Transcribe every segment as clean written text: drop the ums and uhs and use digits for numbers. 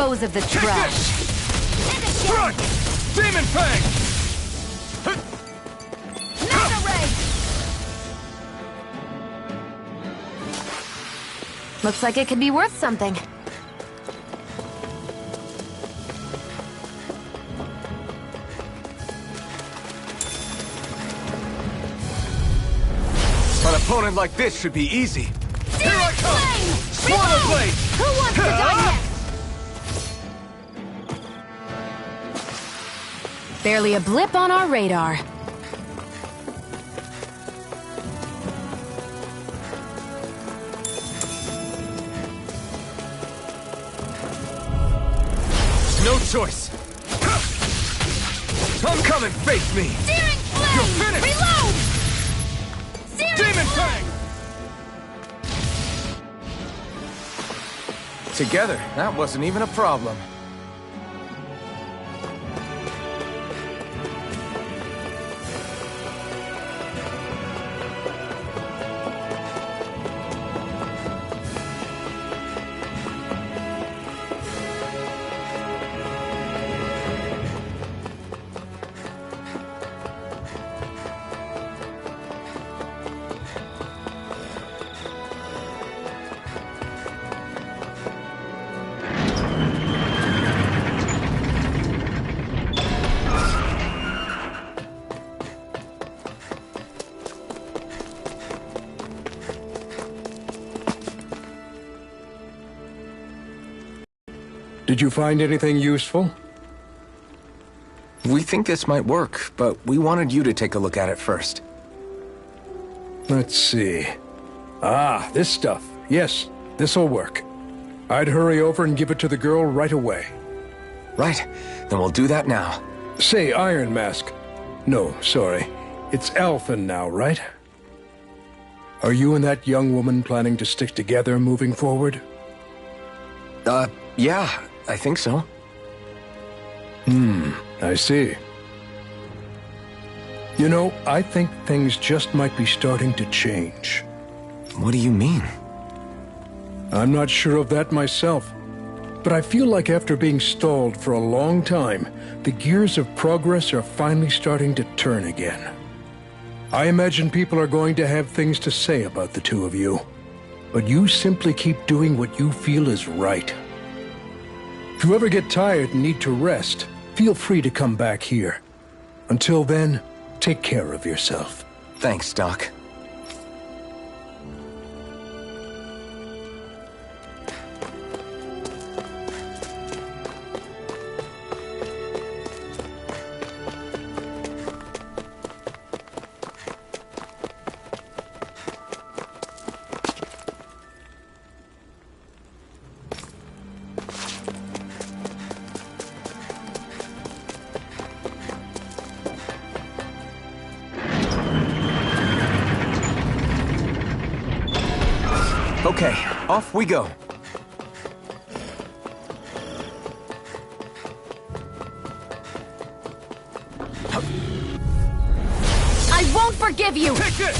dispose of the trash. Front! Demon Fang! Mega Ray! Looks like it could be worth something. An opponent like this should be easy. Here I come! Swallow Blade! Who wants to die next? Barely a blip on our radar. No choice. I'm coming, face me! Searing Flame! You're finished! Reload! Searing Demon Flame! Fang! Together, that wasn't even a problem. Did you find anything useful? We think this might work, but we wanted you to take a look at it first. Let's see. Ah, this stuff. Yes, this'll work. I'd hurry over and give it to the girl right away. Right, then we'll do that now. Say, Iron Mask. No, sorry. It's Elfin now, right? Are you and that young woman planning to stick together moving forward? Yeah, I think so. I see. You know, I think things just might be starting to change. What do you mean? I'm not sure of that myself, but I feel like after being stalled for a long time, the gears of progress are finally starting to turn again. I imagine people are going to have things to say about the two of you, but you simply keep doing what you feel is right. If you ever get tired and need to rest, feel free to come back here. Until then, take care of yourself. Thanks, Doc. Okay, off we go. I won't forgive you! Take this!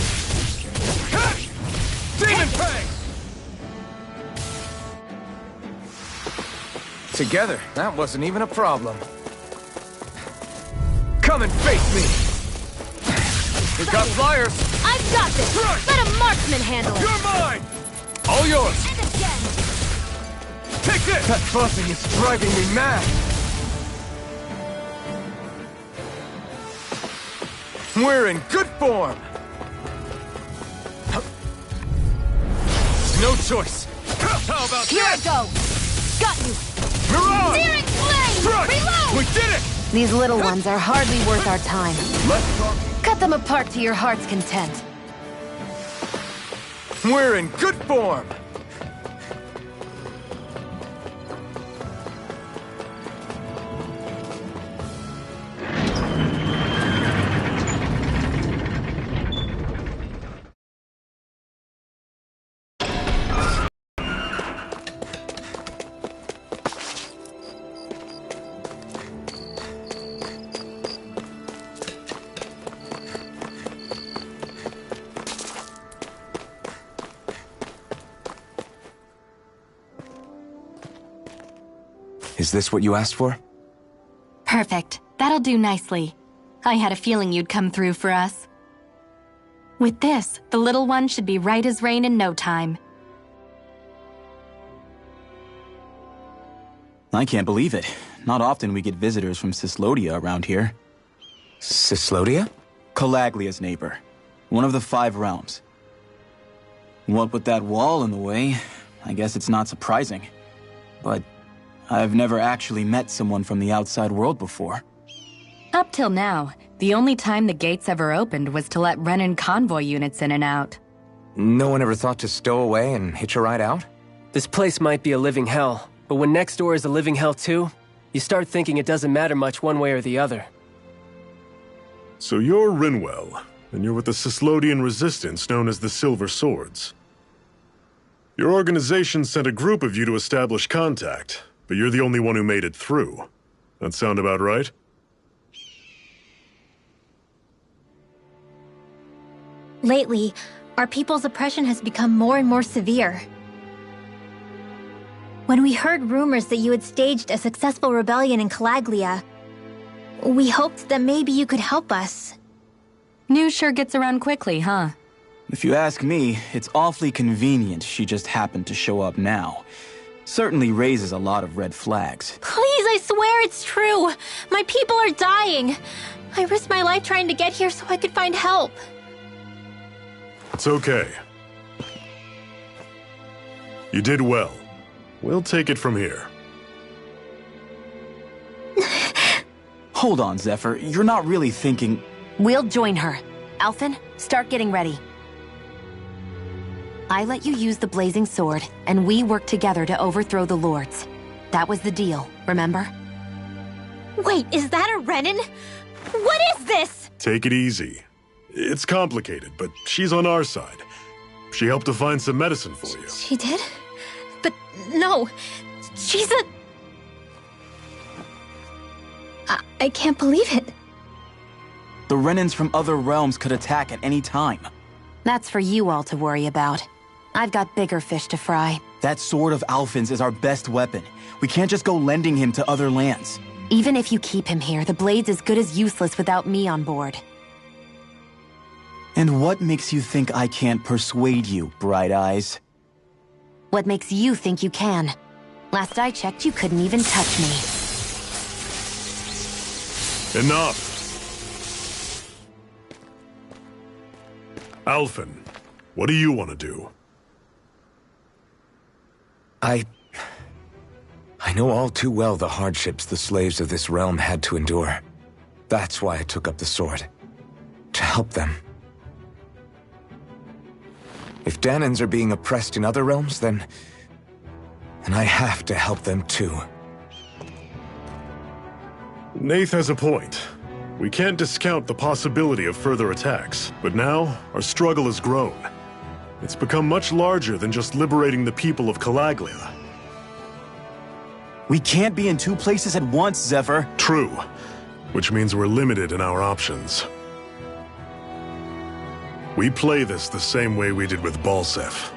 Demon Fang! Together, that wasn't even a problem. Come and face me! We've got flyers! I've got this! Let a marksman handle it! You're mine! All yours! And again! Take this! That buzzing is driving me mad! We're in good form! No choice! How about Here I that? go! Got you! Mirage! Searing Flame! Front! Reload! We did it! These little ones are hardly worth our time. Let's talk. Cut them apart to your heart's content. We're in good form! Is this what you asked for? Perfect. That'll do nicely. I had a feeling you'd come through for us. With this, the little one should be right as rain in no time. I can't believe it. Not often we get visitors from Cyslodia around here. Cyslodia? Calaglia's neighbor. One of the 5 realms. What with that wall in the way, I guess it's not surprising. But I've never actually met someone from the outside world before. Up till now, the only time the gates ever opened was to let Renan convoy units in and out. No one ever thought to stow away and hitch a ride out? This place might be a living hell, but when next door is a living hell too, you start thinking it doesn't matter much one way or the other. So you're Rinwell, and you're with the Cyslodian resistance known as the Silver Swords. Your organization sent a group of you to establish contact, but you're the only one who made it through. That sound about right? Lately, our people's oppression has become more and more severe. When we heard rumors that you had staged a successful rebellion in Calaglia, we hoped that maybe you could help us. News sure gets around quickly, huh? If you ask me, it's awfully convenient she just happened to show up now. Certainly raises a lot of red flags. Please, I swear it's true. My people are dying. I risked my life trying to get here so I could find help. It's okay. You did well. We'll take it from here. Hold on, Zephyr. You're not really thinking... We'll join her. Alphen, start getting ready. I let you use the blazing sword, and we worked together to overthrow the lords. That was the deal, remember? Wait, is that a Renan? What is this? Take it easy. It's complicated, but she's on our side. She helped to find some medicine for you. She did? But no, she's a... I can't believe it. The Renans from other realms could attack at any time. That's for you all to worry about. I've got bigger fish to fry. That sword of Alphen's is our best weapon. We can't just go lending him to other lands. Even if you keep him here, the blade's as good as useless without me on board. And what makes you think I can't persuade you, Bright Eyes? What makes you think you can? Last I checked, you couldn't even touch me. Enough! Alphen, what do you want to do? I know all too well the hardships the slaves of this realm had to endure. That's why I took up the sword. To help them. If Danans are being oppressed in other realms, then I have to help them too. Nath has a point. We can't discount the possibility of further attacks, but now our struggle has grown. It's become much larger than just liberating the people of Calaglia. We can't be in 2 places at once, Zephyr. True, which means we're limited in our options. We play this the same way we did with Balsef.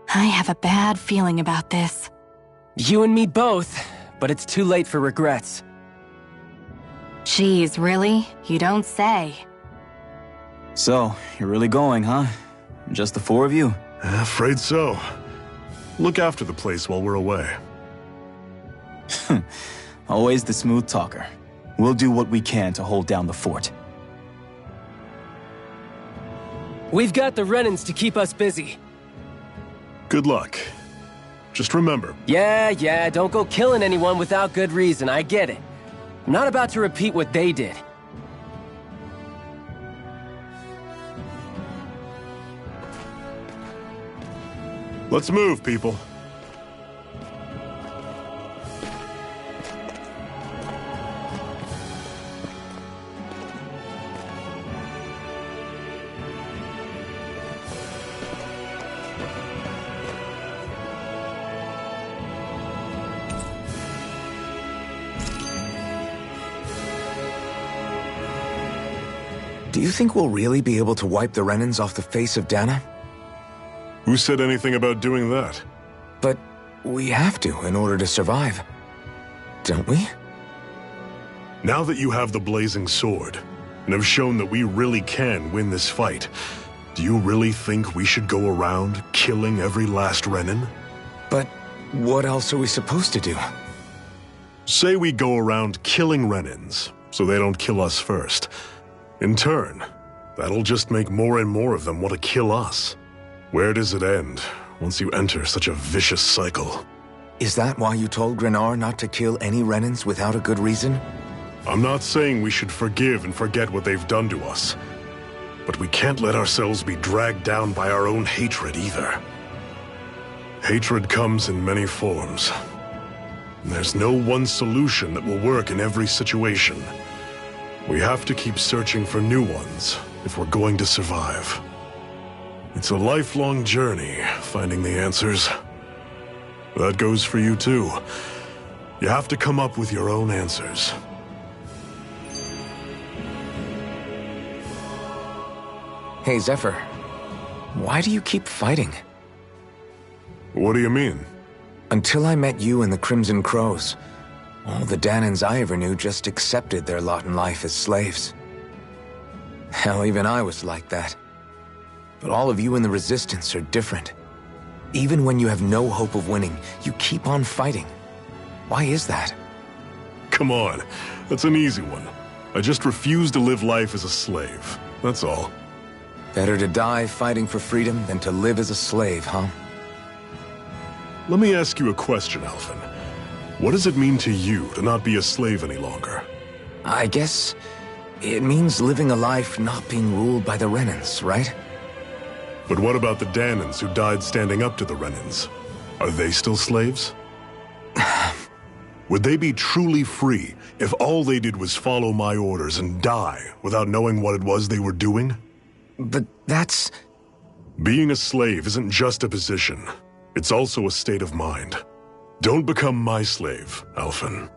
I have a bad feeling about this. You and me both, but it's too late for regrets. Geez, really? You don't say. So, you're really going, huh? Just the 4 of you? Afraid so. Look after the place while we're away. Always the smooth talker. We'll do what we can to hold down the fort. We've got the Renans to keep us busy. Good luck. Just remember. Yeah, don't go killing anyone without good reason, I get it. I'm not about to repeat what they did. Let's move, people. Do you think we'll really be able to wipe the Renans off the face of Dana? Who said anything about doing that? But we have to in order to survive. Don't we? Now that you have the blazing sword, and have shown that we really can win this fight, do you really think we should go around killing every last Renan? But what else are we supposed to do? Say we go around killing Renans, so they don't kill us first. In turn, that'll just make more and more of them want to kill us. Where does it end once you enter such a vicious cycle? Is that why you told Grenar not to kill any Renans without a good reason? I'm not saying we should forgive and forget what they've done to us, but we can't let ourselves be dragged down by our own hatred either. Hatred comes in many forms. There's no one solution that will work in every situation. We have to keep searching for new ones if we're going to survive. It's a lifelong journey, finding the answers. That goes for you too. You have to come up with your own answers. Hey, Zephyr. Why do you keep fighting? What do you mean? Until I met you and the Crimson Crows, all the Danans I ever knew just accepted their lot in life as slaves. Hell, even I was like that. But all of you in the Resistance are different. Even when you have no hope of winning, you keep on fighting. Why is that? Come on, that's an easy one. I just refuse to live life as a slave, that's all. Better to die fighting for freedom than to live as a slave, huh? Let me ask you a question, Alphen. What does it mean to you to not be a slave any longer? I guess it means living a life not being ruled by the Renans, right? But what about the Danans who died standing up to the Renans? Are they still slaves? Would they be truly free if all they did was follow my orders and die without knowing what it was they were doing? But that's... Being a slave isn't just a position. It's also a state of mind. Don't become my slave, Alphen.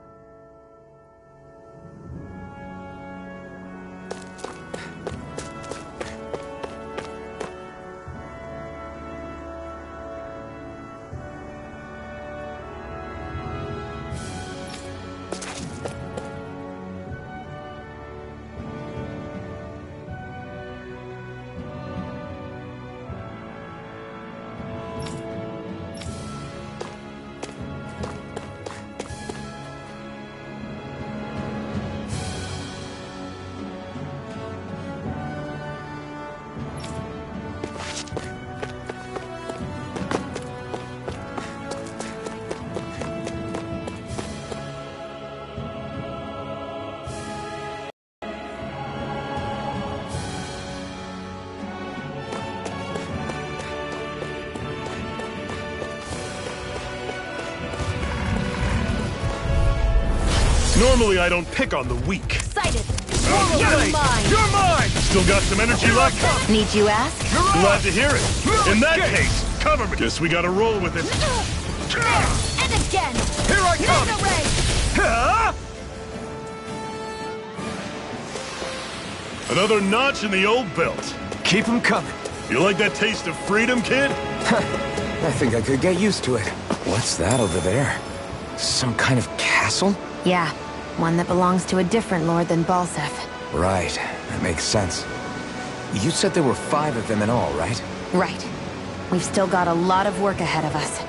Normally I don't pick on the weak. Excited! You're mine! You're mine! Still got some energy left? Need you ask? Glad to hear it. In that case, cover me. Guess we gotta roll with it. And again! Here I come! Mega ray! Huh? Another notch in the old belt. Keep them coming. You like that taste of freedom, kid? I think I could get used to it. What's that over there? Some kind of castle? Yeah, one that belongs to a different lord than Balsef. Right, that makes sense. You said there were 5 of them in all, right? Right. We've still got a lot of work ahead of us.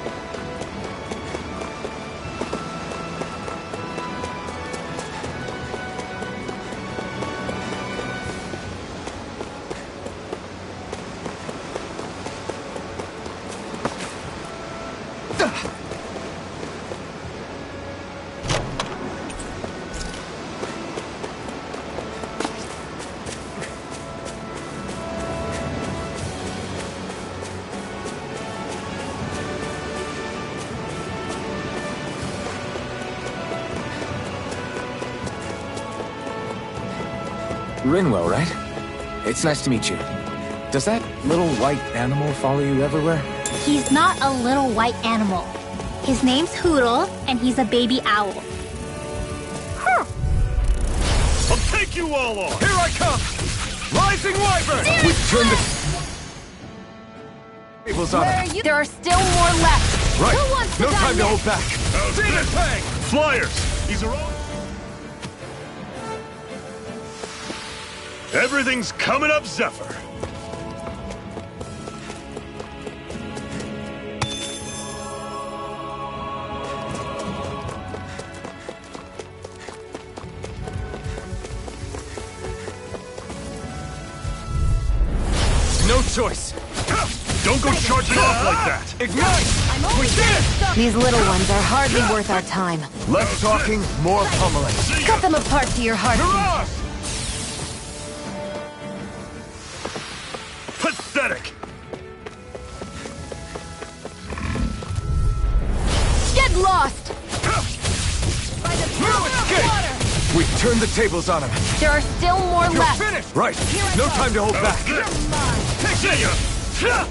Rinwell, right? It's nice to meet you. Does that little white animal follow you everywhere? He's not a little white animal. His name's Hoodle, and he's a baby owl. I'll take you all on! Here I come! Rising Wyvern! We turned the tables on him. There are still more left. Right. Who wants to No die time to hold next? back. Demon Fang! Flyers! These are all... Everything's coming up, Zephyr. No choice. Don't go charging off like that! Ignite! We did it! These little ones are hardly worth our time. Less talking, more pummeling. Cut them apart to your heart. Hurrah! Pathetic! Get lost! No escape! We've turned the tables on him. There are still more You're left. finished! Right. No time to hold back. See ya!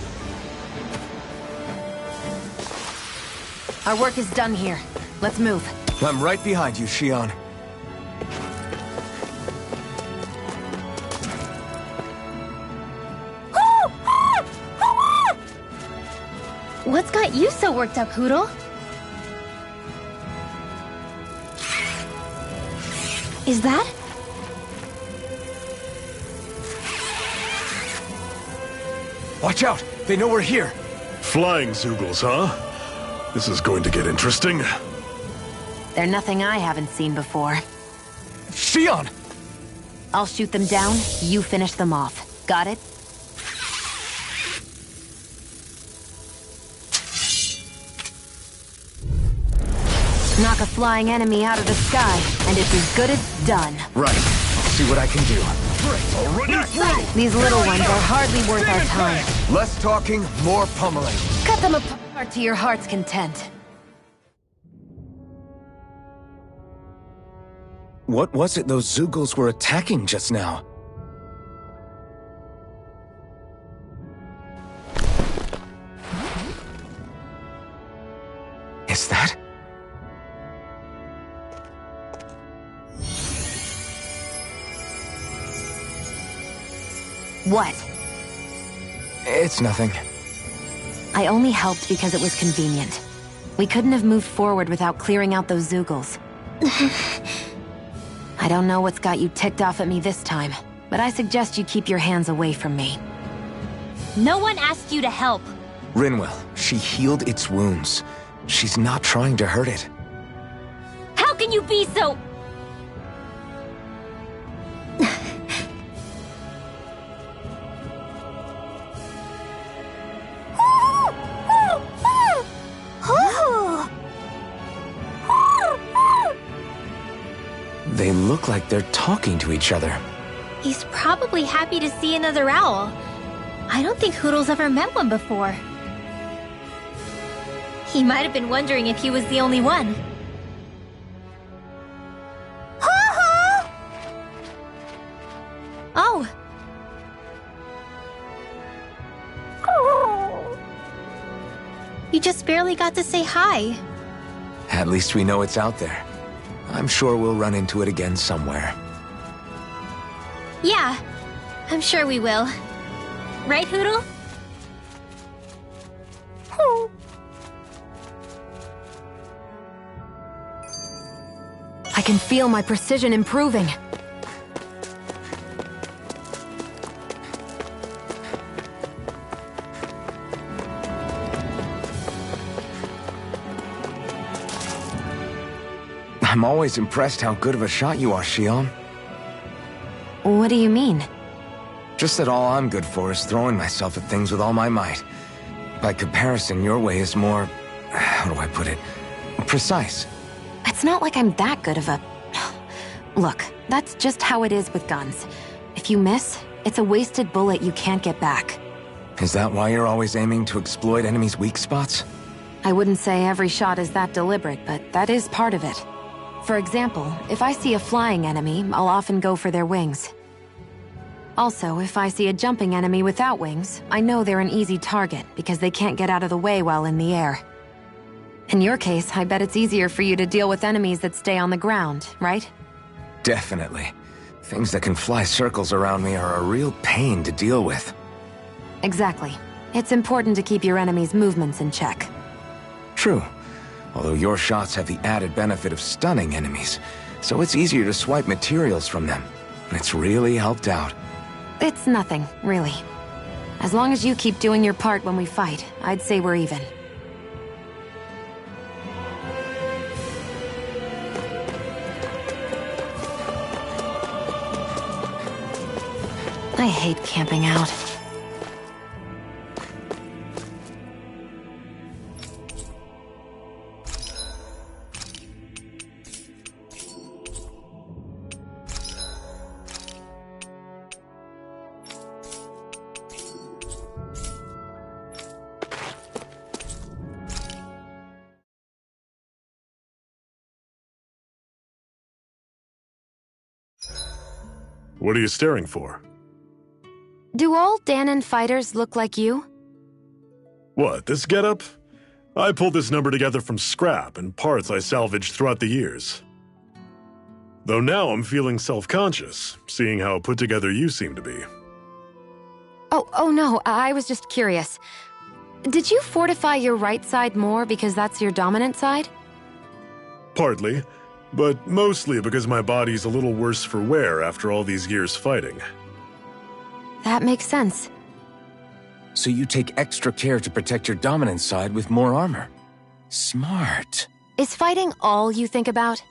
Our work is done here. Let's move. I'm right behind you, Shion. What's got you so worked up, Hootle? Is that? Watch out! They know we're here. Flying Zoogles, huh? This is going to get interesting. They're nothing I haven't seen before. Shion! I'll shoot them down, you finish them off. Got it? Knock a flying enemy out of the sky, and it's as good as done. Right. I'll see what I can do. Already through! These little ones are hardly worth our time. Less talking, more pummeling. Cut them apart to your heart's content. What was it those Zoogles were attacking just now? Is that? What? It's nothing. I only helped because it was convenient. We couldn't have moved forward without clearing out those Zoogles. I don't know what's got you ticked off at me this time, but I suggest you keep your hands away from me. No one asked you to help. Rinwell, she healed its wounds. She's not trying to hurt it. How can you be so... They look like they're talking to each other. He's probably happy to see another owl. I don't think Hootle's ever met one before. He might have been wondering if he was the only one. Oh. You just barely got to say hi. At least we know it's out there. I'm sure we'll run into it again somewhere. Yeah, I'm sure we will. Right, Hootle? I can feel my precision improving. I'm always impressed how good of a shot you are, Shion. What do you mean? Just that all I'm good for is throwing myself at things with all my might. By comparison, your way is more... how do I put it? Precise. It's not like I'm that good of a... Look, that's just how it is with guns. If you miss, it's a wasted bullet you can't get back. Is that why you're always aiming to exploit enemies' weak spots? I wouldn't say every shot is that deliberate, but that is part of it. For example, if I see a flying enemy, I'll often go for their wings. Also, if I see a jumping enemy without wings, I know they're an easy target because they can't get out of the way while in the air. In your case, I bet it's easier for you to deal with enemies that stay on the ground, right? Definitely. Things that can fly circles around me are a real pain to deal with. Exactly. It's important to keep your enemy's movements in check. True. Although your shots have the added benefit of stunning enemies, so it's easier to swipe materials from them. It's really helped out. It's nothing, really. As long as you keep doing your part when we fight, I'd say we're even. I hate camping out. What are you staring for? Do all Danon fighters look like you? What, this getup? I pulled this number together from scrap and parts I salvaged throughout the years. Though now I'm feeling self-conscious, seeing how put together you seem to be. Oh no, I was just curious. Did you fortify your right side more because that's your dominant side? Partly, but mostly because my body's a little worse for wear after all these years fighting. That makes sense. So you take extra care to protect your dominant side with more armor. Smart. Is fighting all you think about?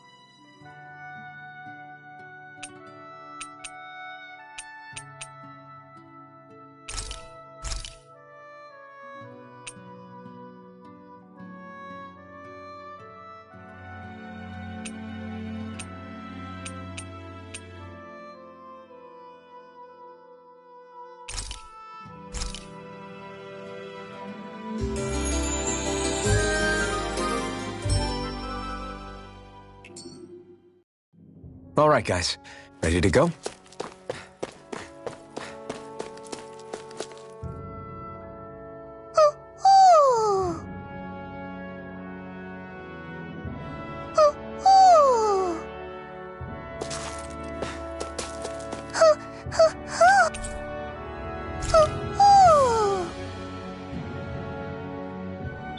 All right, guys. Ready to go?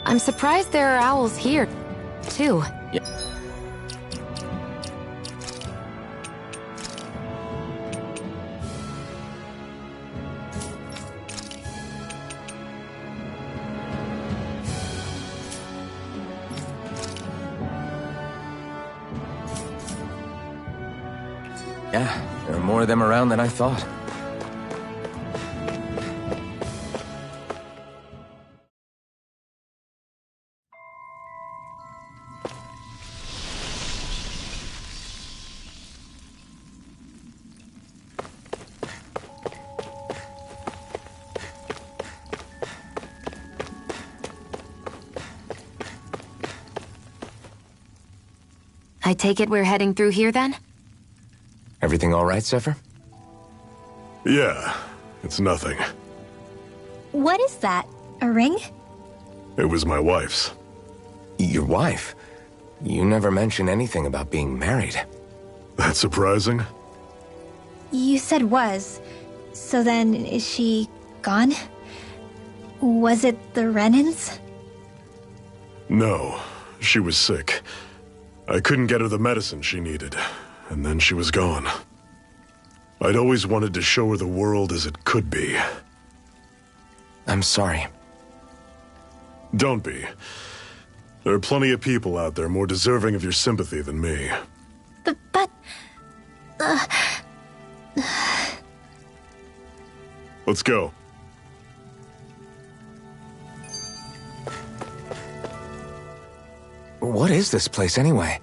I'm surprised there are owls here, too. Yeah. Yeah, there are more of them around than I thought. I take it we're heading through here, then? Everything all right, Zephyr? Yeah, it's nothing. What is that? A ring? It was my wife's. Your wife? You never mentioned anything about being married. That's surprising? You said was. So then, is she gone? Was it the Renans? No, she was sick. I couldn't get her the medicine she needed, and then she was gone. I'd always wanted to show her the world as it could be. I'm sorry. Don't be. There are plenty of people out there more deserving of your sympathy than me. But... Let's go. What is this place, anyway?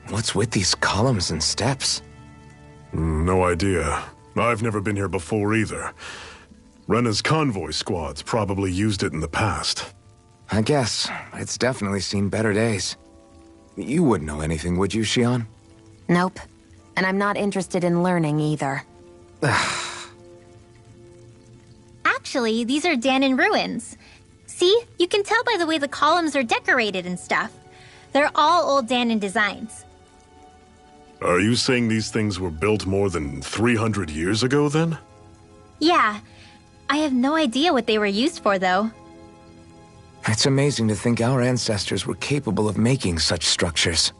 What's with these columns and steps? No idea. I've never been here before either. Rena's convoy squads probably used it in the past. I guess. It's definitely seen better days. You wouldn't know anything, would you, Xion? Nope. And I'm not interested in learning either. Actually, these are Danon ruins. See? You can tell by the way the columns are decorated and stuff. They're all old Danon designs. Are you saying these things were built more than 300 years ago, then? Yeah. I have no idea what they were used for, though. It's amazing to think our ancestors were capable of making such structures.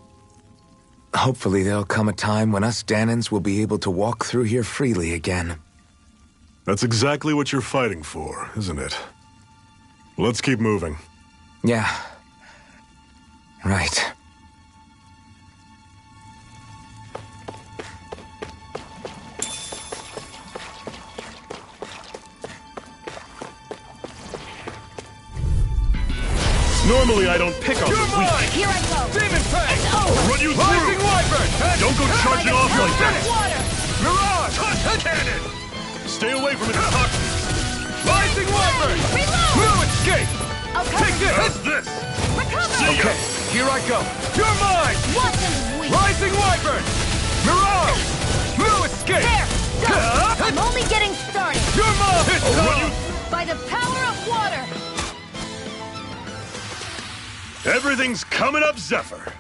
Hopefully there'll come a time when us Danans will be able to walk through here freely again. That's exactly what you're fighting for, isn't it? Let's keep moving. Yeah. Right. Normally I don't pick on the weak. Here I go! Demon Fang! I'll run you Rising through! Wyvern! Don't go charging off like that! Water! Mirage! Cannon! Stay away from its toxins! Rising Wyvern! Reload! Blue Escape! Okay. Take this! How's this? Recover! See ya! Okay, here I go. You're mine! Watch them weak! Rising Wyvern! Mirage! Blue Escape! There! Done! I'm only getting started! You're mine! It's I'll run you... By the power of water! Everything's coming up, Zephyr!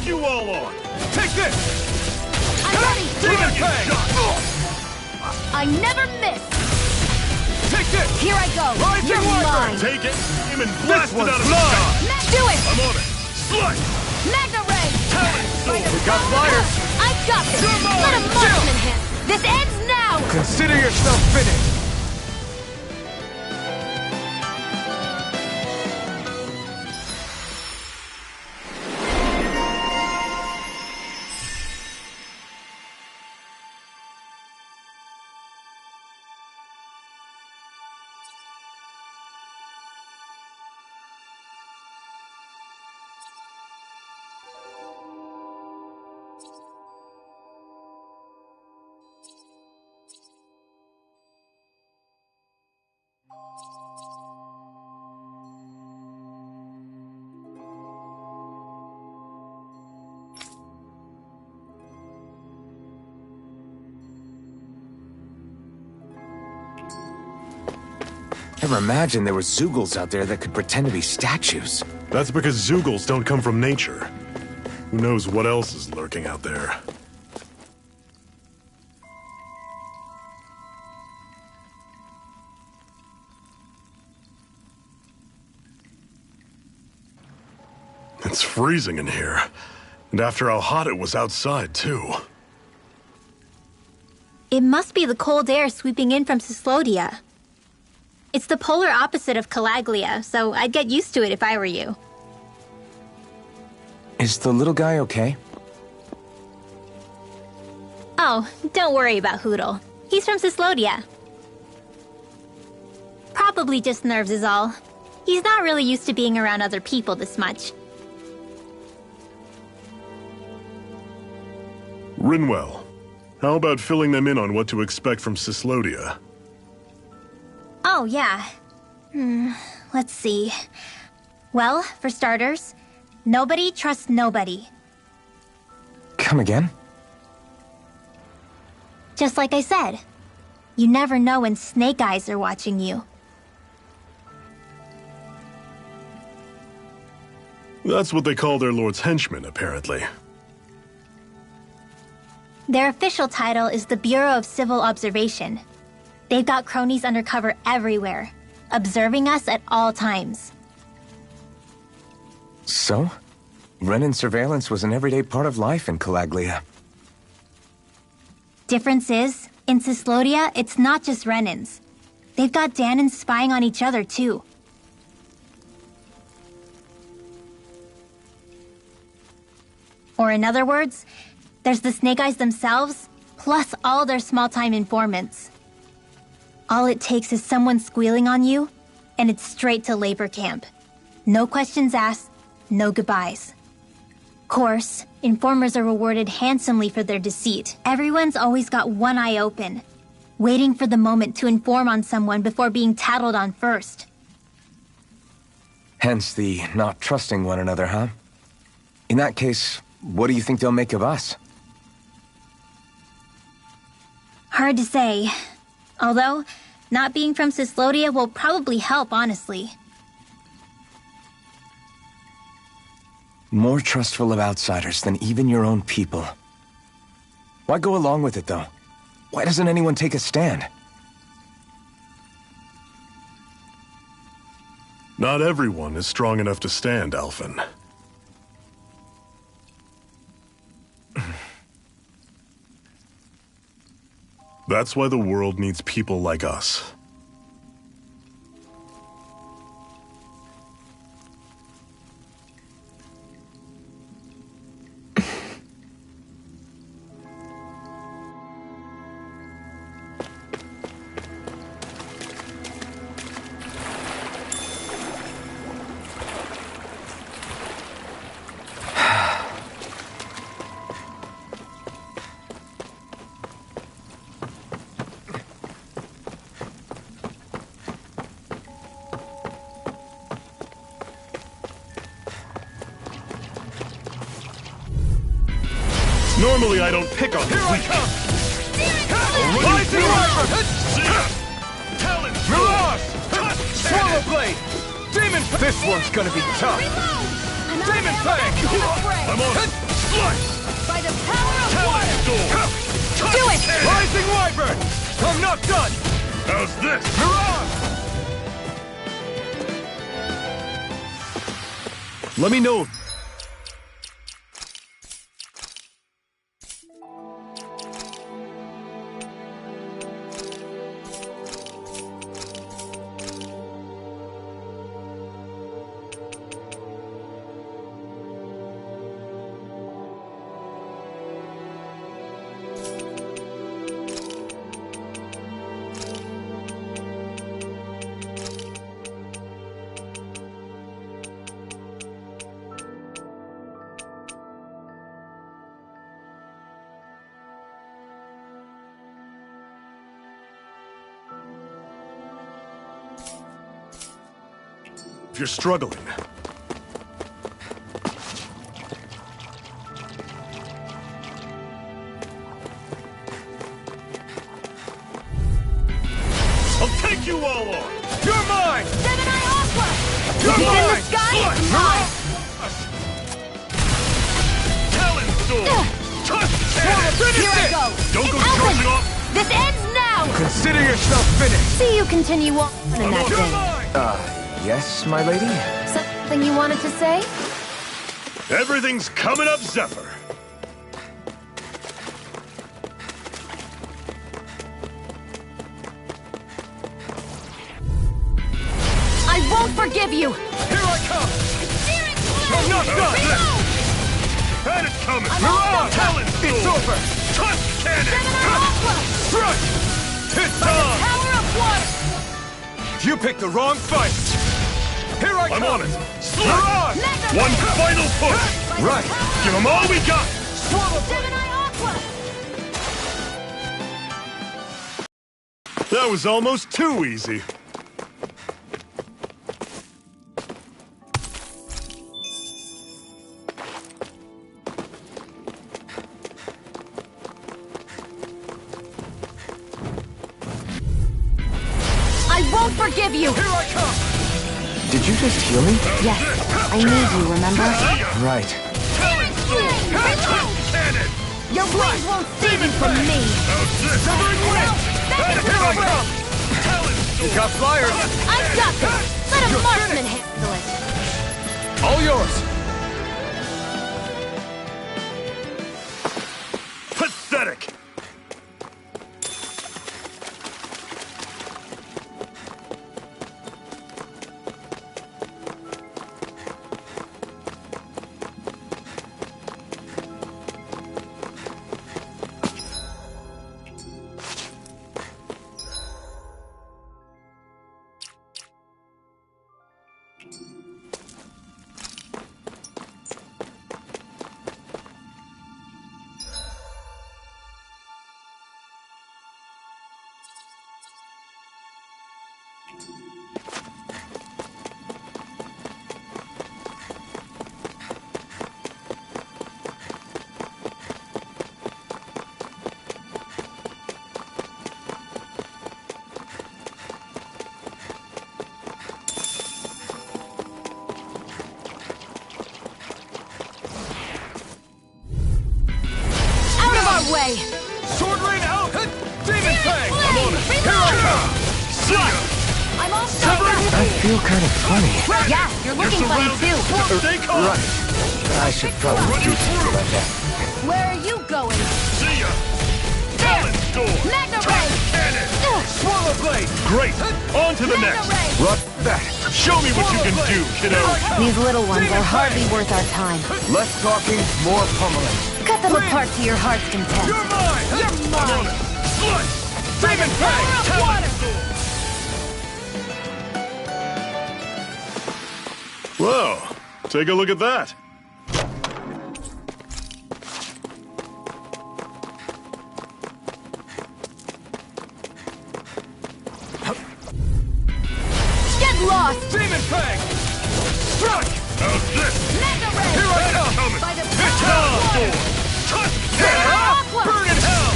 Take you all on! Take this! I'm ready! Demon Fang! I never miss! Take this! Here I go! Rising You're Wyvern! mine! Take it! Aim and blast it one's out of the mine! sky! Do it! I'm on it! Slice! Magna Ray! Talon By the Sword! got power flyers. of- I got this! You're mine! Let a marksman hit! This ends now! Consider yourself finished! Never imagined there were Zeugles out there that could pretend to be statues. That's because Zeugles don't come from nature. Who knows what else is lurking out there? It's freezing in here. And after how hot it was outside, too. It must be the cold air sweeping in from Cyslodia. It's the polar opposite of Calaglia, so I'd get used to it if I were you. Is the little guy okay? Oh, don't worry about Hootle. He's from Cyslodia. Probably just nerves is all. He's not really used to being around other people this much. Rinwell, how about filling them in on what to expect from Cyslodia? Oh, yeah. Let's see. Well, for starters, nobody trusts nobody. Come again? Just like I said. You never know when snake eyes are watching you. That's what they call their lord's henchmen, apparently. Their official title is the Bureau of Civil Observation. They've got cronies undercover everywhere, observing us at all times. So? Renan surveillance was an everyday part of life in Calaglia. Difference is, in Cyslodia, it's not just Renans. They've got Danans spying on each other, too. Or in other words, there's the Snake Eyes themselves, plus all their small-time informants. All it takes is someone squealing on you, and it's straight to labor camp. No questions asked, no goodbyes. Course, informers are rewarded handsomely for their deceit. Everyone's always got one eye open, waiting for the moment to inform on someone before being tattled on first. Hence the not trusting one another, huh? In that case, what do you think they'll make of us? Hard to say. Although, not being from Cyslodia will probably help, honestly. More trustful of outsiders than even your own people. Why go along with it, though? Why doesn't anyone take a stand? Not everyone is strong enough to stand, Alphen. That's why the world needs people like us. Normally I don't pick on the weak. Rising Viper! Mirage! Swallow Blade! Demon! This one's gonna be tough! Demon Fang! I'm on it! Slice! By the power of Talon Storm! Do it! Rising Wyvern! I'm not done! How's this? Mirage! Let me know. If you're struggling, I'll take you all on! You're mine! It's in the sky! Mine! Talon Sword! Here I go! Don't go It's charging open! off! This ends now! Consider yourself finished! See you continue on in that You're thing. mine! Yes, my lady? Something you wanted to say? Everything's coming up, Zephyr! I won't forgive you! Here I come! I'm not done! And it's coming! I'm all Talon It's Sword! over! Tusk Cannon! Gemini Aqua! Strike! It's By the on! power of water! You picked the wrong fight! Here I I'm come! on it! You're Slug! on! Mega One Ray! final push! By the Right. power Give them all we got! Gemini Aqua! That was almost too easy. I won't forgive you! Here I come! Did you just heal me? Yes, I need you, remember? Right. Talon Sword! Tusk Cannon! Your wings won't save you from me! Severing Wind! And it's coming! Talon You Sword! got flyers! I got this! Let a You're marksman handle it! All yours! Pathetic! Out of our way! Sword rain out! Demon Fang! I'm on it! Here I come! See ya! I'm all fired I feel kind of funny. up! Yeah, you're looking funny too! Stay calm! Right. I should probably Run you do something through. about that. Where are you going? See ya! Talon Sword! Mega Ray! Tusk Cannon! Swallow Blade! Great! On to the Mega next! Ray! What that? Show me what you can do, kiddo! These little ones are hardly worth our time. Less talking, more pummeling. Cut them apart to your heart's content. You're mine! You're mine! Slice! Demon Fang! Power of water! Whoa! Take a look at that! Get lost! Demon Fang! Strike! How's this? Mega Ray! Here I come! Coming! By the It's power on! of water! Tusk Get Cannon! up! Burn in hell!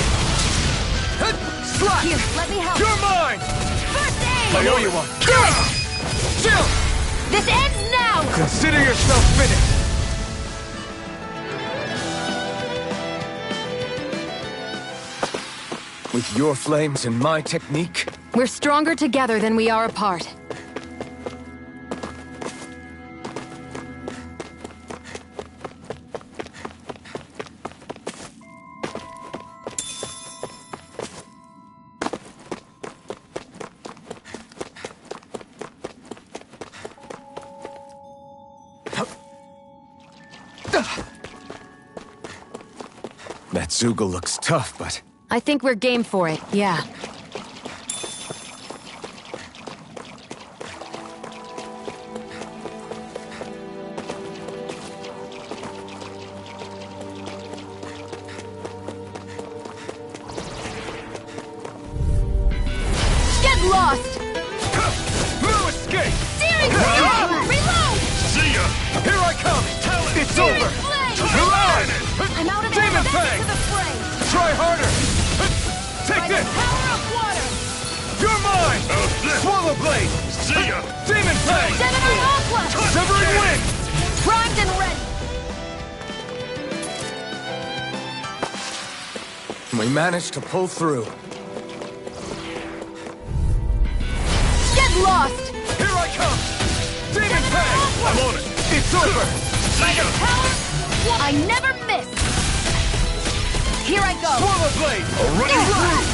Slap! Here, let me help! You're mine! First aid! I know you want. Do it! Chill! This ends now! Consider yourself finished! With your flames and my technique, We're stronger together than we are apart. that Zoogle looks tough, but I think we're game for it, yeah. Get lost! No escape! Steering wheel! Reload! See ya! Here I come! It's Steering over! flame! You're on! I'm out of Demon ammo. Fang! To the fray! Try harder! Take By the this! power of water! You're mine! How's this? Swallow Blade! See ya! Demon Fang! Gemini Aqua! We managed to pull through. Get lost! Here I come! Demon Fang! I'm on it! It's over! By the power, I never miss! Here I go! Swallow Blade! Already through!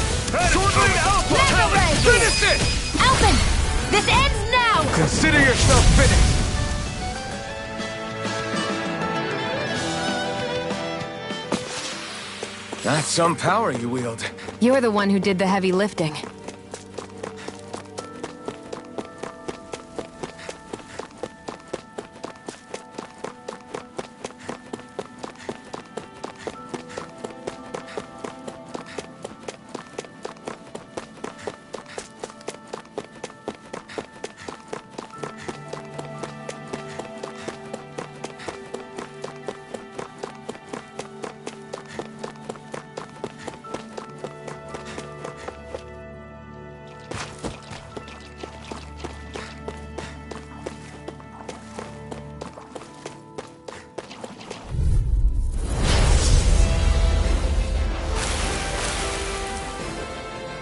Sword Blade Alpha! Mega Ray! Finish it! Alphen! This ends now! Consider yourself finished! That's some power you wield. You're the one who did the heavy lifting.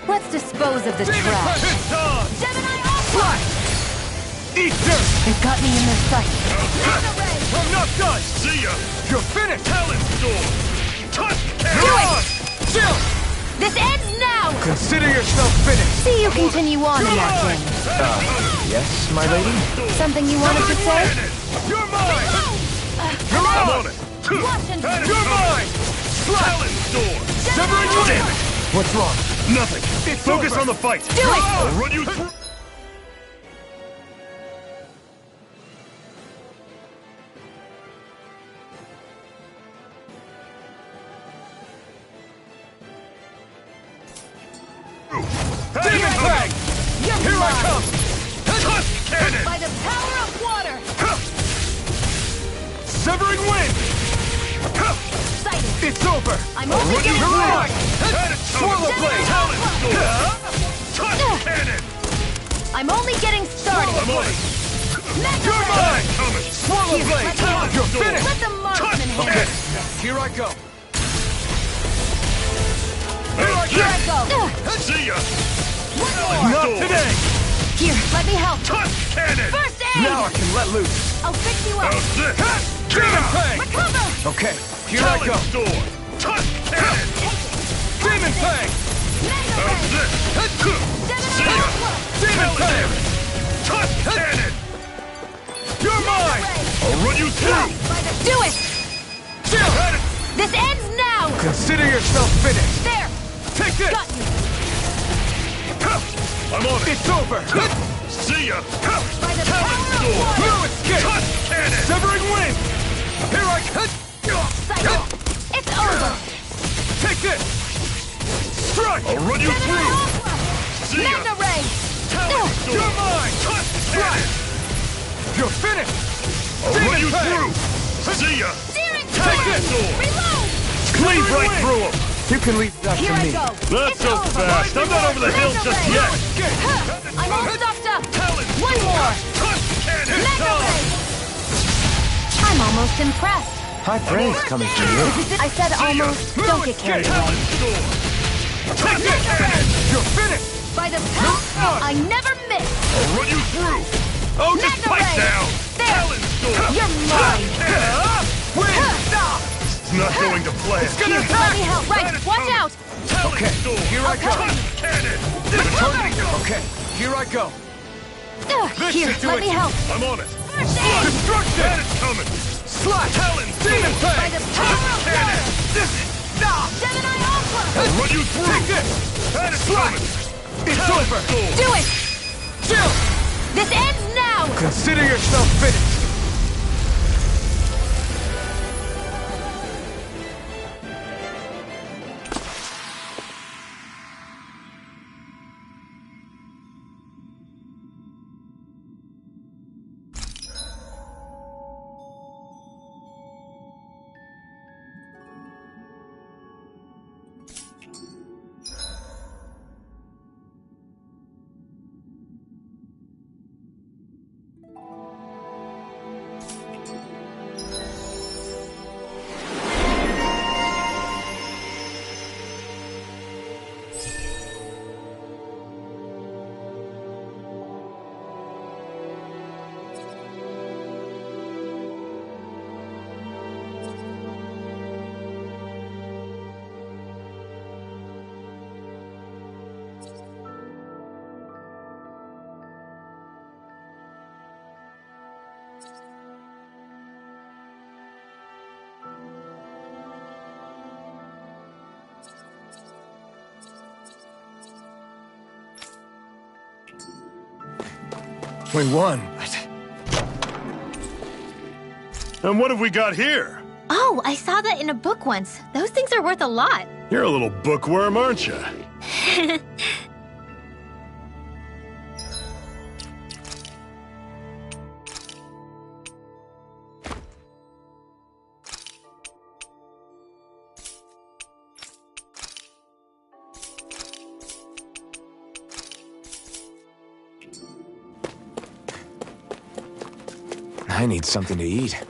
Let's dispose of the trash. Gemini Alpha! Eat dirt! They've got me in their sight. Mega Ray! I'm not done! See ya! You're finished! Talon Storm! Touch cannon! Chill! This ends now! Consider yourself finished! See you continue on in that mine! game. Yes, my lady? Something you wanted to say? You're mine! You're on it! You're mine! Talon Storm! Severing Damn it! What's wrong? Nothing! Focus on the fight! Do it! I'll run you through! Demon Fang! Here I come! Tusk Cannon! By the power of water! Severing Wind! Excited! It's over! I'm only getting You're started! Swallow Blade! Talon Storm! Tusk Cannon! I'm only getting started! I'm on it! Mega You're Ray! mine! Swallow Blade! let me help. You're finished! Let the marksman handle Okay, it. here I go! Here I go! See ya! One more! Not today! Here, let me help! Tusk Cannon! First aid! Now I can let loose! I'll fix you up! How's this? Demon Fang! Recover! Okay, here I go! Storm! Tusk Cannon! Demon Fang! Mega How's Ray! this? See ya! Demon Fang! Tusk Cannon! You're mine! I'll run you through! Do it! Chill! This ends now! Consider yourself finished! There! Take this! Got you! I'm on it! It's over! See ya! By the Talon power of Storm! water! You escape! Tusk Cannon! Severing Wind! Here I come! Cycle! It's over! Take this! Strike! I'll run you through! See ya! Mega Ray! Talon Storm! You're mine! Tusk Cannon! You're finished! I'll run you through! See ya! Steering Take time! this! Reload! Cleave right through him! You can leave that Here to I me. go! Not It's so over. fast! I'm not over the hill Mega just Ray. yet! I'm all stuffed up! Talon One more! Tusk Cannon! Mega Ray! I'm almost impressed. High praise coming from you. I said almost. Don't get carried away. Talon Storm! Take this! You're finished! By the power, I never miss. I'll run you through! Oh, just Mega fight Ray. down! There. Talon Storm! You're mine. Win! Stop! It's not going to plan. It's gonna Let me help. Right, watch out. Talon Okay, Storm! here I go. Tusk Cannon! Okay, here I go. This Here, should do let it. me help. I'm on it. First aid. Destruction! That is coming! Slash! Talon! Demon By Fang! the power of Cannon! water. This is... Stop! Gemini Alpha. I'll run you through! Take this! That is coming! It's over! Do it. Chill! This ends now. Consider yourself finished! We won. And what have we got here? Oh, I saw that in a book once. Those things are worth a lot. You're a little bookworm, aren't you? I need something to eat.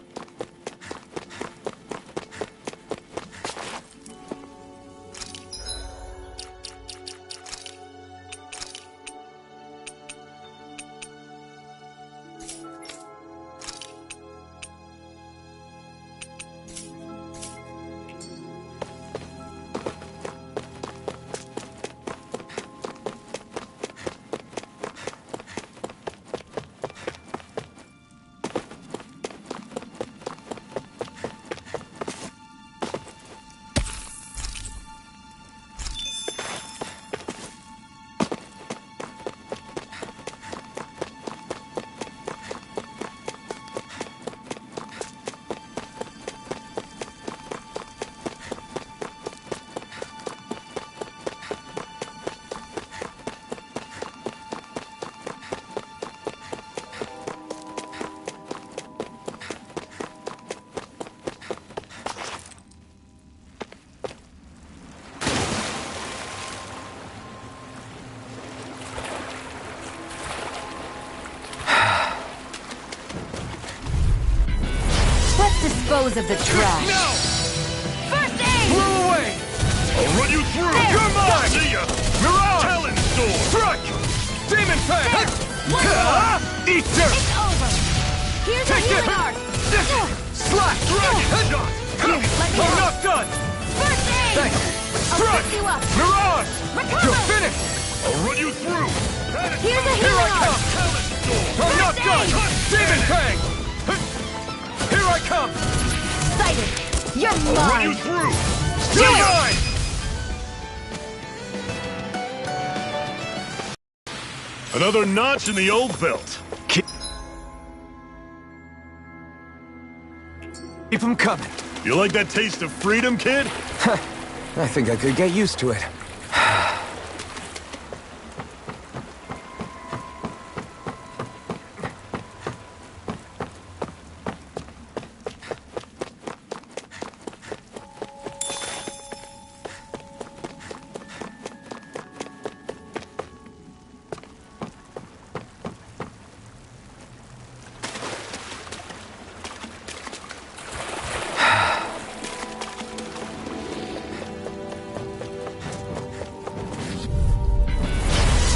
Dispose of the trash. No! First aid! Blow away! I'll run you through! You're mine! See ya! Mirage! Talon Storm! Strike! Demon Fang! One more! Eat dirt! It's over! Here's a Take it! healing art! Slash! Dragon shot! Let me I'm go! not done! First aid! Thanks! I'll Strike! pick you up! Mirage! Recover! You're finished! I'll run you through! Here's a Here I healing art! come! Talon Storm! I'm not First done! aid! Demon Fang! Here I come! Sighted! You're I'll run you mine! through! You're mine! Another notch in the old belt. Keep them coming. You like that taste of freedom, kid? I think I could get used to it.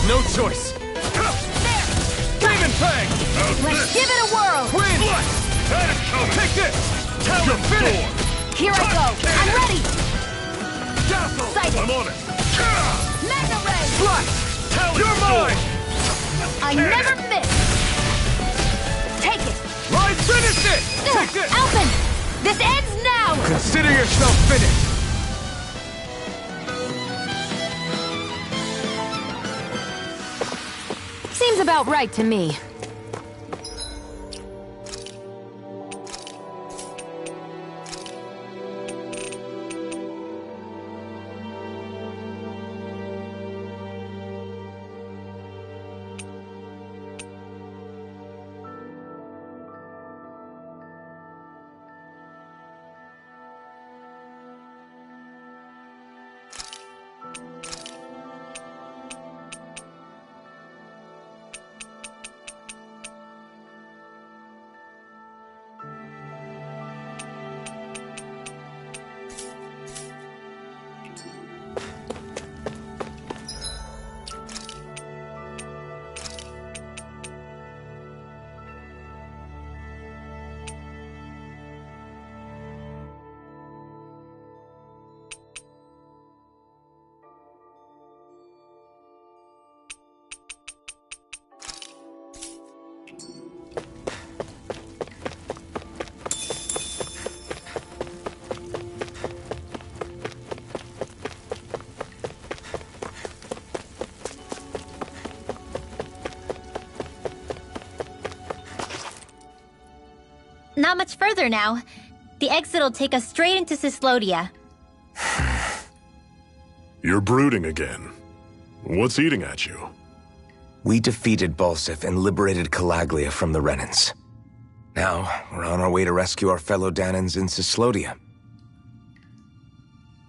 No choice! Demon Fang! Let's give it a whirl! Win! That is coming! Take this! Talon You're finished! Storm! Here I go! I'm ready! Dazzle! Sighted! I'm on it! Magna Ray! Slash! Talon You're Storm! mine! I never miss! Take it! I finished it! Take this! Alpin! This ends now! Consider yourself finished! Seems about right to me. not much further now. The exit'll take us straight into Cyslodia. You're brooding again. What's eating at you? We defeated Balsif and liberated Calaglia from the Renans. Now, we're on our way to rescue our fellow Danans in Cyslodia.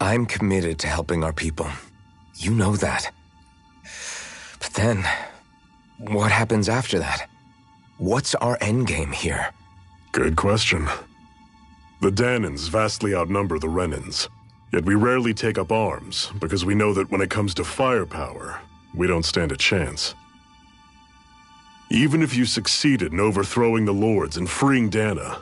I'm committed to helping our people. You know that. But then, what happens after that? What's our endgame here? Good question. The Danans vastly outnumber the Renans, yet we rarely take up arms because we know that when it comes to firepower, we don't stand a chance. Even if you succeeded in overthrowing the Lords and freeing Dana,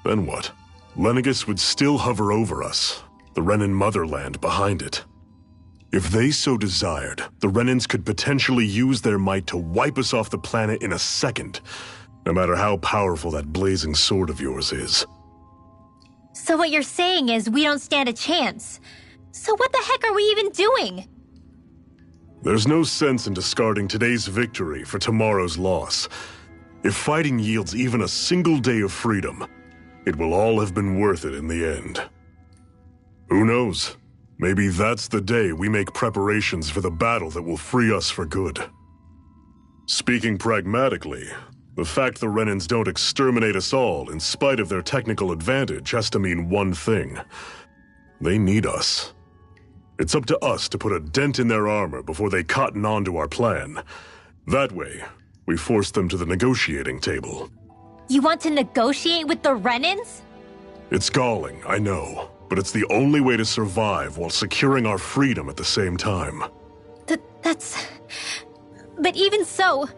then what? Lenegis would still hover over us, the Renan motherland behind it. If they so desired, the Renans could potentially use their might to wipe us off the planet in a second, no matter how powerful that blazing sword of yours is. So what you're saying is we don't stand a chance. So what the heck are we even doing? There's no sense in discarding today's victory for tomorrow's loss. If fighting yields even a single day of freedom, it will all have been worth it in the end. Who knows? Maybe that's the day we make preparations for the battle that will free us for good. Speaking pragmatically, the fact the Renans don't exterminate us all in spite of their technical advantage has to mean one thing. They need us. It's up to us to put a dent in their armor before they cotton on to our plan. That way, we force them to the negotiating table. You want to negotiate with the Renans? It's galling, I know, but it's the only way to survive while securing our freedom at the same time. That's... But even so,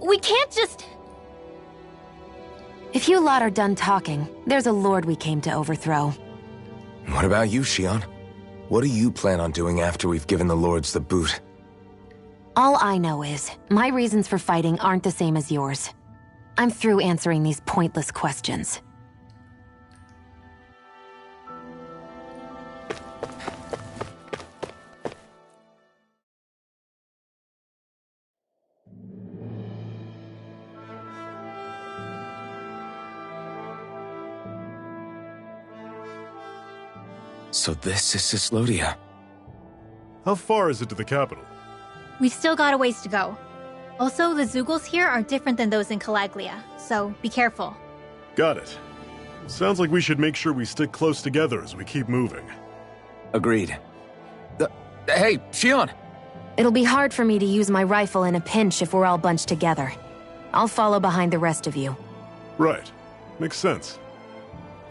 we can't just... If you lot are done talking, there's a lord we came to overthrow. What about you, Shion? What do you plan on doing after we've given the lords the boot? All I know is, my reasons for fighting aren't the same as yours. I'm through answering these pointless questions. So this is Cyslodia. How far is it to the capital? We've still got a ways to go. Also, the Zeugles here are different than those in Calaglia, so be careful. Got it. Sounds like we should make sure we stick close together as we keep moving. Agreed. Hey, Shion! It'll be hard for me to use my rifle in a pinch if we're all bunched together. I'll follow behind the rest of you. Right. Makes sense.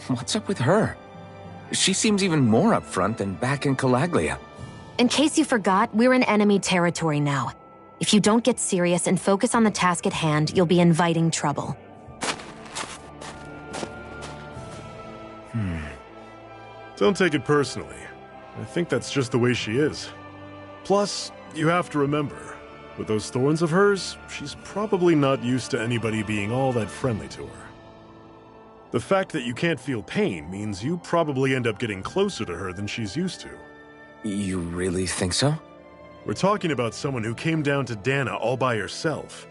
What's up with her? She seems even more upfront than back in Calaglia. In case you forgot, we're in enemy territory now. If you don't get serious and focus on the task at hand, you'll be inviting trouble. Don't take it personally. I think that's just the way she is. Plus, you have to remember, with those thorns of hers, she's probably not used to anybody being all that friendly to her. The fact that you can't feel pain means you probably end up getting closer to her than she's used to. You really think so? We're talking about someone who came down to Dana all by herself.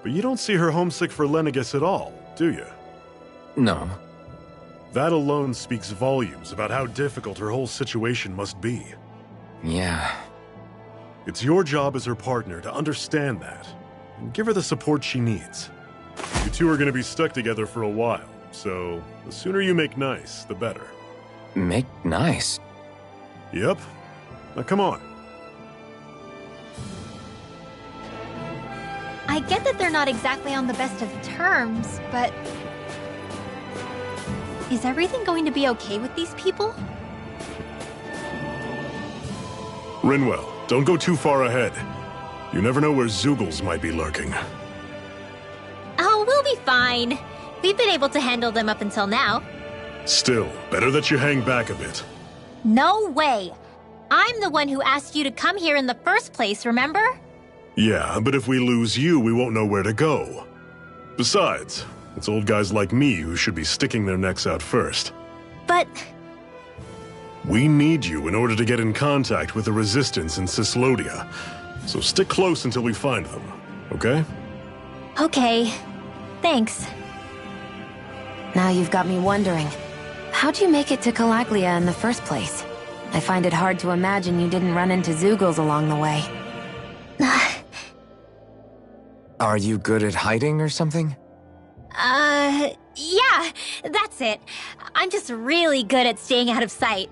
But you don't see her homesick for Lenegis at all, do you? No. That alone speaks volumes about how difficult her whole situation must be. Yeah. It's your job as her partner to understand that, and give her the support she needs. You two are going to be stuck together for a while, so the sooner you make nice, the better. Make nice? Yep. Now come on. I get that they're not exactly on the best of terms, but... Is everything going to be okay with these people? Rinwell, don't go too far ahead. You never know where Zeugles might be lurking. Oh, we'll be fine. We've been able to handle them up until now. Still, better that you hang back a bit. No way! I'm the one who asked you to come here in the first place, remember? Yeah, but if we lose you, we won't know where to go. Besides, it's old guys like me who should be sticking their necks out first. But... We need you in order to get in contact with the Resistance in Cyslodia. So stick close until we find them, okay? Okay. Thanks. Now you've got me wondering. How'd you make it to Calaglia in the first place? I find it hard to imagine you didn't run into Zeugles along the way. Are you good at hiding or something? Yeah, that's it. I'm just really good at staying out of sight.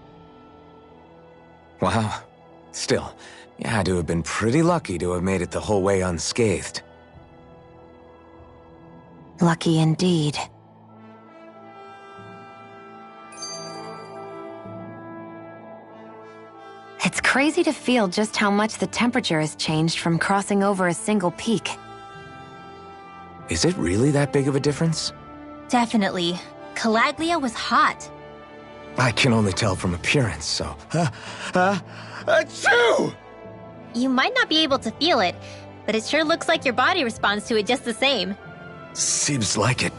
Wow. Still, you had to have been pretty lucky to have made it the whole way unscathed. Lucky indeed. It's crazy to feel just how much the temperature has changed from crossing over a single peak. Is it really that big of a difference? Definitely. Calaglia was hot. I can only tell from appearance, so... Achoo! You might not be able to feel it, but it sure looks like your body responds to it just the same. Seems like it.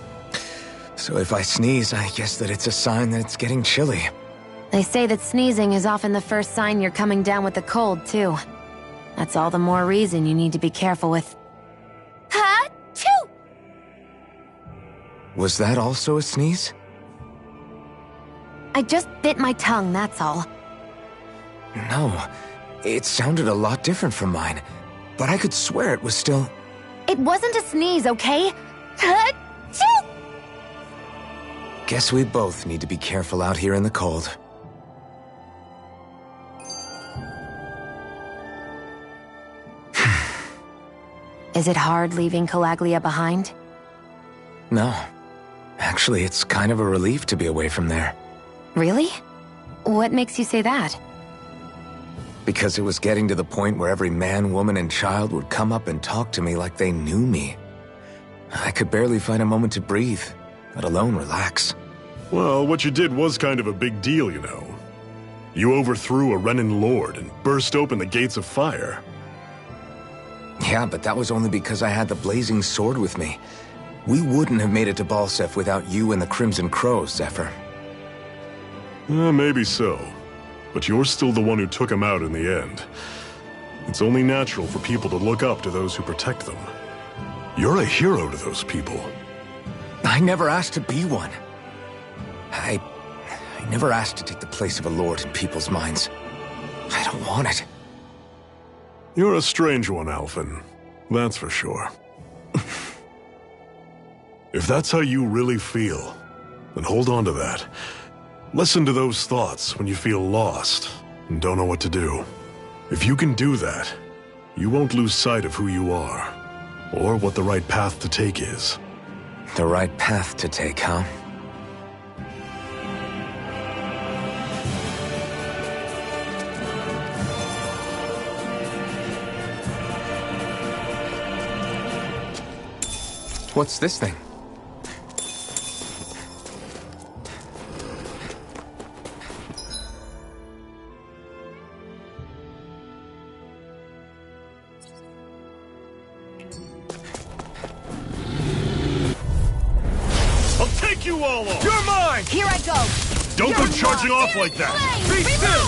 So if I sneeze, I guess that it's a sign that it's getting chilly. They say that sneezing is often the first sign you're coming down with the cold, too. That's all the more reason you need to be careful with... Ha-choo! Was that also a sneeze? I just bit my tongue, that's all. No, it sounded a lot different from mine, but I could swear it was still... It wasn't a sneeze, okay? Ha-choo! Guess we both need to be careful out here in the cold. Is it hard leaving Calaglia behind? No. Actually, it's kind of a relief to be away from there. Really? What makes you say that? Because it was getting to the point where every man, woman, and child would come up and talk to me like they knew me. I could barely find a moment to breathe, let alone relax. Well, what you did was kind of a big deal, you know. You overthrew a Renan lord and burst open the gates of fire. Yeah, but that was only because I had the blazing sword with me. We wouldn't have made it to Balseph without you and the Crimson Crows, Zephyr. Maybe so. But you're still the one who took him out in the end. It's only natural for people to look up to those who protect them. You're a hero to those people. I never asked to be one. I never asked to take the place of a lord in people's minds. I don't want it. You're a strange one, Alphen. That's for sure. If that's how you really feel, then hold on to that. Listen to those thoughts when you feel lost and don't know what to do. If you can do that, you won't lose sight of who you are, or what the right path to take is. The right path to take, huh? What's this thing? I'll take you all off! You're mine! Here I go! Don't go charging off like that! Be still!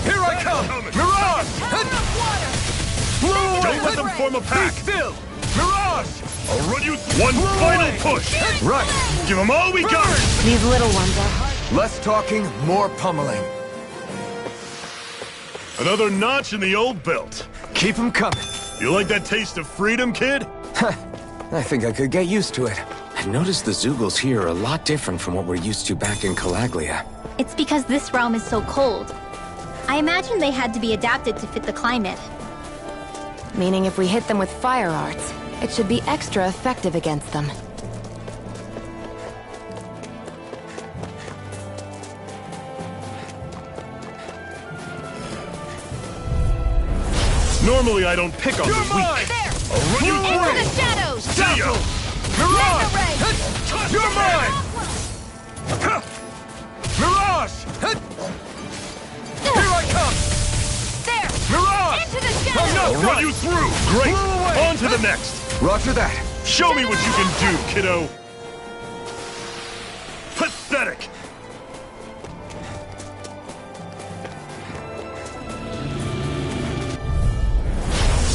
Here I come! Mirage! Blow away! Don't let them form a pack! Be still! Mirage! I'll run you one final push! Right! Give them all we got! These little ones are hard. Less talking, more pummeling. Another notch in the old belt. Keep them coming. You like that taste of freedom, kid? I think I could get used to it. I've noticed the Zeugles here are a lot different from what we're used to back in Calaglia. It's because this realm is so cold. I imagine they had to be adapted to fit the climate. Meaning if we hit them with fire arts, it should be extra effective against them. Normally I don't pick on You're the weak. mine! I'll run you Into the through! shadows! See ya! Mirage! Mega ray! You're mine! Mirage! Here I come! There! Mirage! Into the I'm shadows! not I'll run done! you through! Great! Blow away! On to the next! Roger that. Show me what you can do, kiddo! Pathetic!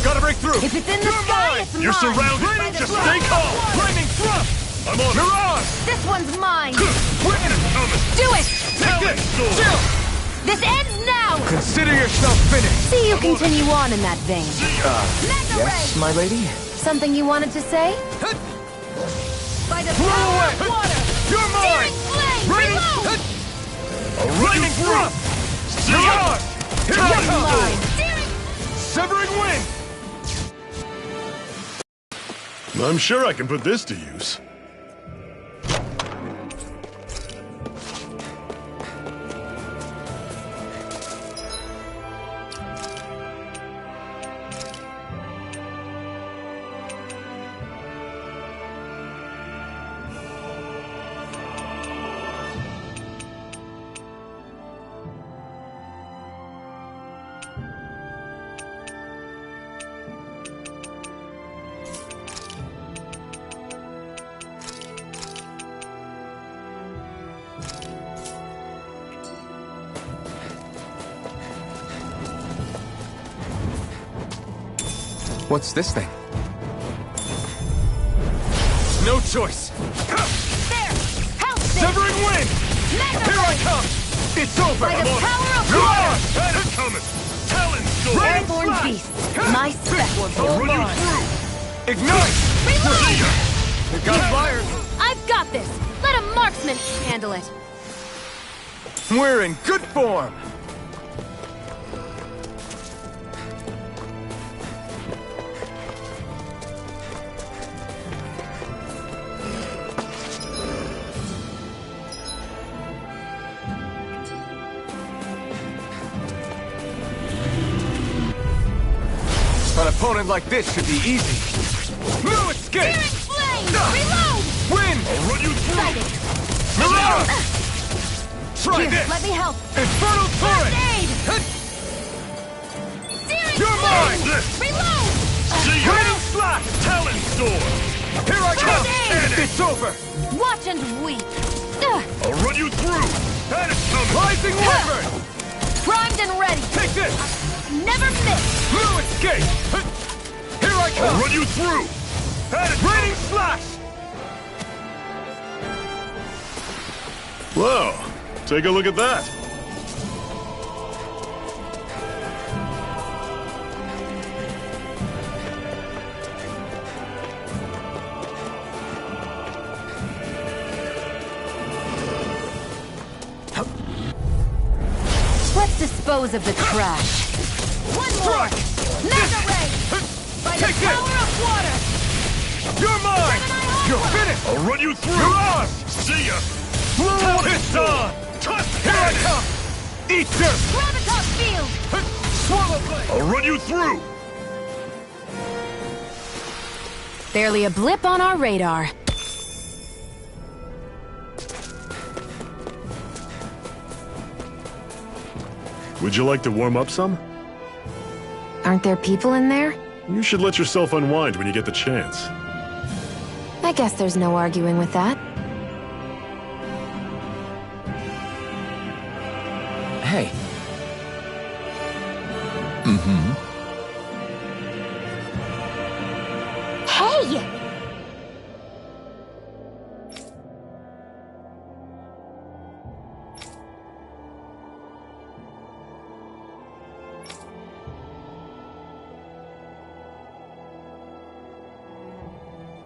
Gotta break through! If it's in the You're sky, mine! it's You're mine! surrounded! Flaming Just thrust! stay calm! Flaming thrust! I'm on it! Mirage! This one's mine! Do it! Take this! Chill! This ends now! Consider yourself finished! See you continue on in that vein. Yes, my lady? Something you wanted to say? By the Blow power away! of water! You're mine! Flame! Raining! Reload! A raining thrust! Mirage! Here I come! Mine! Severing wind! I'm sure I can put this to use. What's this thing? No choice! There! Help me! Severing wind! Mega Here I ray! come! It's over! By the power of Mirage! water! That is coming! Talon sword! Airborne beast! My spec will I'll run you through! Ignite! Reload! It got fired! I've got this! Let a marksman handle it! We're in good form! An opponent like this should be easy. No escape! Flame! Reload! Win! I'll run you through! Sighted! Mirage! Try Here, this! let me help! Infernal turret! Aid! You're mine! Reload! Raining slash! Talon sword! Here I come! Grenade! It's over! Watch and weep! I'll run you through! That is coming! Rising Wyvern! Primed and ready! Take this! Never miss! No escape! Here I I'll come! run you through! That is Raining slash! Whoa! Take a look at that! Let's dispose of the trash. One more! Mega ray! By the Take this! power of water! You're mine! Gemini You're Aqua! finished! I'll run you through! Mirage! See ya! Blow this on! Here I come! Eat dirt! Gravitas field! Swallow blade! I'll run you through! Barely a blip on our radar. Would you like to warm up some? Aren't there people in there? You should let yourself unwind when you get the chance. I guess there's no arguing with that. Hey. Mm-hmm. Hey!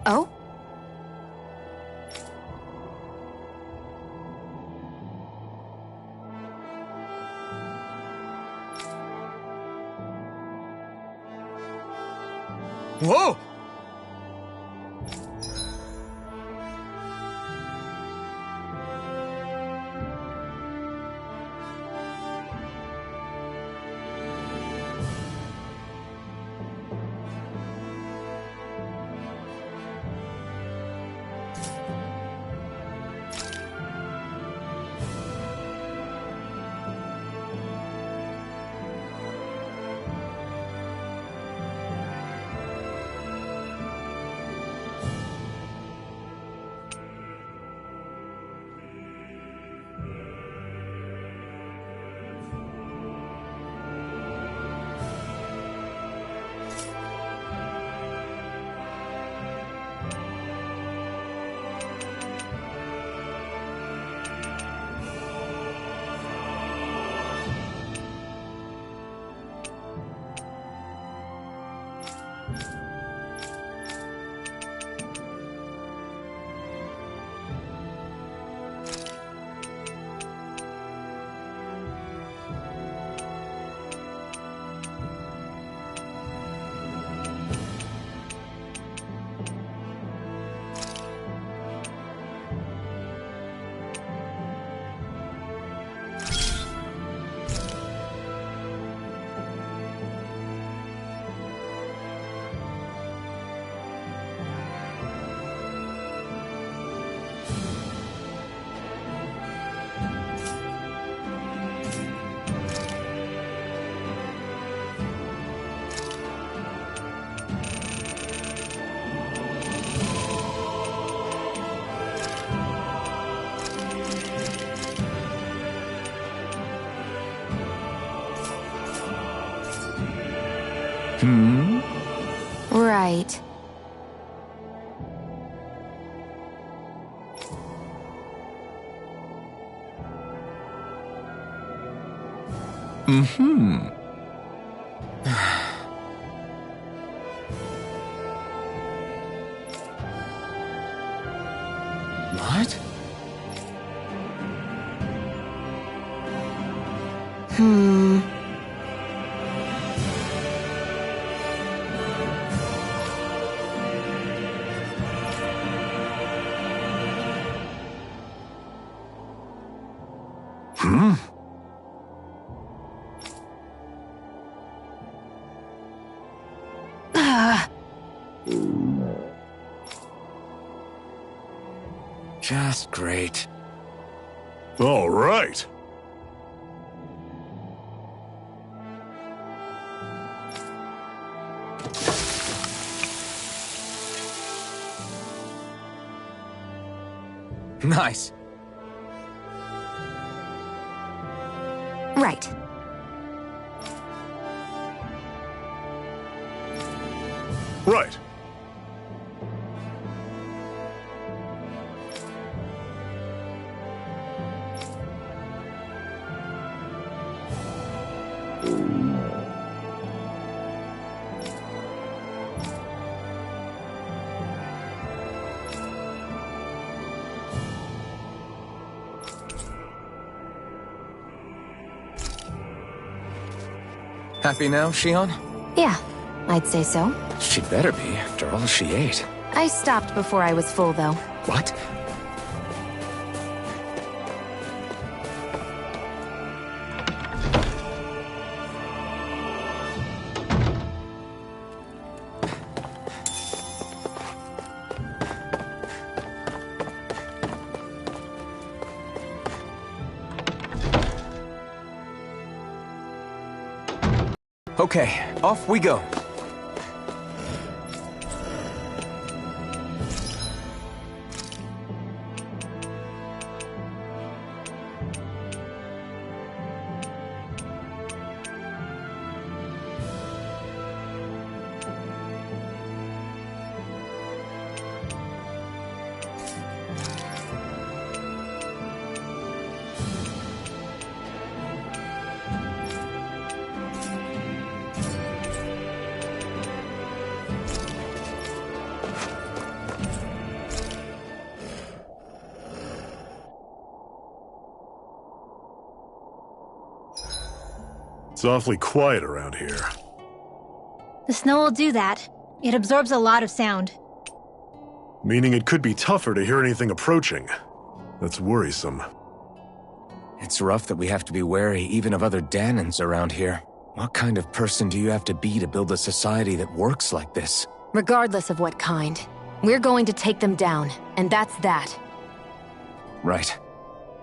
Oh? Whoa! Mm-hmm. What? Just great. All right. Nice. Right. Right. Happy now, Shion? Yeah, I'd say so. She better be, after all she ate. I stopped before I was full, though. What? Okay, off we go. It's awfully quiet around here. The snow will do that. It absorbs a lot of sound. Meaning it could be tougher to hear anything approaching. That's worrisome. It's rough that we have to be wary even of other Danans around here. What kind of person do you have to be to build a society that works like this? Regardless of what kind. We're going to take them down, and that's that. Right.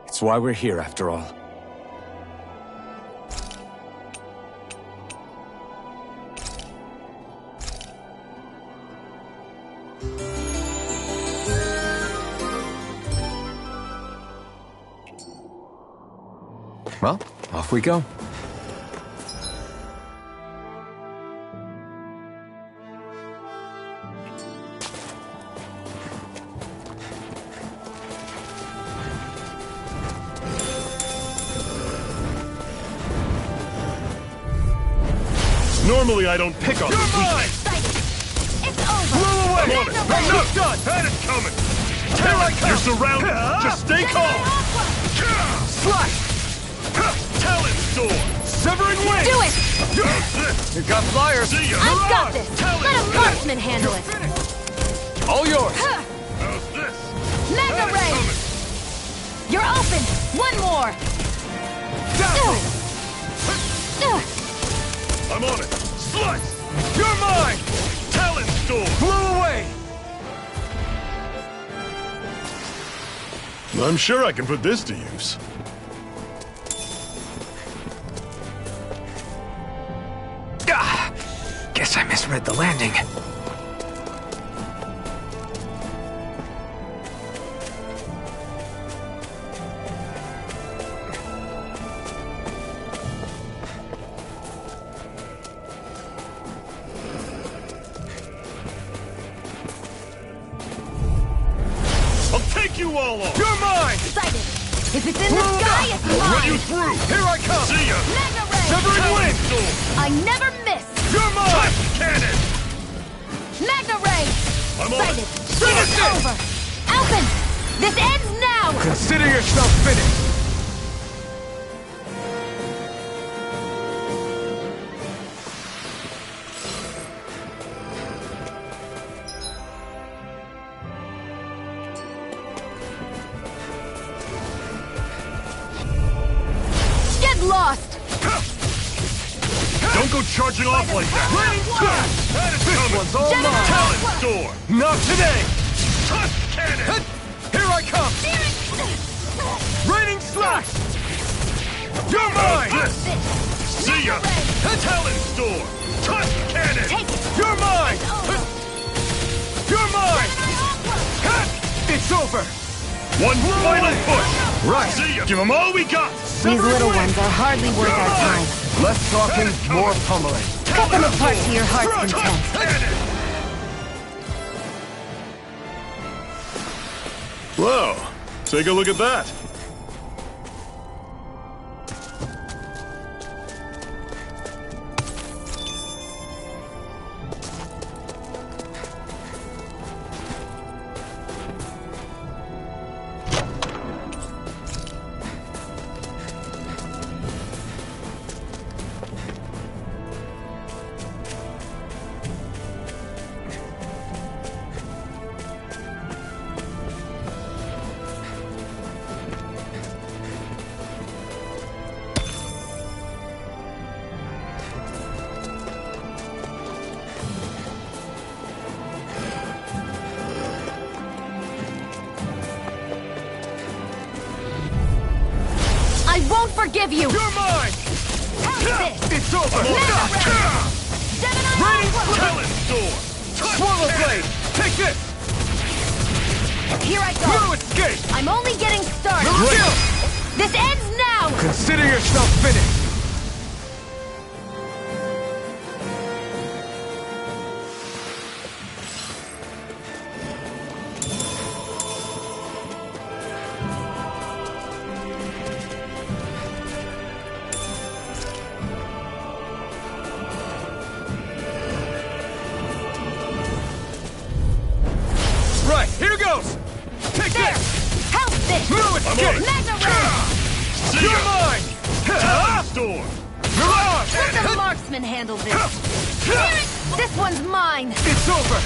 It's why we're here, after all. Well, off we go. Normally I don't pick on You're the mine! It's over! Blow away! I'm on it. I'm not done! Had it coming! Here I come! You're surrounded! Just stay calm! Slice! Talon sword! Severing wings! Do it! How's this? You got flyers! See ya! I've got this! Talon Let a sword! marksman handle it! All yours! How's this? Mega Had it ray! coming. You're open! One more! Dazzle! I'm on it! Slice! You're mine! Talon sword! Blow away! I'm sure I can put this to use. Guess I misread the landing. I'll take you all on! You're mine! Excited! If it's in the sky, it's Run you mine! through! Here I come! See ya! Mega ray! Severing wind! I never miss! You're mine! Cannon! Magna Ray! I'm on Sighted! it! It's over! Alphen! This ends now! Consider yourself finished! Get lost! Don't go charging off like that! This one's all mine! Talent Store! Not today! Tusk Cannon! Here I come! Raining slash! You're mine! See ya! Talent Store! Tusk Cannon! You're mine! You're mine! It's over! One final push! Right! See ya! Give them all we got! These little ones are hardly worth our time. Less talking, more pummeling. Cut them apart to your heart's content. Whoa! Take a look at that! I won't forgive you! You're mine! It's over! Raining Talent Store! Swallow blade! Take this! Here I No go! escape! I'm only getting started! Kill! This ends now! Consider yourself finished! Right, here goes! Take There! this! Help this! No escape! Magna Ray! See You're ya! mine! Talent Store! Mirage! Let the marksman handle this! This one's mine! It's over!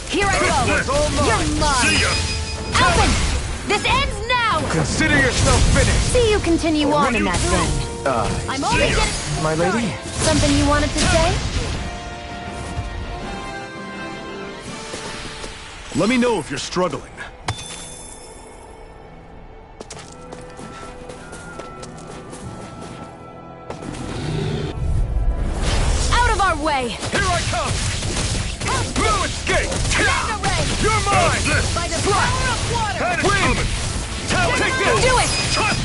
Here I go! This all mine. You're See mine! ya! Alphen! This ends now! Consider yourself finished! See you continue on in that vein. I'm only See ya. getting... My lady? Something you wanted to say? Let me know if you're struggling. Out of our way! Here I come! No escape! Magna Ray! You're mine! By the power of water! Had it Win! coming! Talent Take Store! this! Do it!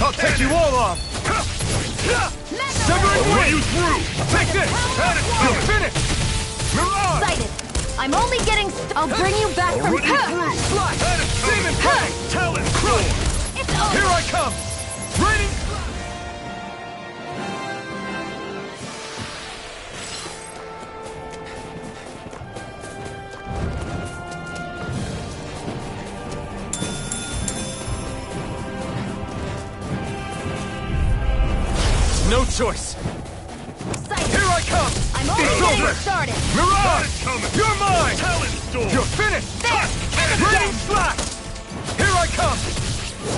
I'll take you all off! Magna Severing I'll run wind! you through! Take this! You're finished! Mirage! Sighted! I'm only getting... I'll bring you back I'll from... run you through! Slash! Demon Fang! Talent Store! It's over! Here I come! Raining... No choice! Sighted! Here I come! I'm only It's getting over! started! Mirage! Coming! You're mine! Talent Store! You're finished! There! And Raining again! slash! Here I come!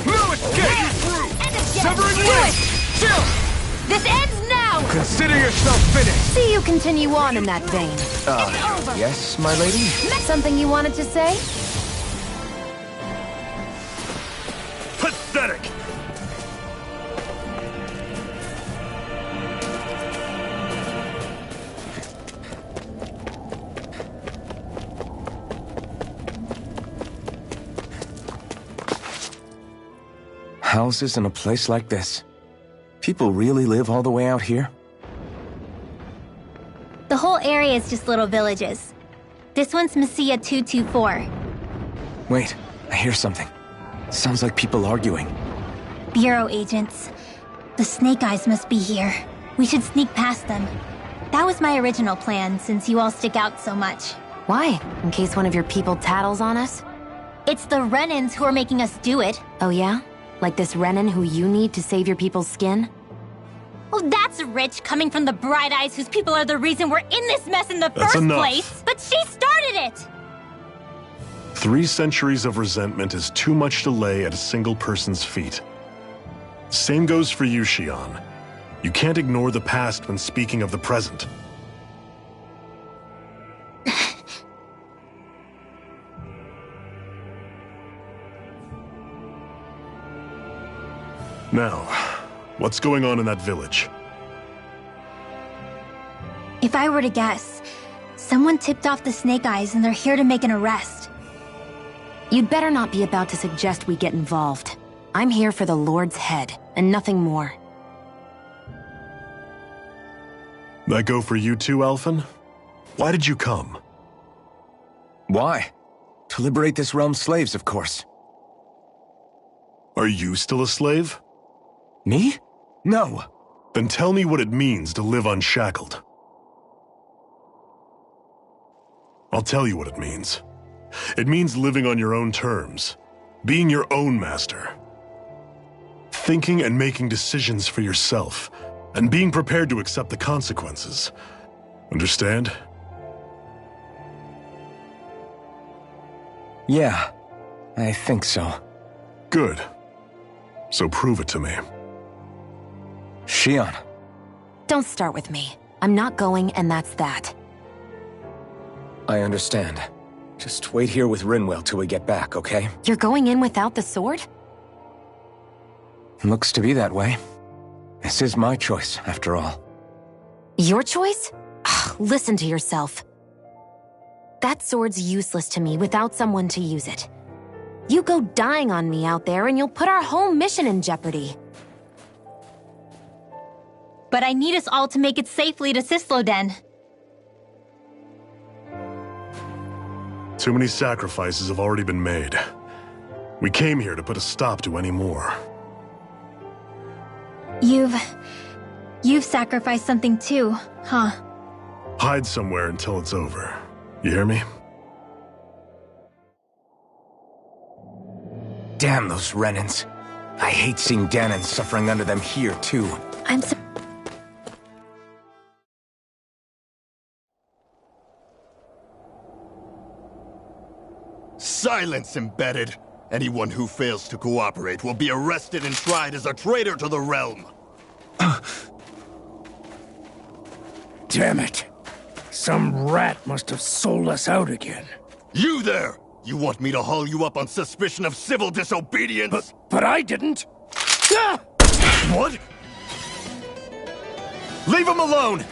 No escape! through! And again! Severing Do wind! it! Chill! This ends now! Consider yourself finished! See you continue on in that vein. It's over! Yes, my lady? Something you wanted to say? Pathetic! Houses in a place like this. People really live all the way out here? The whole area is just little villages. This one's Messiah 224. Wait, I hear something. Sounds like people arguing. Bureau agents. The Snake Eyes must be here. We should sneak past them. That was my original plan, since you all stick out so much. Why? In case one of your people tattles on us? It's the Renans who are making us do it. Oh yeah? Like this Renan who you need to save your people's skin? Oh, that's rich, coming from the Bright Eyes whose people are the reason we're in this mess in the That's first enough. place. But she started it! 3 centuries of resentment is too much to lay at a single person's feet. Same goes for you, Xion. You can't ignore the past when speaking of the present. Now, what's going on in that village? If I were to guess, someone tipped off the Snake Eyes and they're here to make an arrest. You'd better not be about to suggest we get involved. I'm here for the Lord's head, and nothing more. That go for you too, Alphen? Why did you come? Why? To liberate this realm's slaves, of course. Are you still a slave? Me? No. Then tell me what it means to live unshackled. I'll tell you what it means. It means living on your own terms, being your own master, thinking and making decisions for yourself, and being prepared to accept the consequences. Understand? Yeah, I think so. Good. So prove it to me. Xion. Don't start with me. I'm not going, and that's that. I understand. Just wait here with Rinwell till we get back, okay? You're going in without the sword? Looks to be that way. This is my choice, after all. Your choice? Ugh, listen to yourself. That sword's useless to me without someone to use it. You go dying on me out there and you'll put our whole mission in jeopardy. But I need us all to make it safely to Sisloden. Too many sacrifices have already been made. We came here to put a stop to any more. You've sacrificed something too, huh? Hide somewhere until it's over. You hear me? Damn those Renans. I hate seeing Danon suffering under them here, too. I'm so... Silence, embedded! Anyone who fails to cooperate will be arrested and tried as a traitor to the realm! Damn it. Some rat must have sold us out again. You there! You want me to haul you up on suspicion of civil disobedience? But I didn't. Ah! What? Leave him alone!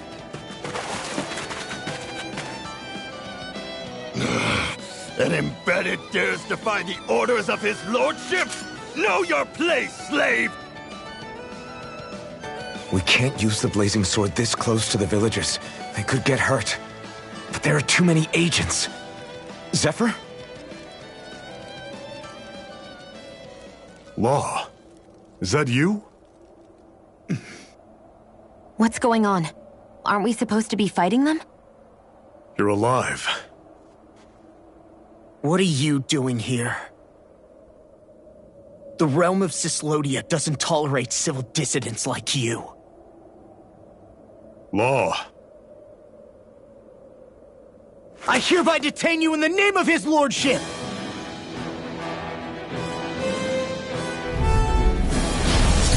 An embedded dares defy the orders of his lordship? Know your place, slave! We can't use the blazing sword this close to the villagers. They could get hurt. But there are too many agents. Zephyr? Law. Is that you? What's going on? Aren't we supposed to be fighting them? You're alive. What are you doing here? The realm of Sislodia doesn't tolerate civil dissidents like you. Law. I hereby detain you in the name of his lordship!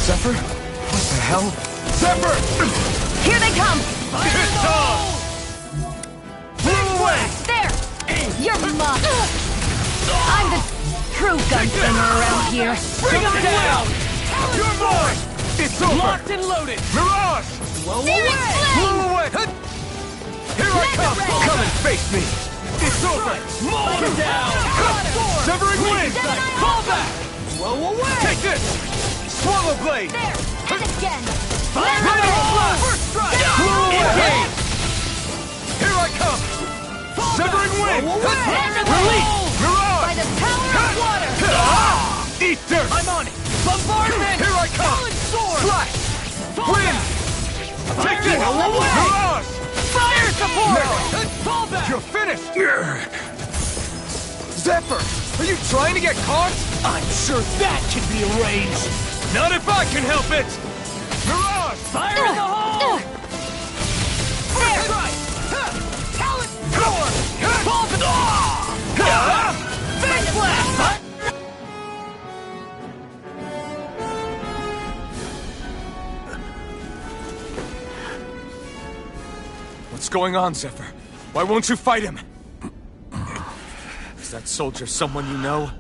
Zephyr? What the hell? Zephyr! Here they come! Piss off! Big away! There! You're mine! I'm the true gunslinger around here. Bring him down! You're mine! It's over! Locked and loaded! Mirage! Blow away! Here I come! Come and face me! It's over! Mold him down! Severing wind! Fall back! Blow away! Take this! Swallow blade! There! And again! Ready! First strike! Engage! Here I come! Severing wind! Release! Mirage! By the power of water! Eat dirt! I'm on it! Bombardment! Here I come! Solid sword! Slash! Wind! Take this! Mirage! Fire support! Fall back! You're finished! Zephyr! Are you trying to get caught? I'm sure that can be arranged. Not if I can help it! Mirage! Fire in the hole! There! Right! Talent power! Ball to Face blast! What's going on, Zephyr? Why won't you fight him? Is that soldier someone you know?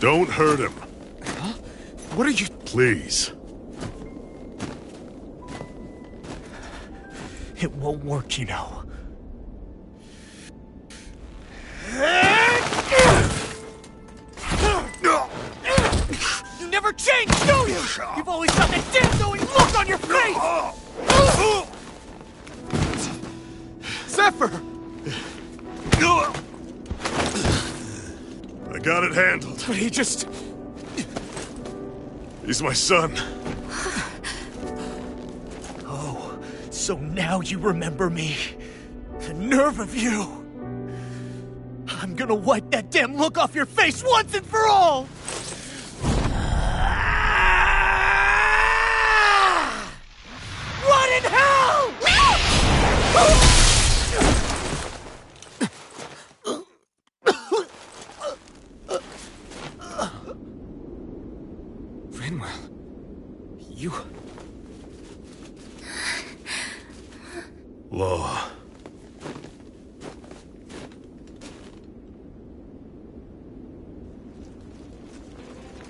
Don't hurt him. Huh? What are you... Please. It won't work, you know. You never change, do you? You've always got that damn knowing look on your face! Zephyr! I got it handled. But he just... He's my son. Oh, so now you remember me. The nerve of you! I'm gonna wipe that damn look off your face once and for all! Run in hell! Rinwell... You... Law.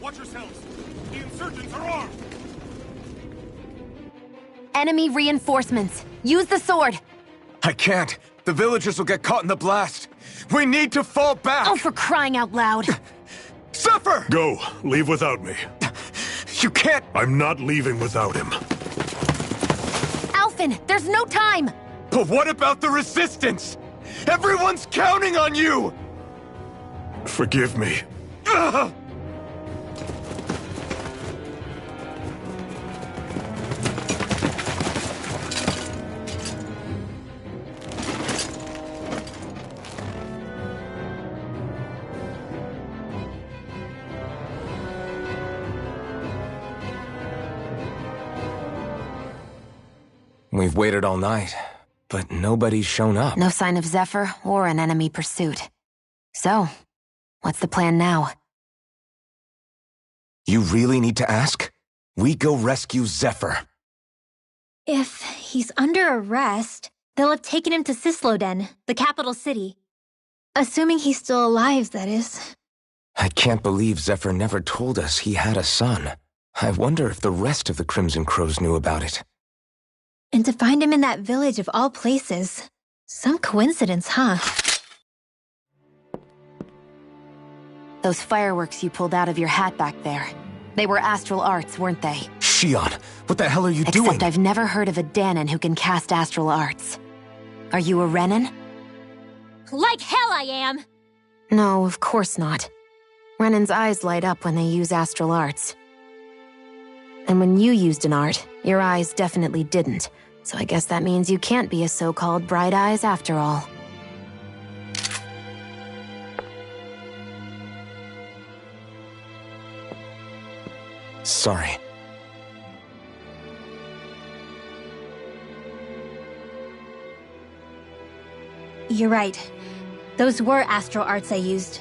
Watch yourselves! The insurgents are armed! Enemy reinforcements. Use the sword. I can't. The villagers will get caught in the blast. We need to fall back! Oh, for crying out loud. Zephyr! Go. Leave without me. You can't... I'm not leaving without him. Alphen, there's no time. But what about the resistance? Everyone's counting on you! Forgive me. Ugh! We've waited all night, but nobody's shown up. No sign of Zephyr or an enemy pursuit. So, what's the plan now? You really need to ask? We go rescue Zephyr. If he's under arrest, they'll have taken him to Cisloden, the capital city. Assuming he's still alive, that is. I can't believe Zephyr never told us he had a son. I wonder if the rest of the Crimson Crows knew about it. And to find him in that village of all places. Some coincidence, huh? Those fireworks you pulled out of your hat back there. They were astral arts, weren't they? Shion, what the hell are you doing? Except I've never heard of a Danon who can cast astral arts. Are you a Renan? Like hell I am! No, of course not. Renan's eyes light up when they use astral arts. And when you used an art, your eyes definitely didn't. So I guess that means you can't be a so-called bright eyes after all. Sorry. You're right. Those were astral arts I used.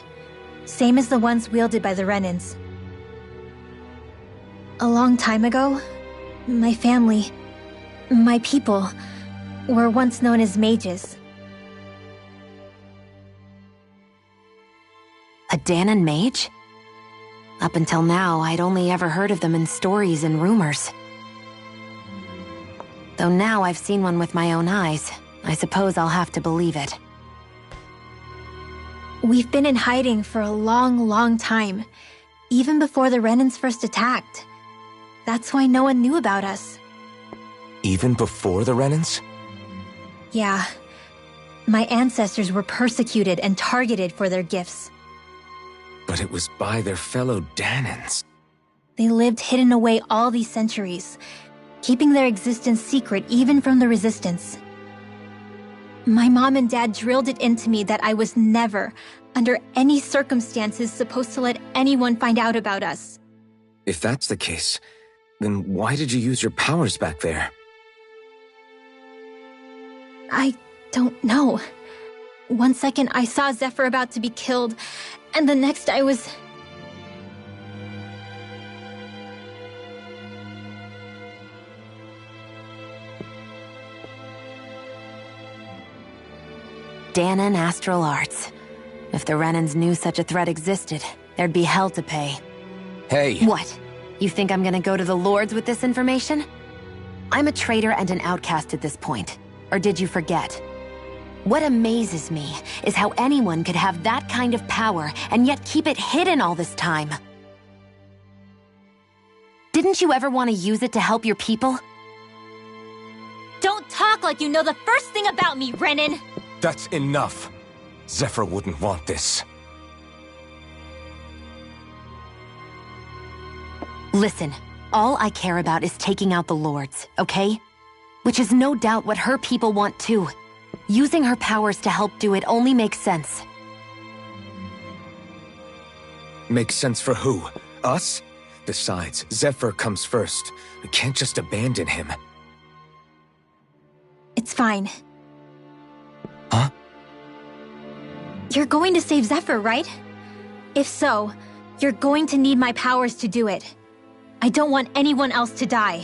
Same as the ones wielded by the Renans. A long time ago, my family, my people, were once known as mages. A Danon mage? Up until now, I'd only ever heard of them in stories and rumors. Though now I've seen one with my own eyes, I suppose I'll have to believe it. We've been in hiding for a long, long time, even before the Renans first attacked. That's why no one knew about us. Even before the Renans? Yeah. My ancestors were persecuted and targeted for their gifts. But it was by their fellow Danons. They lived hidden away all these centuries, keeping their existence secret even from the Resistance. My mom and dad drilled it into me that I was never, under any circumstances, supposed to let anyone find out about us. If that's the case, then why did you use your powers back there? I don't know. One second I saw Zephyr about to be killed, and the next I was... Danon Astral Arts. If the Renans knew such a threat existed, there'd be hell to pay. Hey! What? You think I'm gonna go to the Lords with this information? I'm a traitor and an outcast at this point. Or did you forget? What amazes me is how anyone could have that kind of power and yet keep it hidden all this time. Didn't you ever want to use it to help your people? Don't talk like you know the first thing about me, Renan! That's enough. Zephyr wouldn't want this. Listen, all I care about is taking out the Lords, okay? Which is no doubt what her people want too. Using her powers to help do it only makes sense. Makes sense for who? Us? Besides, Zephyr comes first. We can't just abandon him. It's fine. Huh? You're going to save Zephyr, right? If so, you're going to need my powers to do it. I don't want anyone else to die.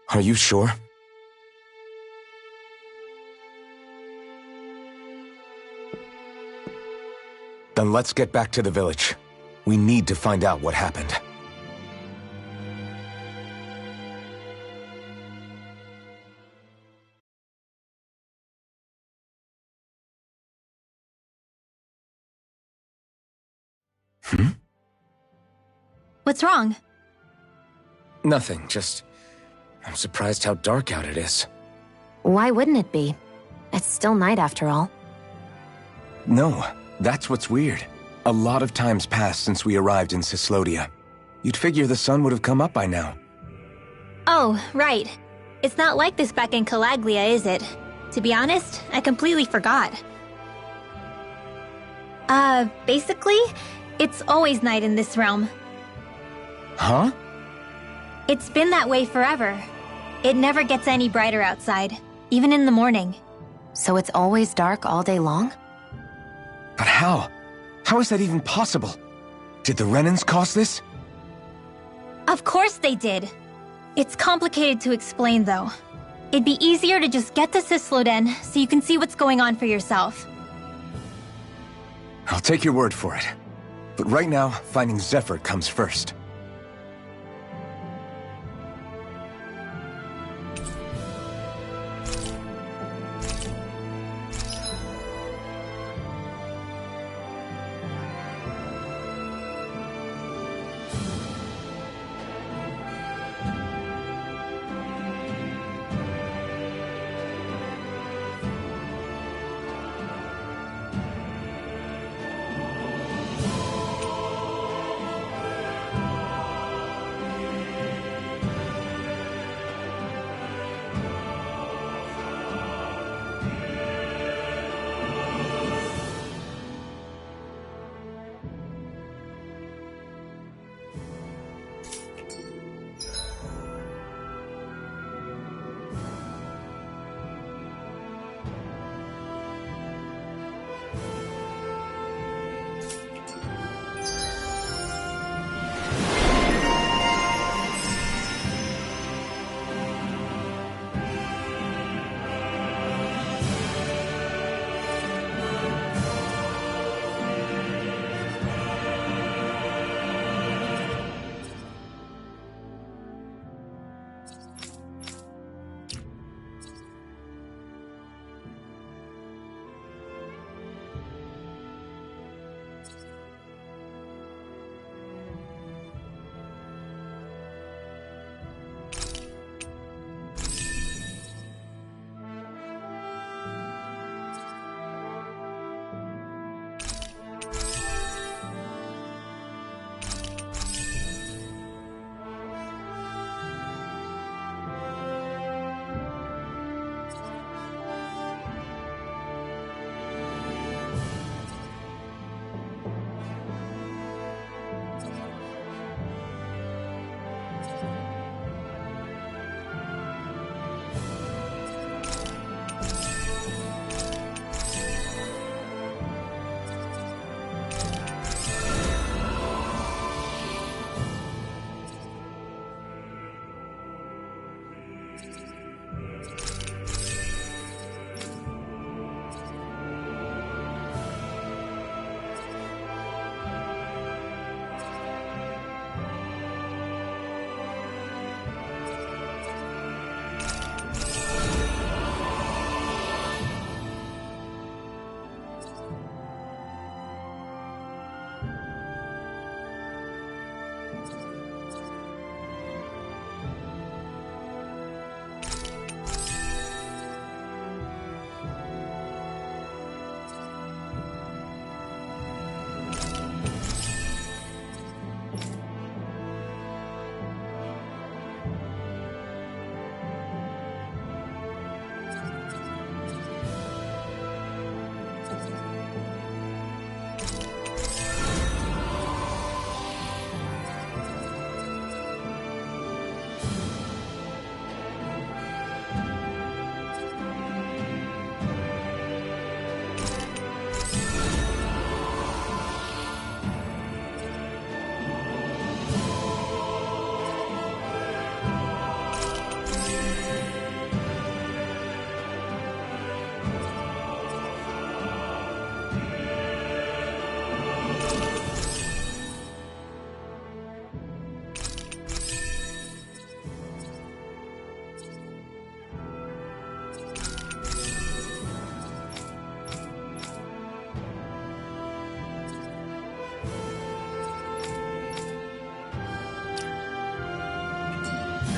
Are you sure? Then let's get back to the village. We need to find out what happened. What's wrong? Nothing, just... I'm surprised how dark out it is. Why wouldn't it be? It's still night after all. No, that's what's weird. A lot of time's passed since we arrived in Cyslodia. You'd figure the sun would have come up by now. Oh, right. It's not like this back in Calaglia, is it? To be honest, I completely forgot. Basically, it's always night in this realm. Huh? It's been that way forever. It never gets any brighter outside, even in the morning. So it's always dark all day long? But how? How is that even possible? Did the Renans cause this? Of course they did. It's complicated to explain, though. It'd be easier to just get to Cysloden so you can see what's going on for yourself. I'll take your word for it. But right now, finding Zephyr comes first.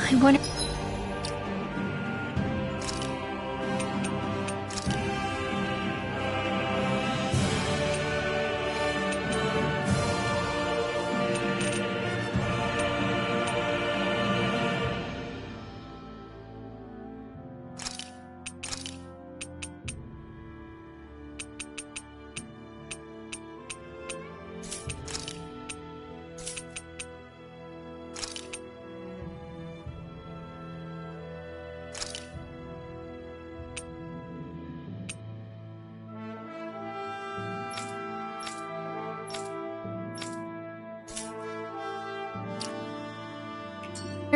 I wonder...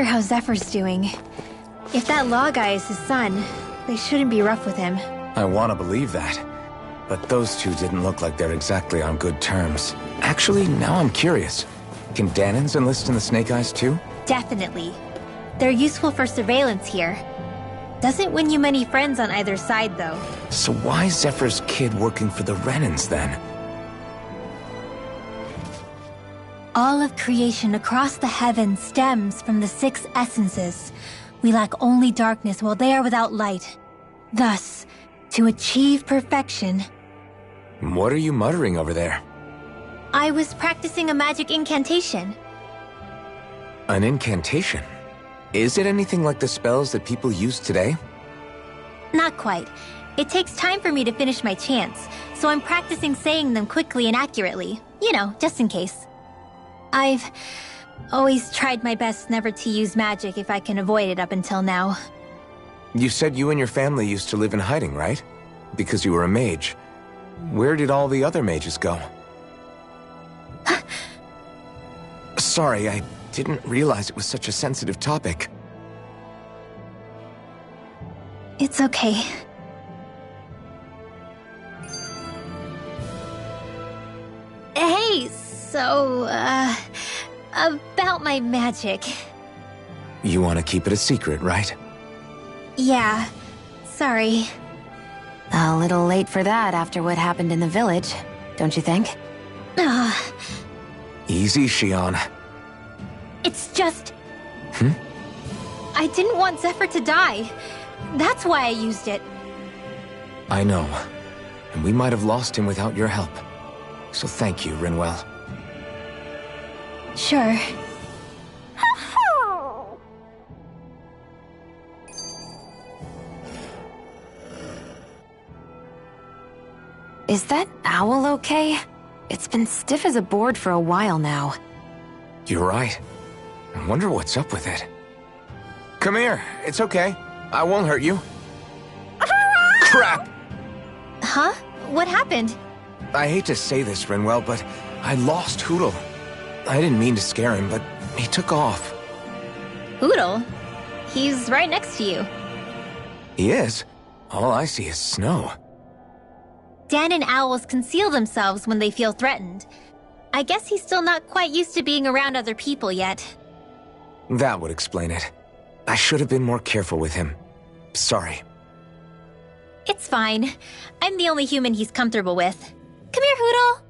how Zephyr's doing. If that law guy is his son, they shouldn't be rough with him. I want to believe that. But those two didn't look like they're exactly on good terms. Actually, now I'm curious. Can Danans enlist in the Snake Eyes too? Definitely. They're useful for surveillance here. Doesn't win you many friends on either side, though. So why is Zephyr's kid working for the Renans then? All of creation across the heavens stems from the 6 essences. We lack only darkness while they are without light. Thus, to achieve perfection... What are you muttering over there? I was practicing a magic incantation. An incantation? Is it anything like the spells that people use today? Not quite. It takes time for me to finish my chants, so I'm practicing saying them quickly and accurately. You know, just in case. I've always tried my best never to use magic if I can avoid it up until now. You said you and your family used to live in hiding, right? Because you were a mage. Where did all the other mages go? Sorry, I didn't realize it was such a sensitive topic. It's okay. Hey, so, about my magic. You want to keep it a secret, right? Yeah, sorry. A little late for that after what happened in the village, don't you think? Easy, Xion. It's just... I didn't want Zephyr to die. That's why I used it. I know. And we might have lost him without your help. So thank you, Rinwell. Sure. Is that owl okay? It's been stiff as a board for a while now. You're right. I wonder what's up with it. Come here. It's okay. I won't hurt you. Crap! Huh? What happened? I hate to say this, Rinwell, but I lost Hootle. I didn't mean to scare him, but he took off. Hootle? He's right next to you. He is? All I see is snow. Dan and owls conceal themselves when they feel threatened. I guess he's still not quite used to being around other people yet. That would explain it. I should have been more careful with him. Sorry. It's fine. I'm the only human he's comfortable with. Come here, Hootle!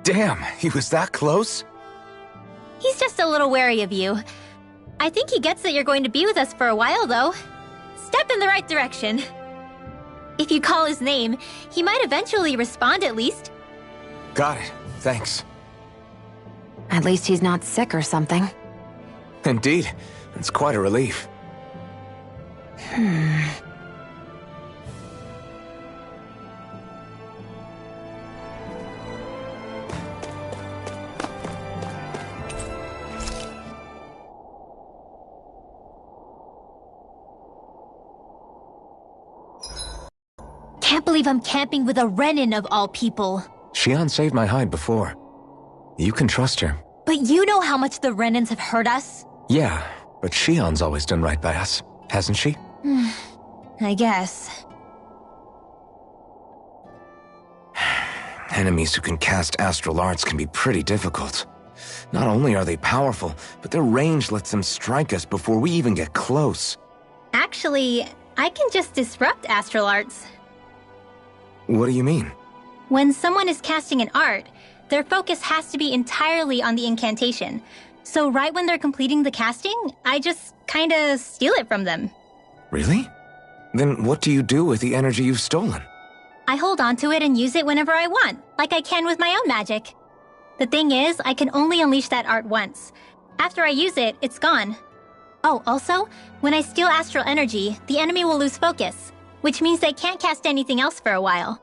Damn, he was that close? He's just a little wary of you. I think he gets that you're going to be with us for a while, though. Step in the right direction. If you call his name, he might eventually respond at least. Got it. Thanks. At least he's not sick or something. Indeed. It's quite a relief. Can't believe I'm camping with a Renin of all people. Xion saved my hide before. You can trust her. But you know how much the Renins have hurt us? Yeah, but Xion's always done right by us, hasn't she? I guess. Enemies who can cast astral arts can be pretty difficult. Not only are they powerful, but their range lets them strike us before we even get close. Actually, I can just disrupt astral arts. What do you mean? When someone is casting an art, their focus has to be entirely on the incantation. So right when they're completing the casting, I just kinda steal it from them. Really? Then what do you do with the energy you've stolen? I hold on to it and use it whenever I want, like I can with my own magic. The thing is, I can only unleash that art once. After I use it, it's gone. Oh, also, when I steal astral energy, the enemy will lose focus, which means they can't cast anything else for a while.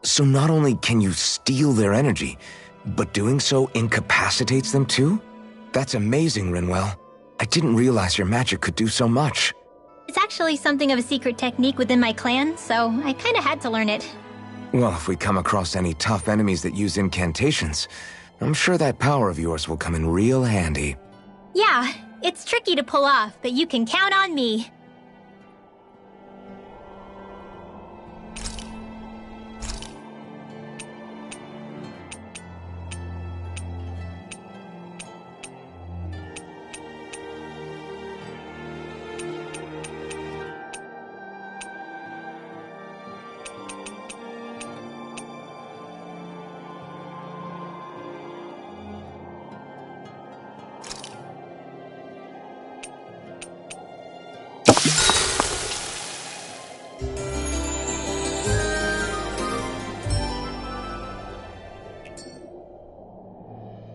So not only can you steal their energy, but doing so incapacitates them too? That's amazing, Rinwell. I didn't realize your magic could do so much. It's actually something of a secret technique within my clan, so I kinda had to learn it. Well, if we come across any tough enemies that use incantations, I'm sure that power of yours will come in real handy. Yeah, it's tricky to pull off, but you can count on me.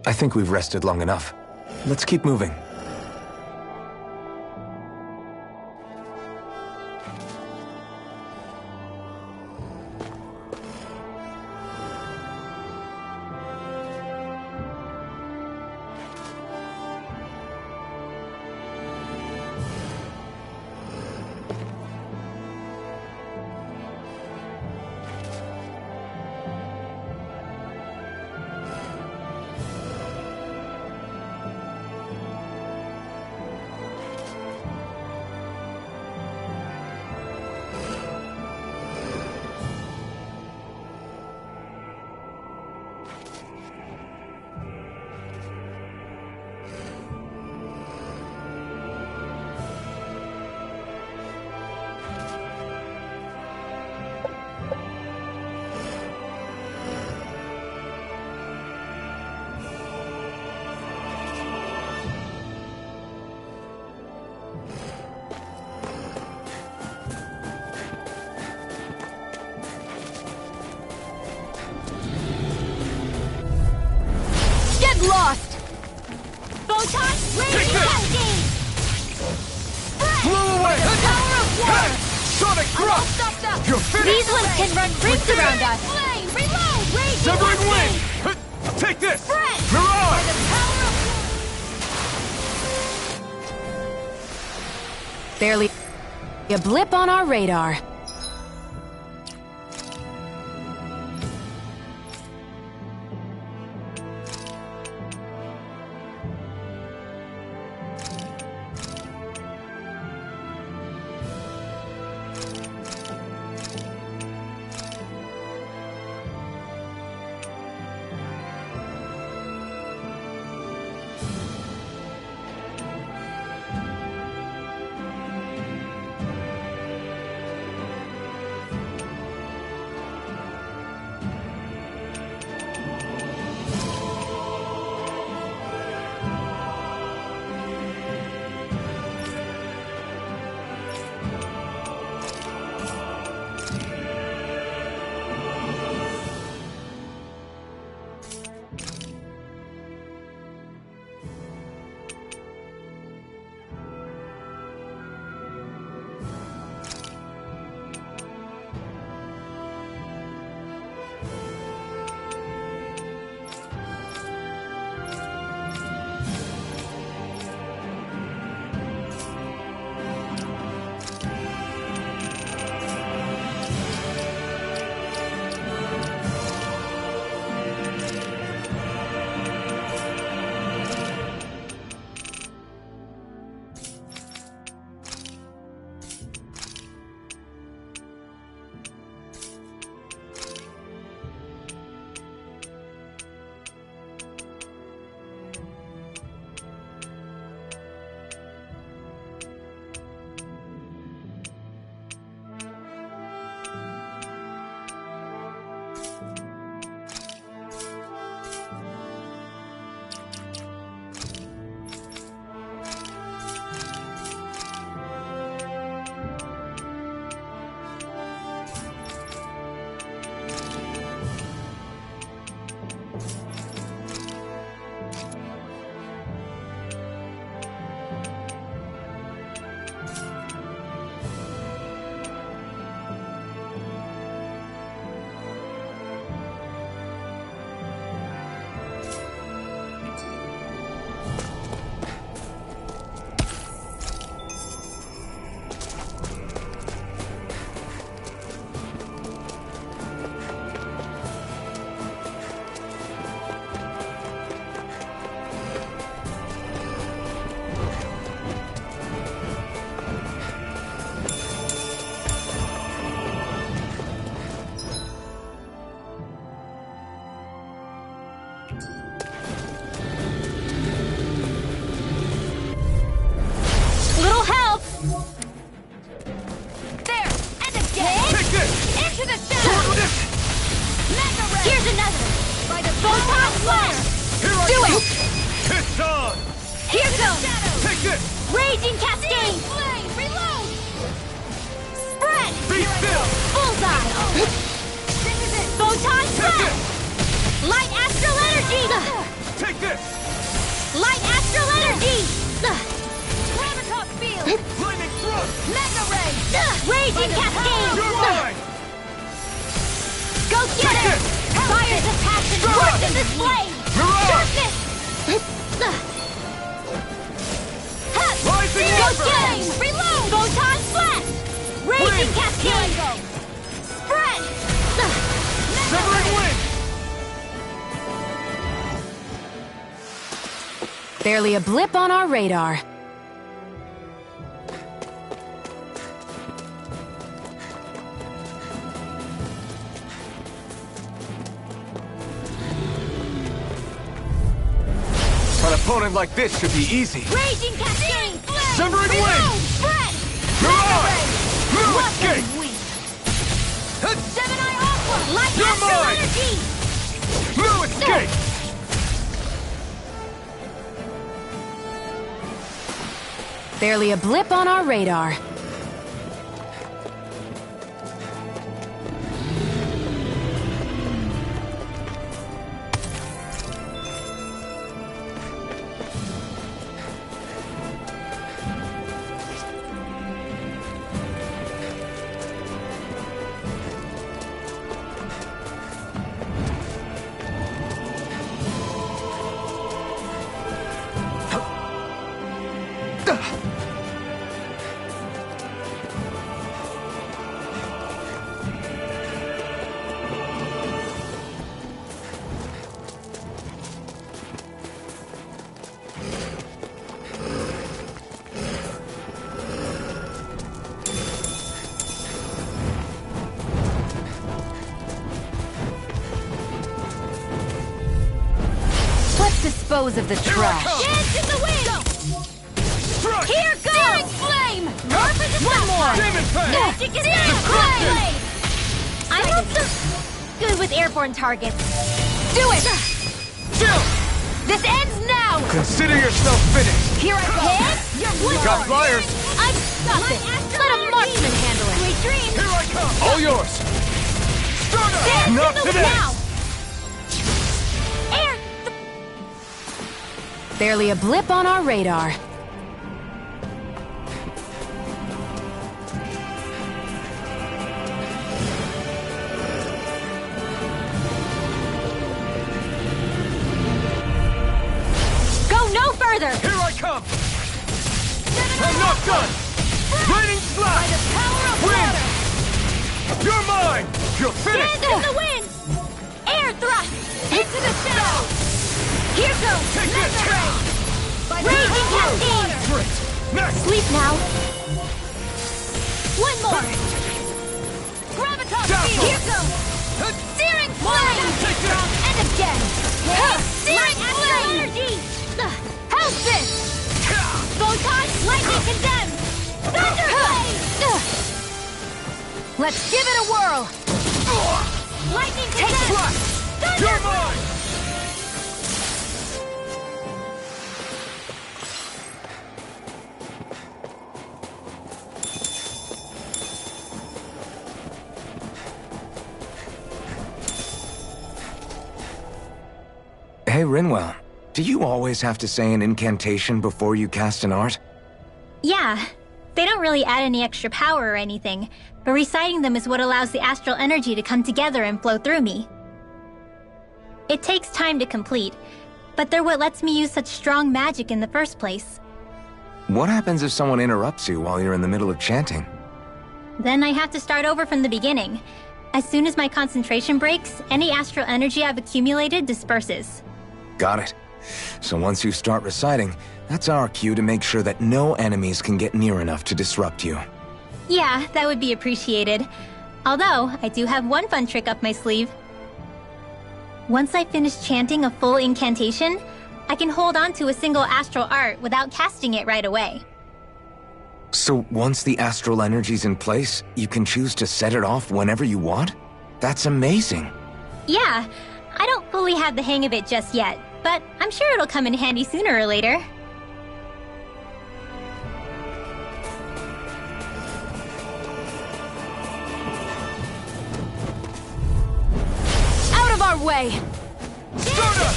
I think we've rested long enough. Let's keep moving. Lost! Photon Take radiation! Blew away! Power of water! Sonic thrust! You're finished! These ones can run rings around us! Flame! Reload! Raging Severing lightning! wind! Take this! Spread! Mirage! By the power of Barely a blip on our radar. Little help! There! And again! Take this! Into the shadows! Mega ray! Here's another! By the photon flare! Here I Do go! it! It's on! Here goes! Take this! Raging cascade! Flame! Reload! Spread! Be still! Bullseye! This is it! Photon Take spread! it! Light astral energy! Take this! Light astral energy! Gravitas field! Lightning thrust! Mega ray! Raging cascade! You're mine! Go get Take it! it! Fires of passion! Sure! Work in this flame! Mirage! Darkness! Rising Go Ember! get it! Reload! Photon blast! Raging cascade! Spread! Severing wind! Barely a blip on our radar. An opponent like this should be easy. Raging cascade! Severing Reload! wind! Spread! Mirage! New What escape! can we? Gemini Aqua! Light You're astral mine! energy! New escape! Barely a blip on our radar. Let's dispose of the trash. Dance in the wind! Strike! Here goes! Searing flame! One more! Demon Fang! Magic it in! Flame! I'm not so good with airborne targets. Do it! Chill! This ends now! Consider yourself finished! Here I go! Hit! We got flyers! I got it! Let a marksman handle it! Sweet dreams! Here I come! All yours! Start up! Dance Not in the today! now! Air! Barely a blip on our radar. Go no further! Here I come! I'm not done! Raining slash! By the power of Wind! water! You're mine! You're finished! Dance in the wind! Air thrust! Into the shadows! Here goes! Take this! Mega ray! By the Raging power of cascade! water! Great! Next! Sleep now! One more! Gravitas field! Here goes! Searing flame! Take this! And again! Searing flame! Energy! How's this? Photon lightning condemned! Thunder blade! Let's give it a whirl. Lightning Take condemned! thrust! Thunder You're mine! Hey, Rinwell, do you always have to say an incantation before you cast an art? Yeah, they don't really add any extra power or anything, but reciting them is what allows the astral energy to come together and flow through me. It takes time to complete, but they're what lets me use such strong magic in the first place. What happens if someone interrupts you while you're in the middle of chanting? Then I have to start over from the beginning. As soon as my concentration breaks, any astral energy I've accumulated disperses. Got it. So once you start reciting, that's our cue to make sure that no enemies can get near enough to disrupt you. Yeah, that would be appreciated. Although, I do have one fun trick up my sleeve. Once I finish chanting a full incantation, I can hold on to a single astral art without casting it right away. So once the astral energy's in place, you can choose to set it off whenever you want? That's amazing. Yeah, I don't fully have the hang of it just yet, but I'm sure it'll come in handy sooner or later. Out of our way! Stardust!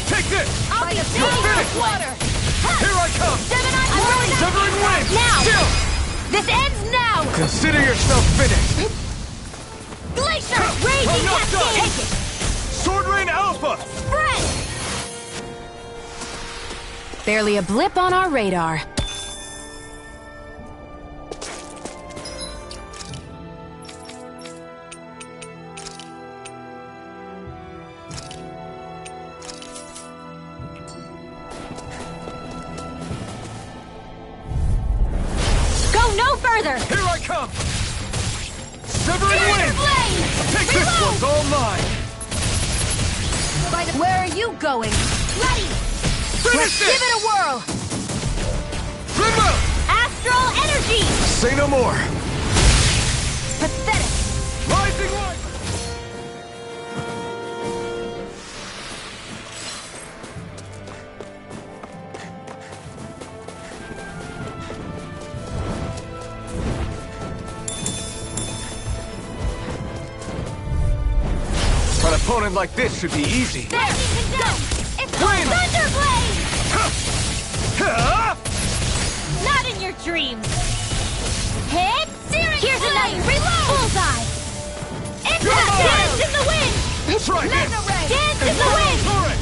Take this! I'll be You're finished! finished! Water! Here I come! Severing wind! Now! Still! This ends now! Consider yourself finished! Glacier! I'm Raging not Cascade! done! Take it! Sword Rain Alpha! Spread! Barely a blip on our radar. No further! Here I come! Severing wind! Take this one's all mine! Where are you going? Ready! Finish Give it a whirl! Rimbo! Astral energy! Say no more! Pathetic! Rising light! An opponent like this should be easy. There! Go! It's called Thunderblade! Not in your dreams! Hit! Searing Here's another! Reload! Bullseye! Impact! Dance in the wind! Try this! Dance in the wind! Torrent!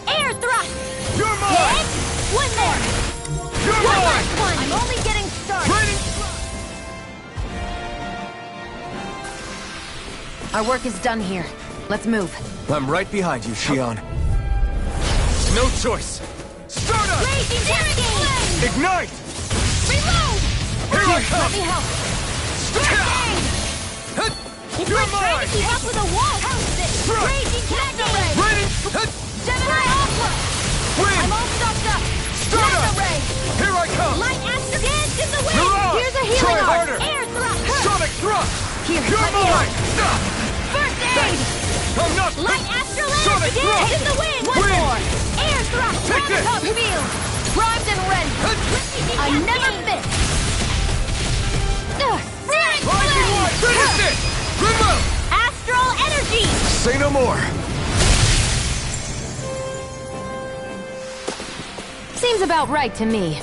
Air thrust! You're mine! Hit! One more! You're One mine! last one! I'm only getting started! Raining Our work is done here. Let's move. I'm right behind you, Xion. No choice. Stardust! Raging Cascade! Ignite! Reload! Here I come! Let me help! It's You're like trying mine! to keep up with a wall! Raging Cascade! Raining! Gemini Alpha! Wind! I'm all stocked up! Stardust! Mega Ray! Here I come! Light Astro Dance in the wind! Mirage! Here's a healing Try art! harder! Air thrust! Sonic thrust! Here, You're let me mine! First aid! I'm not... Light Astro Sonic Dance thrust! in the wind! Wind! More! Air thrust! Take this! Top field! Primed and ready! I never miss! Rising light! Finish it! Remote! Astral energy! Say no more! Seems about right to me.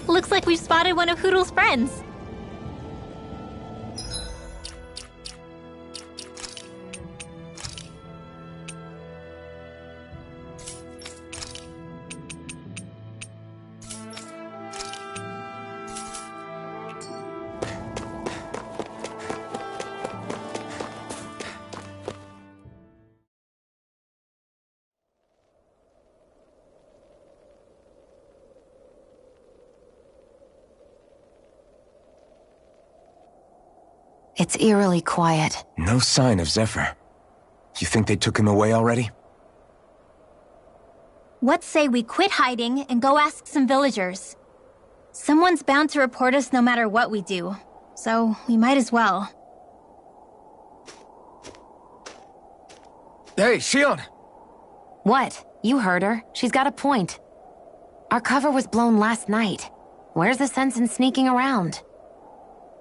Looks like we've spotted one of Hoodle's friends. It's eerily quiet. No sign of Zephyr. You think they took him away already? What say we quit hiding and go ask some villagers? Someone's bound to report us no matter what we do, so we might as well. Hey, Shion! What? You heard her. She's got a point. Our cover was blown last night. Where's the sense in sneaking around?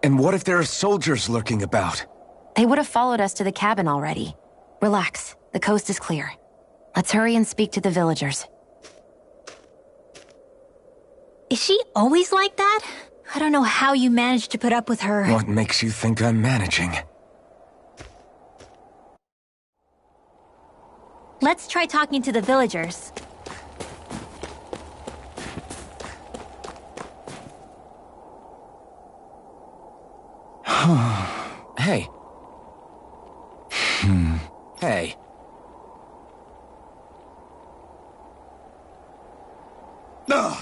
And what if there are soldiers lurking about? They would have followed us to the cabin already. Relax. The coast is clear. Let's hurry and speak to the villagers. Is she always like that? I don't know how you managed to put up with her. What makes you think I'm managing? Let's try talking to the villagers. Hey. Hey. Ugh.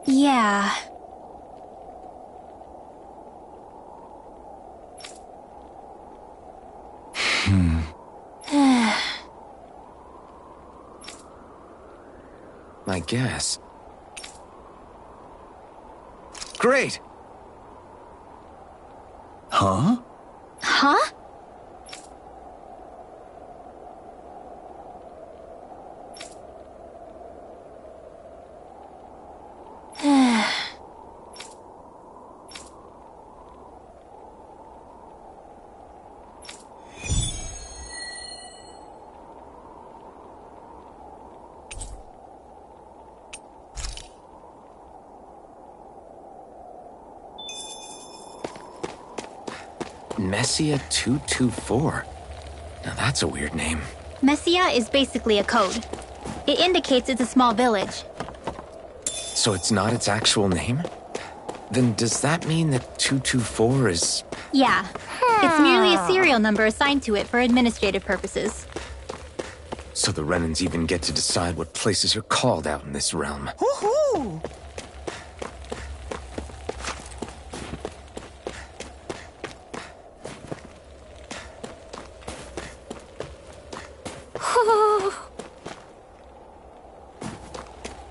Yeah. I guess. Great! Huh? Huh? Messia 224. Now that's a weird name. Messia is basically a code. It indicates it's a small village. So it's not its actual name? Then does that mean that 224 is... Yeah. It's merely a serial number assigned to it for administrative purposes. So the Renans even get to decide what places are called out in this realm. Woohoo!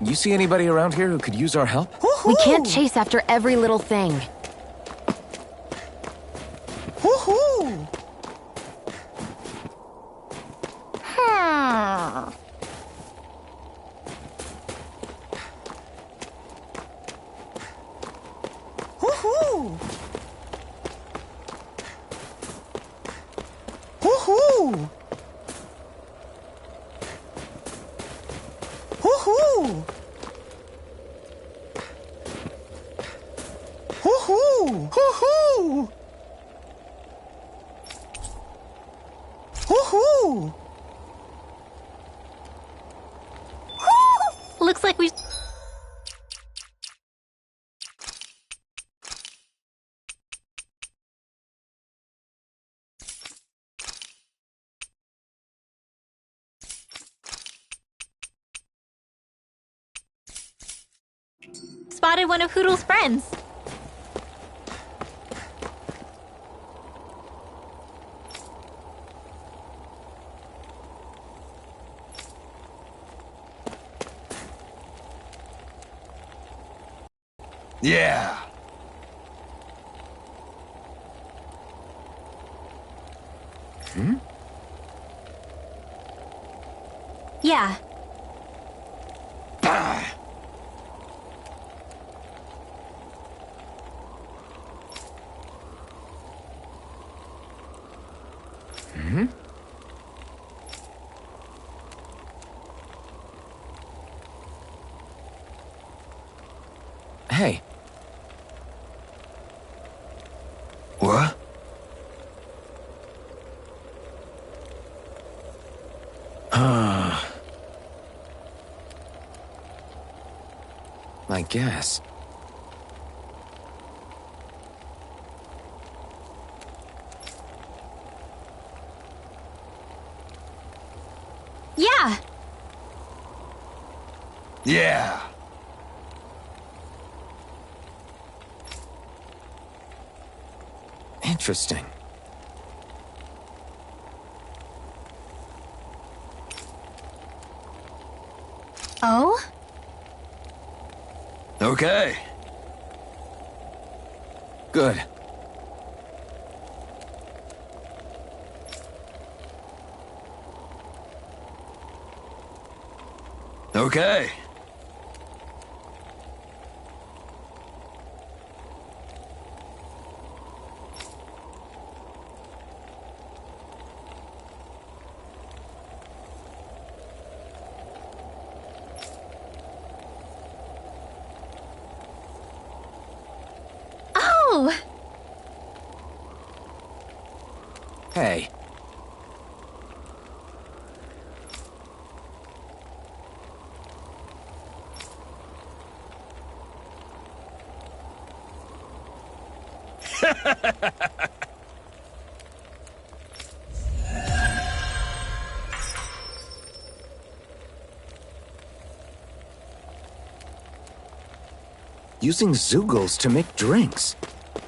You see anybody around here who could use our help? We can't chase after every little thing. Woohoo! Woohoo! Woohoo! Woohoo! Woohoo! Woohoo! Woohoo! Looks like we... spotted one of Hoodle's friends. Yeah. Yeah. Hey. What? I guess. Yeah. Yeah. Interesting. Oh? Okay. Good. Okay. Oh! Hey. Using Zeugles to make drinks.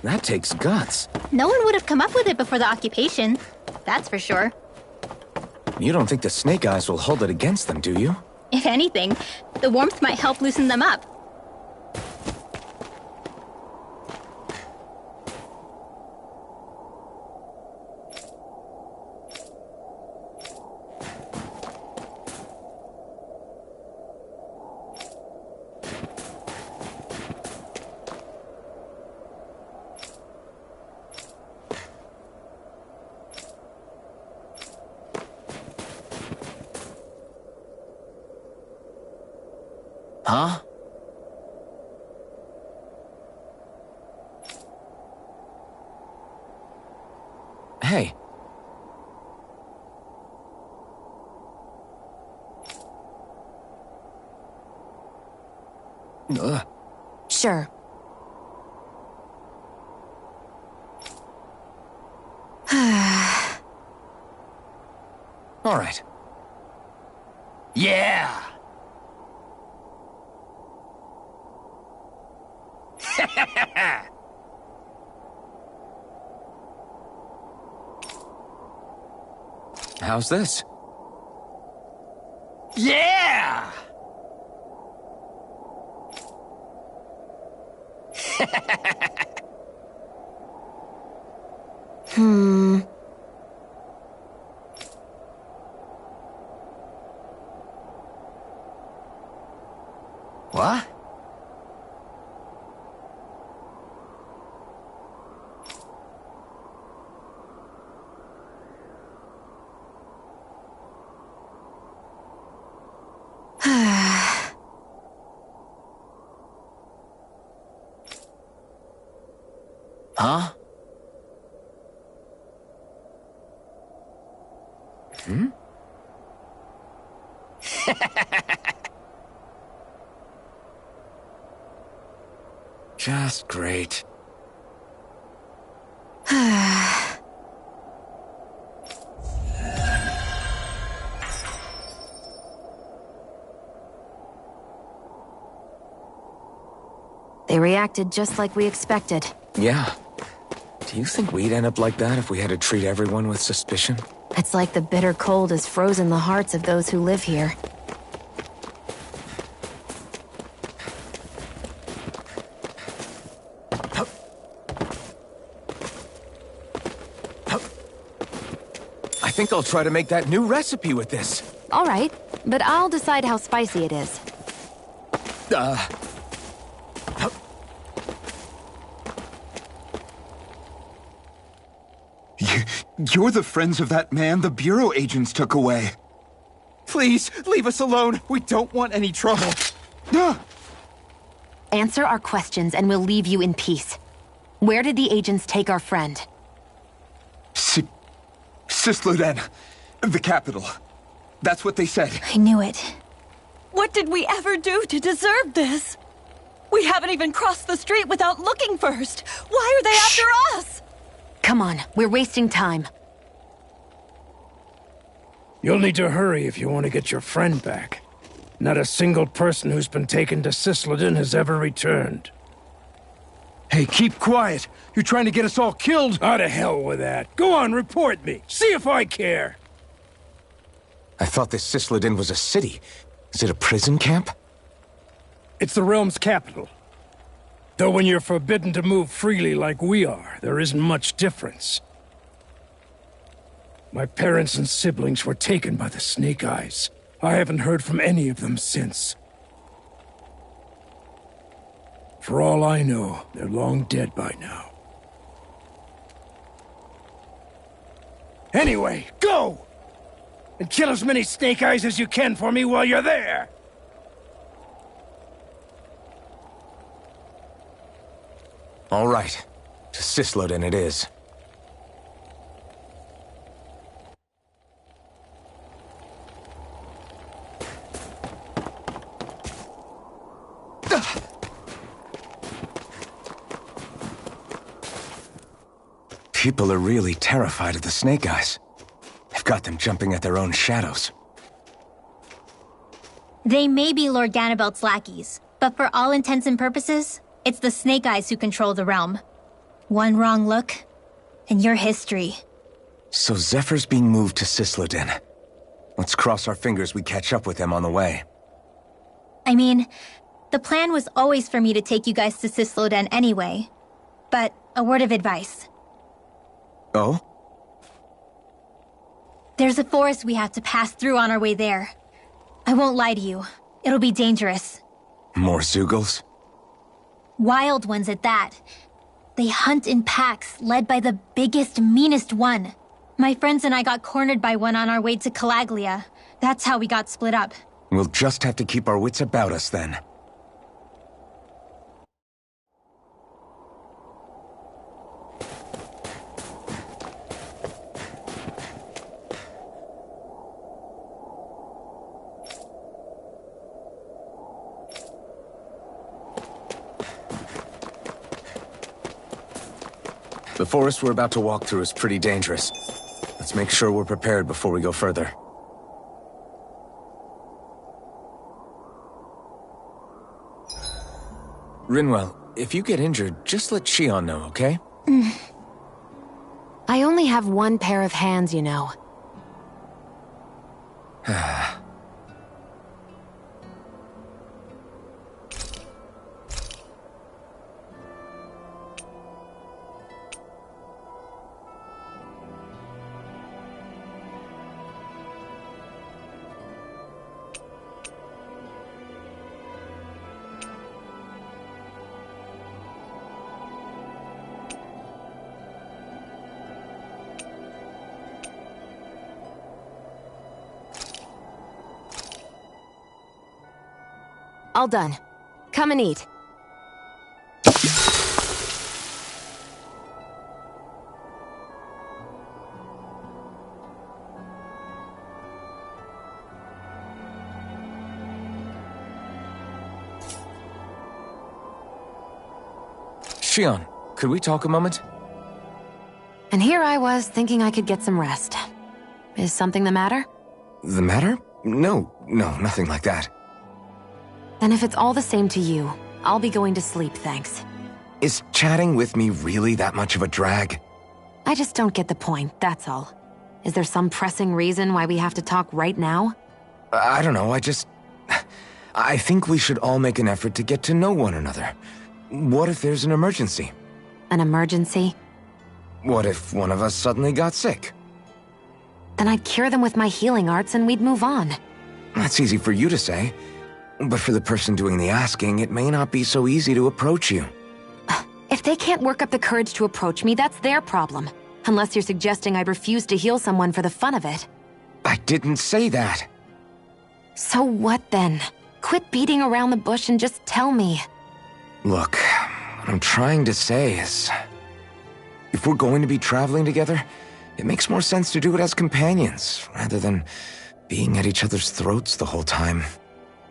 That takes guts. No one would have come up with it before the occupation. That's for sure. You don't think the Snake Eyes will hold it against them, do you? If anything, the warmth might help loosen them up. Huh? Hey. Sure. All right. Yeah! How's this? Yeah! What? Huh? Hmm? Just great. They reacted just like we expected. Yeah. Do you think we'd end up like that if we had to treat everyone with suspicion? It's like the bitter cold has frozen the hearts of those who live here. I think I'll try to make that new recipe with this. All right, but I'll decide how spicy it is. You're the friends of that man the Bureau agents took away. Please, leave us alone. We don't want any trouble. Answer our questions and we'll leave you in peace. Where did the agents take our friend? Sisluden, the capital. That's what they said. I knew it. What did we ever do to deserve this? We haven't even crossed the street without looking first. Why are they after us? Come on, we're wasting time. You'll need to hurry if you want to get your friend back. Not a single person who's been taken to Sisleden has ever returned. Hey, keep quiet. You're trying to get us all killed. Out of hell with that. Go on, report me. See if I care. I thought this Sisleden was a city. Is it a prison camp? It's the realm's capital. Though when you're forbidden to move freely like we are, there isn't much difference. My parents and siblings were taken by the Snake Eyes. I haven't heard from any of them since. For all I know, they're long dead by now. Anyway, go! And kill as many Snake Eyes as you can for me while you're there! All right. To Sislodin it is. People are really terrified of the Snake Eyes. They've got them jumping at their own shadows. They may be Lord Ganabelt's lackeys, but for all intents and purposes, it's the Snake Eyes who control the realm. One wrong look, and your history. So Zephyr's being moved to Sislodin. Let's cross our fingers we catch up with him on the way. I mean, the plan was always for me to take you guys to Sislodin anyway. But a word of advice. Oh? There's a forest we have to pass through on our way there. I won't lie to you. It'll be dangerous. More Zeugles? Wild ones at that. They hunt in packs, led by the biggest, meanest one. My friends and I got cornered by one on our way to Calaglia. That's how we got split up. We'll just have to keep our wits about us then. The forest we're about to walk through is pretty dangerous. Let's make sure we're prepared before we go further. Rinwell, if you get injured, just let Shion know, okay? I only have one pair of hands, you know. All done. Come and eat. Shion, could we talk a moment? And here I was thinking I could get some rest. Is something the matter? The matter? No, nothing like that. Then if it's all the same to you, I'll be going to sleep, thanks. Is chatting with me really that much of a drag? I just don't get the point, that's all. Is there some pressing reason why we have to talk right now? I don't know, I think we should all make an effort to get to know one another. What if there's an emergency? An emergency? What if one of us suddenly got sick? Then I'd cure them with my healing arts and we'd move on. That's easy for you to say. But for the person doing the asking, it may not be so easy to approach you. If they can't work up the courage to approach me, that's their problem. Unless you're suggesting I refuse to heal someone for the fun of it. I didn't say that. So what then? Quit beating around the bush and just tell me. Look, what I'm trying to say is... if we're going to be traveling together, it makes more sense to do it as companions, rather than being at each other's throats the whole time.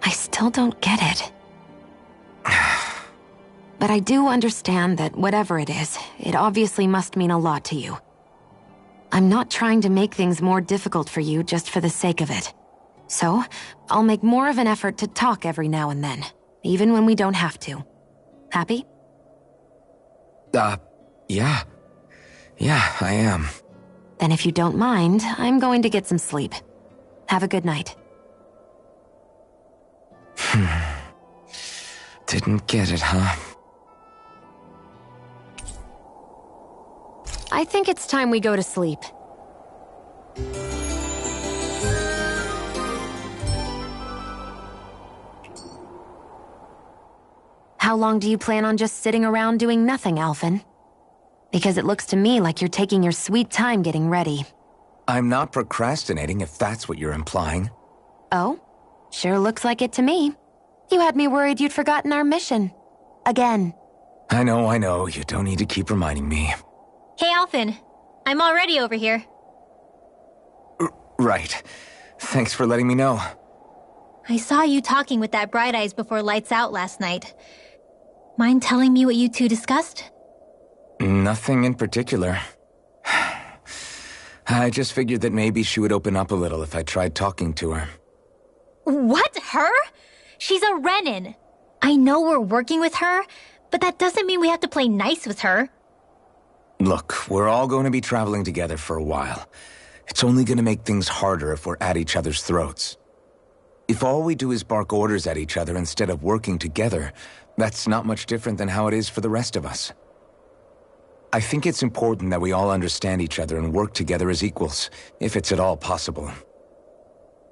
I still don't get it. But I do understand that whatever it is, it obviously must mean a lot to you. I'm not trying to make things more difficult for you just for the sake of it. So, I'll make more of an effort to talk every now and then, even when we don't have to. Happy? Yeah. Yeah, I am. Then if you don't mind, I'm going to get some sleep. Have a good night. Didn't get it, huh? I think it's time we go to sleep. How long do you plan on just sitting around doing nothing, Alphen? Because it looks to me like you're taking your sweet time getting ready. I'm not procrastinating, if that's what you're implying. Oh? Sure looks like it to me. You had me worried you'd forgotten our mission. Again. I know. You don't need to keep reminding me. Hey, Alphen. I'm already over here. Right. Thanks for letting me know. I saw you talking with that Bright Eyes before lights out last night. Mind telling me what you two discussed? Nothing in particular. I just figured that maybe she would open up a little if I tried talking to her. What? Her? She's a Renin. I know we're working with her, but that doesn't mean we have to play nice with her. Look, we're all going to be traveling together for a while. It's only going to make things harder if we're at each other's throats. If all we do is bark orders at each other instead of working together, that's not much different than how it is for the rest of us. I think it's important that we all understand each other and work together as equals, if it's at all possible.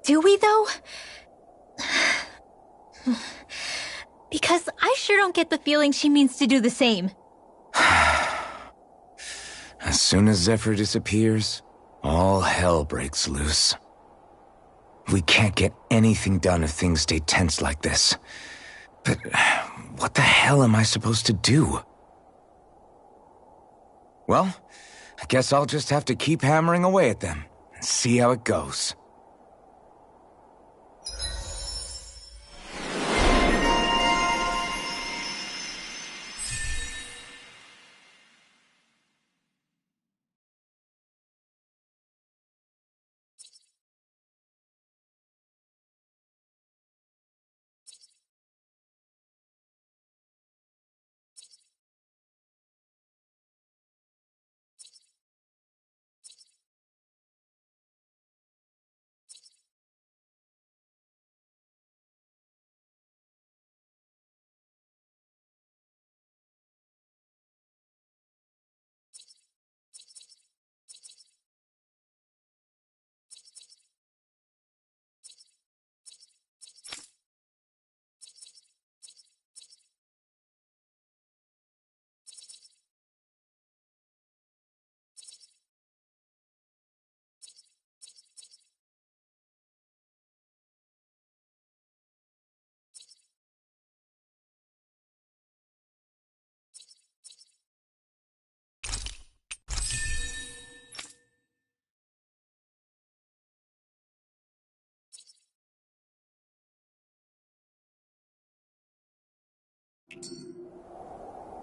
Do we, though? Because I sure don't get the feeling she means to do the same. As soon as Zephyr disappears, all hell breaks loose. We can't get anything done if things stay tense like this. But what the hell am I supposed to do? Well, I guess I'll just have to keep hammering away at them and see how it goes.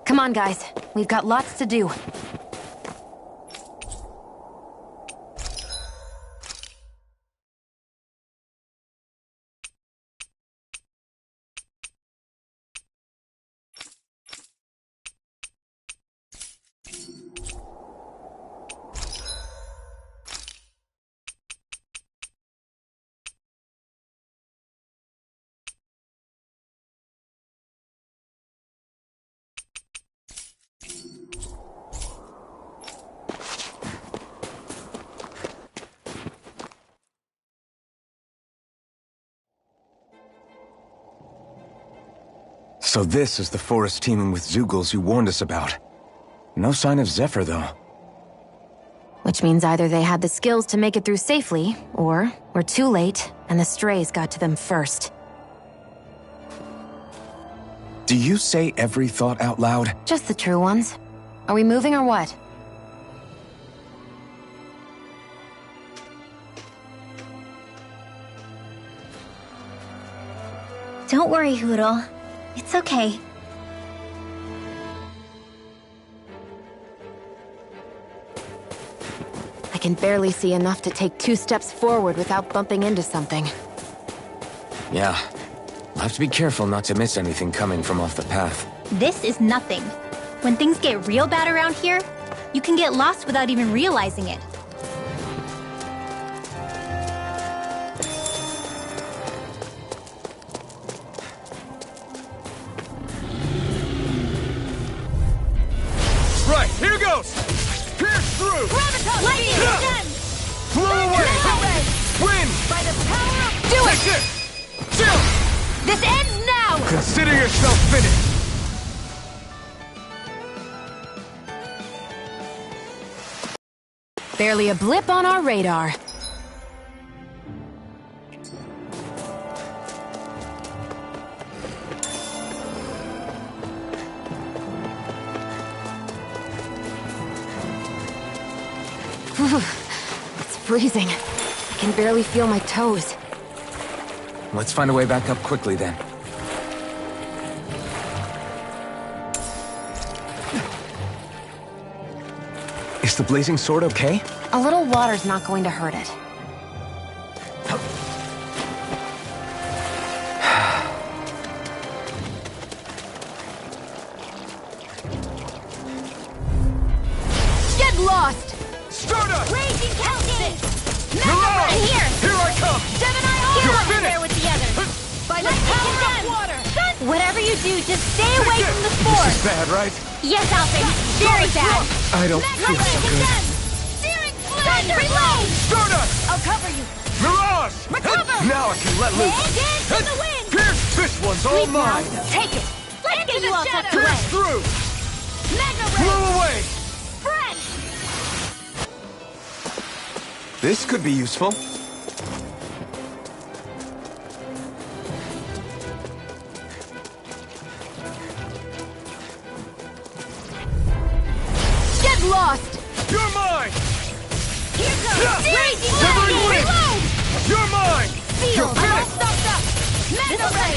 Come on, guys. We've got lots to do. So this is the forest teeming with Zeugles you warned us about. No sign of Zephyr, though. Which means either they had the skills to make it through safely, or we're too late, and the strays got to them first. Do you say every thought out loud? Just the true ones. Are we moving or what? Don't worry, Hootle. It's okay. I can barely see enough to take 2 steps forward without bumping into something. Yeah. I'll have to be careful not to miss anything coming from off the path. This is nothing. When things get real bad around here, you can get lost without even realizing it. Take this! Chill! This ends now! Consider yourself finished! Barely a blip on our radar. It's freezing. I can barely feel my toes. Let's find a way back up quickly then. Is the blazing sword okay? A little water's not going to hurt it. Get lost! Stardust! Raging Cascade! Mirage! And here! Here I come! Gemini all You're over finished! there with the others! By the power of water! Whatever you do, just stay away from the spore. This is bad, right? Yes, Alfred. Very bad. I don't feel so good. Steering flame! Reload! Stardust! I'll cover you! Mirage! Recover! Now I can let loose! Dance in the wind! Pierce! This one's all Sleep now. mine! Take it. Let's get you all tucked away. Pierce through! Mega Blow Ray! away! Friend! This could be useful. Get lost! You're mine! Here comes! Raging Severing Cascade! wind! Reload! You're mine! You're All finished! stopped up! Mega Ray!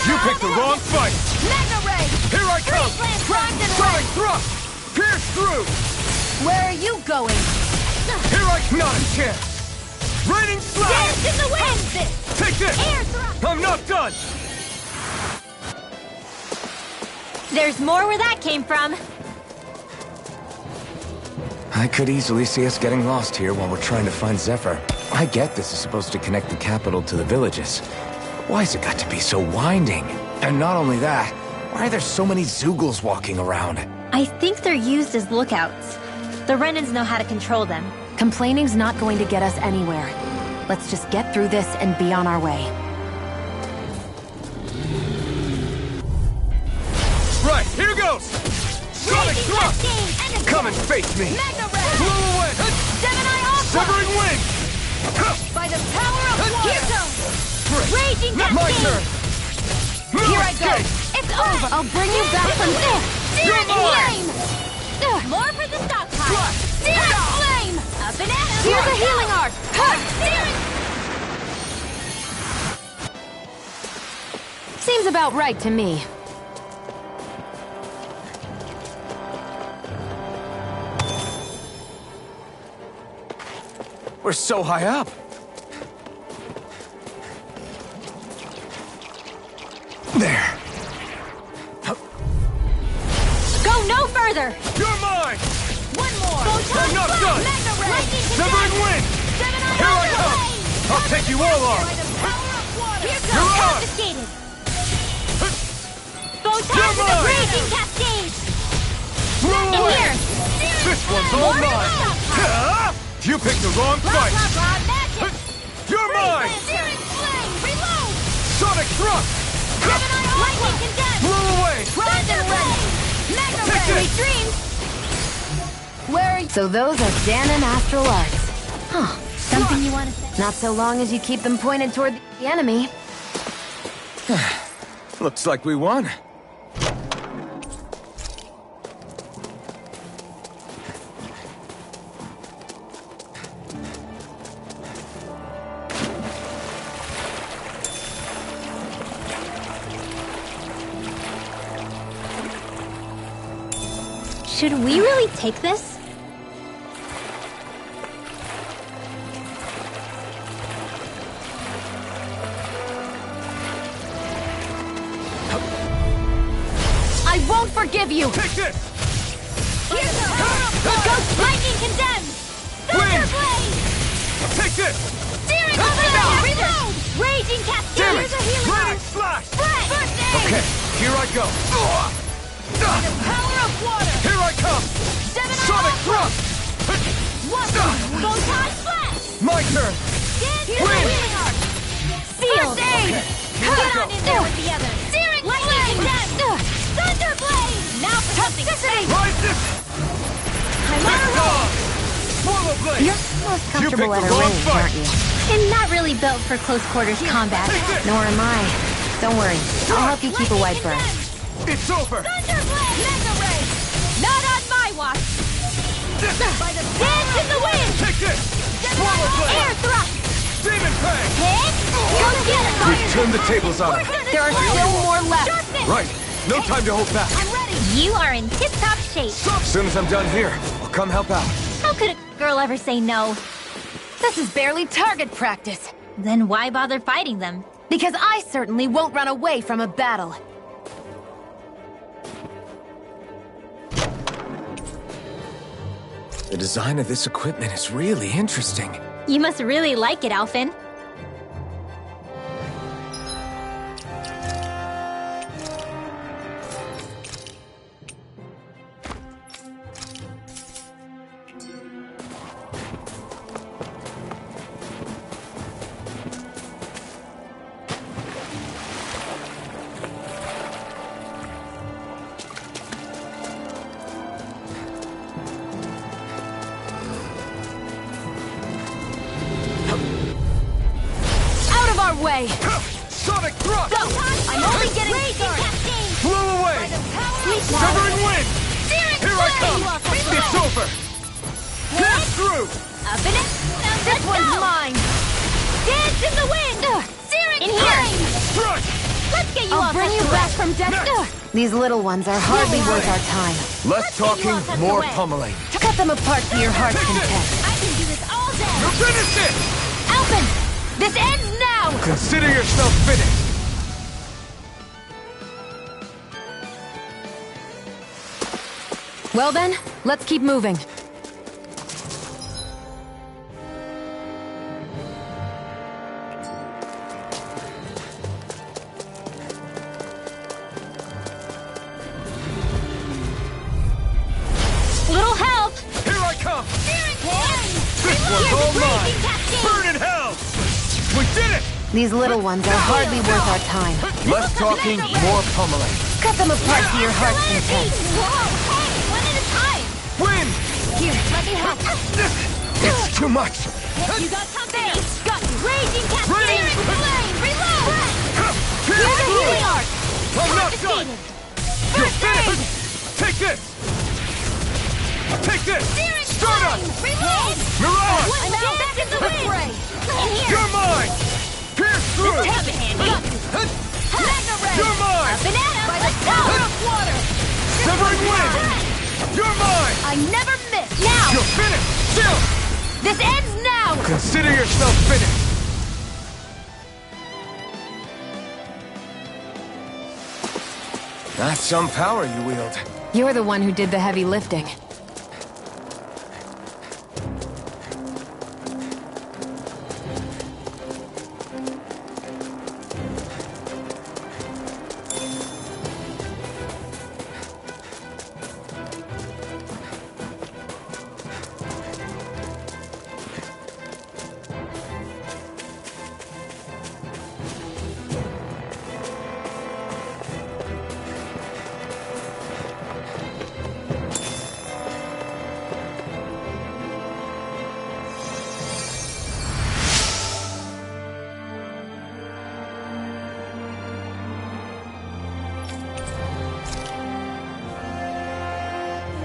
You picked the wrong fight! Mega Ray! Here I come! Freeze Lance! Sonic thrust! Pierce through! Where are you going? Here I not a chance! Raining slash! Dance in the wind! Take this! Air thrust! I'm not done! There's more where that came from. I could easily see us getting lost here while we're trying to find Zephyr. I get this is supposed to connect the capital to the villages. Why's it got to be so winding? And not only that, why are there so many Zoogles walking around? I think they're used as lookouts. The Renans know how to control them. Complaining's not going to get us anywhere. Let's just get through this and be on our way. Right, here goes! Sonic thrust! Come and face me! Mega Ray! Blow away! Gemini Alpha! Severing wind! By the power of water! Here comes! Raging My turn! Cascade! Here I go! It's over! I'll bring you back from this! You're Searing mine! flame! More for the stockpile! Searing flame! Up and at 'em! Here's a healing art! Searing! Seems about right to me. We're so high up. There. Go no further! You're mine! One more! I'm not done! Mega Ray! Severing wind! Gemini Here I Alpha! come! I'll take you all on! By the power of water! Here You're comes! on! Confiscated! You're mine! Raging Cascade! Blow In away! here! This one's all mine! Huh? You picked the wrong fight! Magic! You're mine! Searing flame! Reload! Sonic thrust! Gemini Lightning Condensed! Blow away! Thunder Ray! Mega Take Ray! this! Dreams! Where are you? So those are Danon Astral Arts. Huh. Something you want to say? Not so long as you keep them pointed toward the enemy. Looks like we won. Should we really take this? I won't forgive you! Take this! Here's the power of water! Lightning Condensed! Thunder Wind! Blade! Take this! Searing flame! Reload! Raging Cascade! Damn it! Here's a healing Raining art! slash! First aid! Okay, here I go! The power of water! Here I come! Gemini Sonic Alpha! thrust! One! Photon Splash! My turn! Here's Wind! a healing art! Solo blade! You're most comfortable at a range, aren't you? And not really built for close quarters combat. Nor am I. Don't worry. I'll help you keep a wide berth. It's over! Thunderblade! Mega Ray! Not on my watch! Dance in the wind! Take this! Swallow blade! Air thrust! Demon fang! Hit! Go get it! We've turned the tables on him. There are still more left. Right. No time to hold back. I'm ready! You are in tip-top shape. As soon as I'm done here, I'll come help out. How could a girl ever say no? This is barely target practice. Then why bother fighting them? Because I certainly won't run away from a battle. The design of this equipment is really interesting. You must really like it, Alphen. Way. Sonic thrust! Go! I'm only getting started. Blew away! Severing wind! Here I come! It's over! Pass through! Up in it! This one's mine. Dance in the wind! Searing In here. Strike! Let's get you I'll off bring you the back from death. These little ones are hardly worth our time. Less talking, more pummeling. Cut them apart to your heart's content. I can do this all day! You're finished it! Alphen, this ends now! Consider yourself finished! Well then, let's keep moving. Little help! Here I come! This one's all mine! Burn in hell! We did it! These little ones are hardly worth our time. Less talking, more pummeling. Cut them apart to your heart's content. Whoa! Hey! One at a time! Win! Here, let me help. It's too much. You got something! Got raging Rage! cascade! Flame! Reload! Here's Here's the through! healing arc! I'm not done! You're finished! Take this! Take this! Stardust! Reload! Mirage! I'm now back in the fray! In here! You're mine! Pierce through! Take it, handy! Mega Ray! You're mine! Up and at him! By the power of water! Severing wind! You're mine! I never miss. Now! You're finished! Still! This ends now! Consider yourself finished! That's some power you wield. You're the one who did the heavy lifting.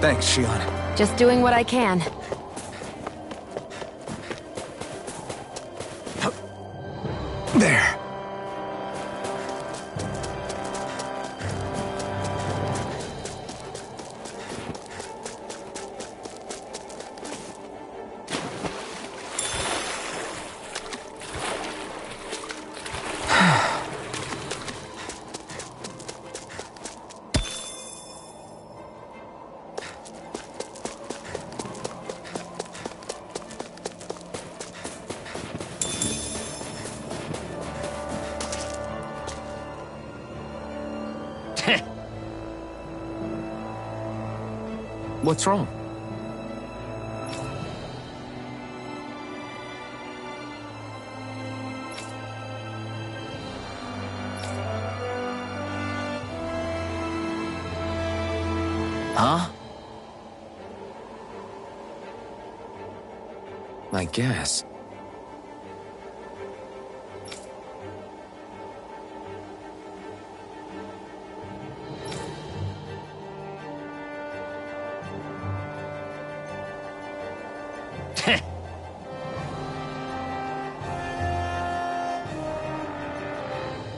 Thanks, Shion. Just doing what I can. There. What's wrong? Huh? I guess.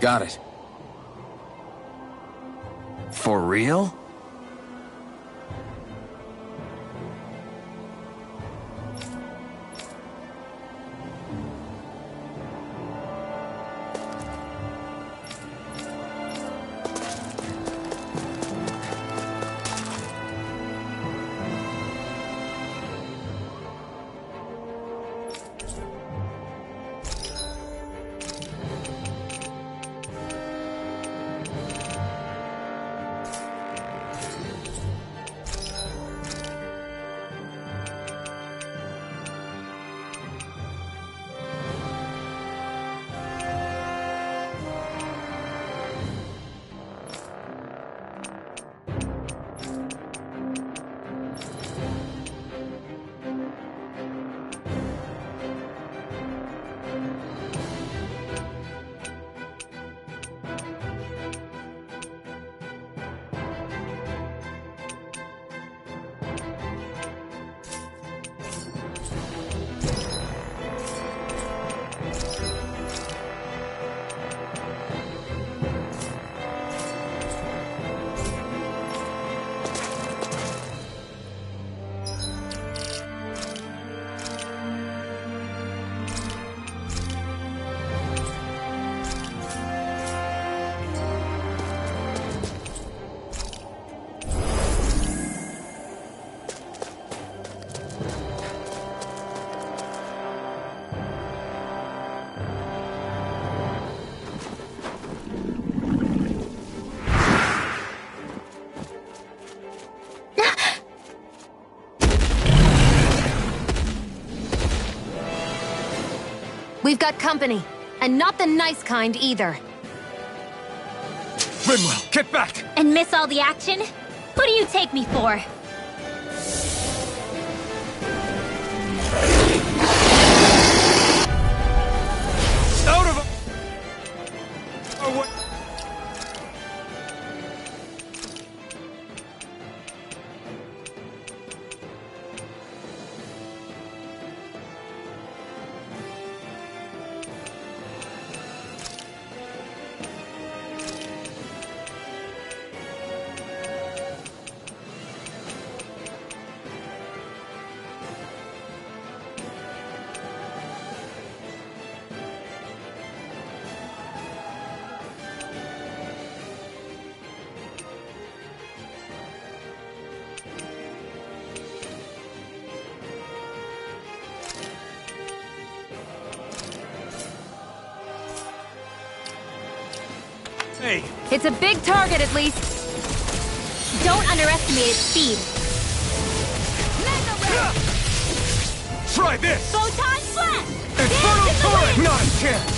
Got it. For real? We've got company, and not the nice kind either. Rinwell, get back! And miss all the action? Who do you take me for? Out of our way! Hey. It's a big target, at least. Don't underestimate its speed. Try this! Photon flash! Infernal turret! Not a chance!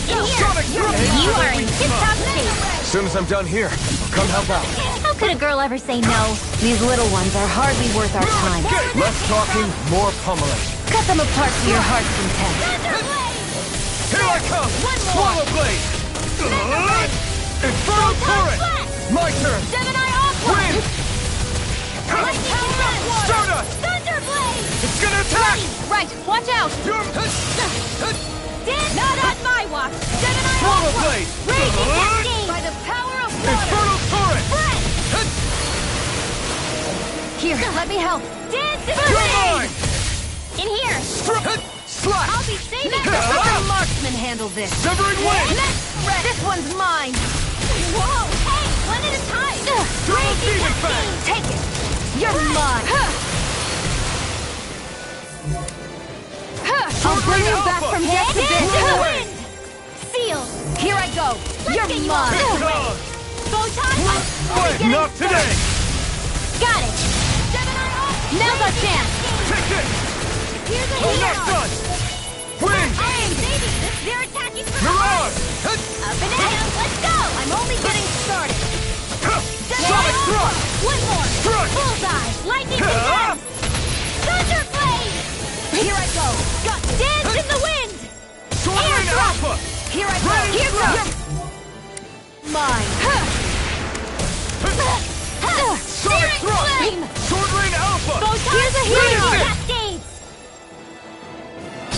In here! You are in tip-top shape. As soon as I'm done here, I'll come help out. How could a girl ever say no? These little ones are hardly worth our time. Less talking, more pummeling. Cut them apart to your heart's content. Here I come! One more! Swallow blade! Infernal turret! My turn! Gemini Aqua! Win! Lightning Defense! Stardust! Thunderblade! It's gonna attack! Right, watch out! Not on my watch! Gemini Swallow Aqua! blade! Raging Cascade! By the power of water! Infernal turret! Here, let me help. Dance You're mine! In here! Slash! I'll be saving it. Let the marksman handle this. Severing wing! This one's mine. Whoa! Hey! One at a time! Raging Demon Cascade! Fang! Take it. You're mine. I'll bring you back from death to Wind! this. Seal! Here I go. You're get you mine. out of the way. Photon! Not today! Got it! Gemini Aqua! Now's our chance. Take this! Here's a I'm hero! not done! Wing! I am saving this! They're attacking from Mirage! Up and down! Let's go! I'm only getting started. Sonic thrust! One more! Thrust! Bullseye! Lightning Defense! Thunderblade! Here I go! Got dance in the wind! Sword Air Rain thrust! Alpha! Here I go! Ready Here to goes! Mine! Sonic Thrust! Flame! Sword Rain Alpha! Here's a healing Finish it! cascades!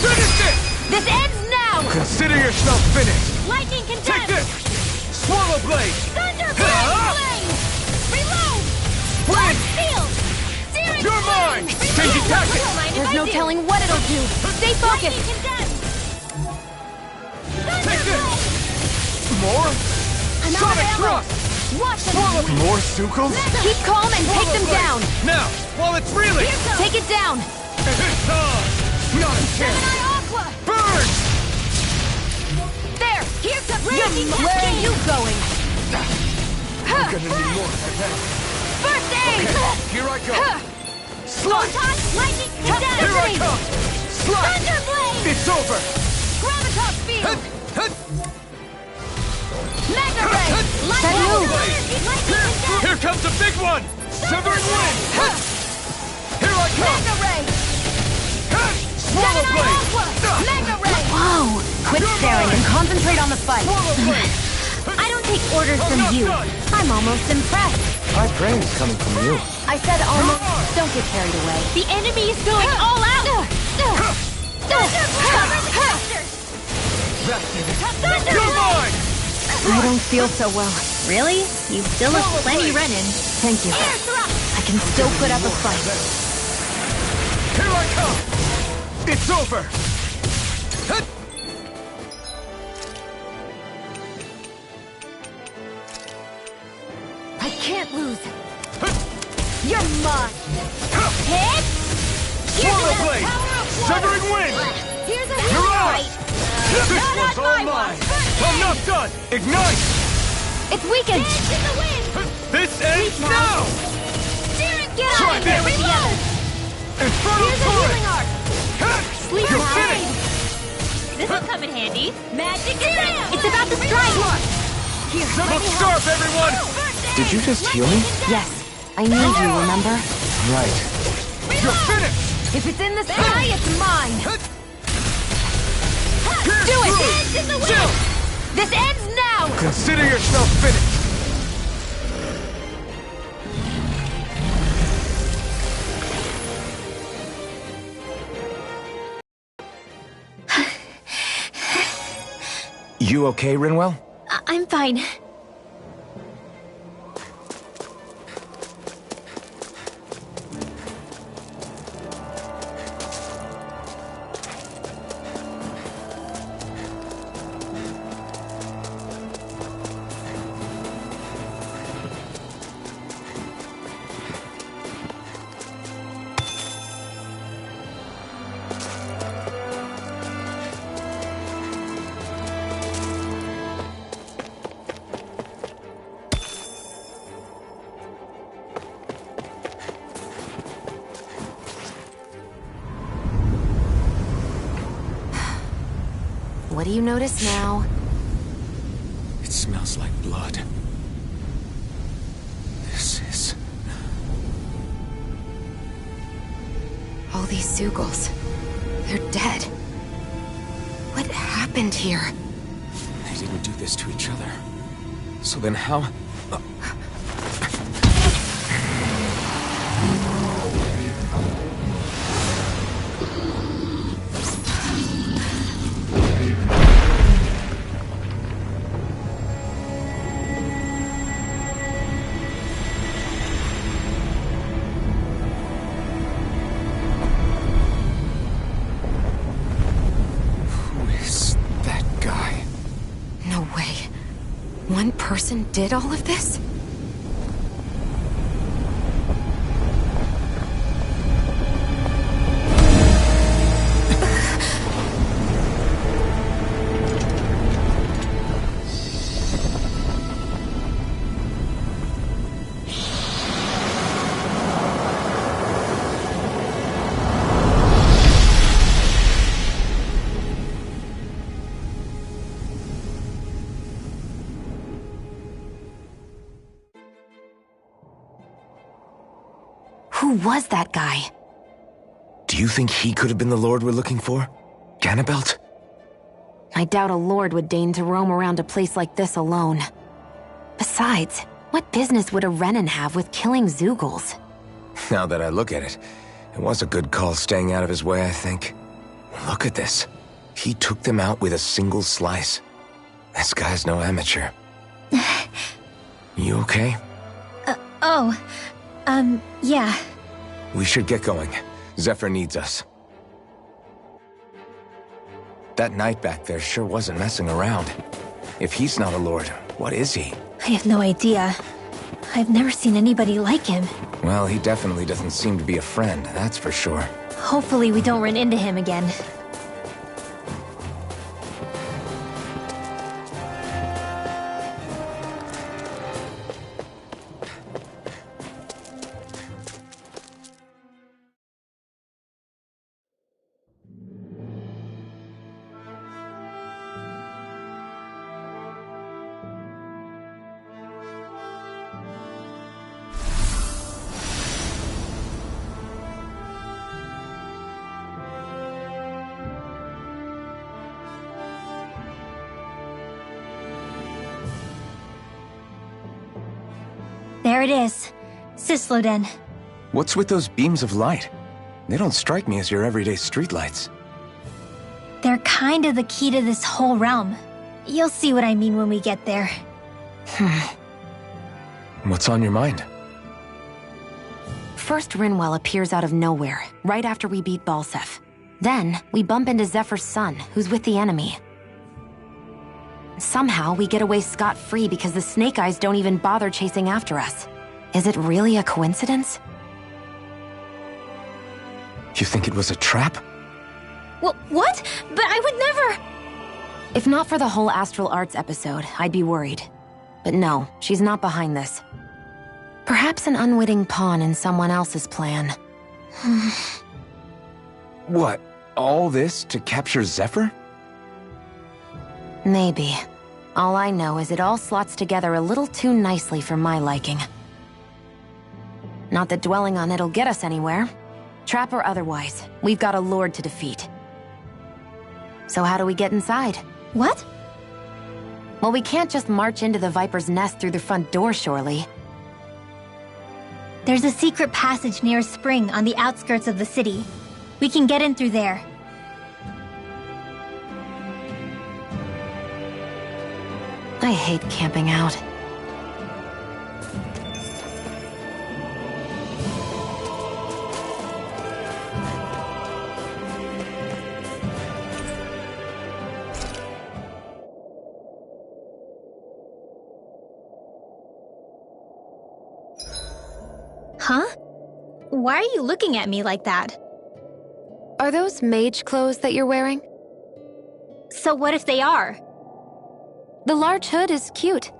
Finish it! This ends now! Consider yourself finished! Lightning Take condensed! this! Swallow Blade! Thunder Ah! flame! Reload! Win! Field! Searing You're mine! Changing tactics! There's no telling what it'll do. Stay focused. Take this! More? I'm out of Sonic ammo. Thrust! Watch them. Swallow more Sucals? Keep calm and take them down. Now, while it's reeling! Take it down. Not a chance! Burn! There. Here's a Where are you going? I'm gonna need more than that. First aid. Okay, here I go. Slide! Lightning condensed! Here I come! Slide! Thunderblade! It's over! Gravitas field. Mega ray! That move. Here comes a big one! Severing wind! Here I come! Mega ray! Swallow Blade! Mega ray! Whoa. Quit staring and concentrate on the fight. Swallow Blade! I don't take orders from not you. done. I'm almost impressed. High praise coming from you. I said almost. Don't get carried away. The enemy is going all out! You're mine! I don't feel so well. Really? You still look plenty running. Thank you. I can still put up a fight. Here I come! It's over! I can't lose. You're mine. Hit! Swallow Blade! Severing wind! Here's a You're healing out! right! This Not one's on all my mine! watch. I'm not done! Ignite! It's weakened. Dance in the wind! This ends now! Get Try out of here this. with the others! Infernal Here's a Sword! healing arc! Sleep You're now. finished! This'll come in handy. Magic is It's about to strike. Here. Look sharp, everyone! Did you just heal me? Yes. I need you, remember? Right. You're finished! If it's in the sky, it's mine. Do it! Dance in the wind! This ends now. Consider yourself finished! You okay, Rinwell? I'm fine. What do you notice now? It smells like blood. This is... All these Sugals. They're dead. What happened here? They didn't do this to each other. So then how... One person did all of this? Who was that guy? Do you think he could have been the lord we're looking for? Ganabelt? I doubt a lord would deign to roam around a place like this alone. Besides, what business would a Renan have with killing Zeugles? Now that I look at it, it was a good call staying out of his way, I think. Look at this. He took them out with a single slice. This guy's no amateur. You okay? Yeah. We should get going. Zephyr needs us. That knight back there sure wasn't messing around. If he's not a lord, what is he? I have no idea. I've never seen anybody like him. Well, he definitely doesn't seem to be a friend, that's for sure. Hopefully we don't run into him again. There it is. Sisloden. What's with those beams of light? They don't strike me as your everyday streetlights. They're kind of the key to this whole realm. You'll see what I mean when we get there. What's on your mind? First, Rinwell appears out of nowhere, right after we beat Balsef. Then, we bump into Zephyr's son, who's with the enemy. Somehow, we get away scot-free because the Snake Eyes don't even bother chasing after us. Is it really a coincidence? You think it was a trap? What? But I would never... If not for the whole Astral Arts episode, I'd be worried. But no, she's not behind this. Perhaps an unwitting pawn in someone else's plan. What? All this to capture Zephyr? Maybe. All I know is it all slots together a little too nicely for my liking. Not that dwelling on it'll get us anywhere. Trap or otherwise, we've got a lord to defeat. So how do we get inside? What? Well, we can't just march into the Viper's nest through the front door, surely. There's a secret passage near a spring on the outskirts of the city. We can get in through there. I hate camping out. Huh? Why are you looking at me like that? Are those mage clothes that you're wearing? So what if they are? The large hood is cute,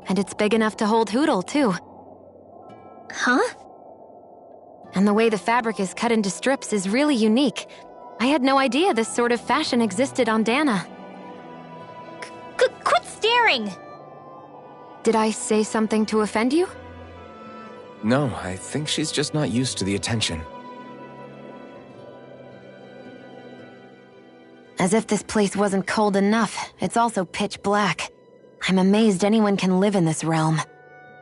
and it's big enough to hold Hootle, too. Huh? And the way the fabric is cut into strips is really unique. I had no idea this sort of fashion existed on Dana. Quit staring! Did I say something to offend you? No, I think she's just not used to the attention. As if this place wasn't cold enough, it's also pitch black. I'm amazed anyone can live in this realm.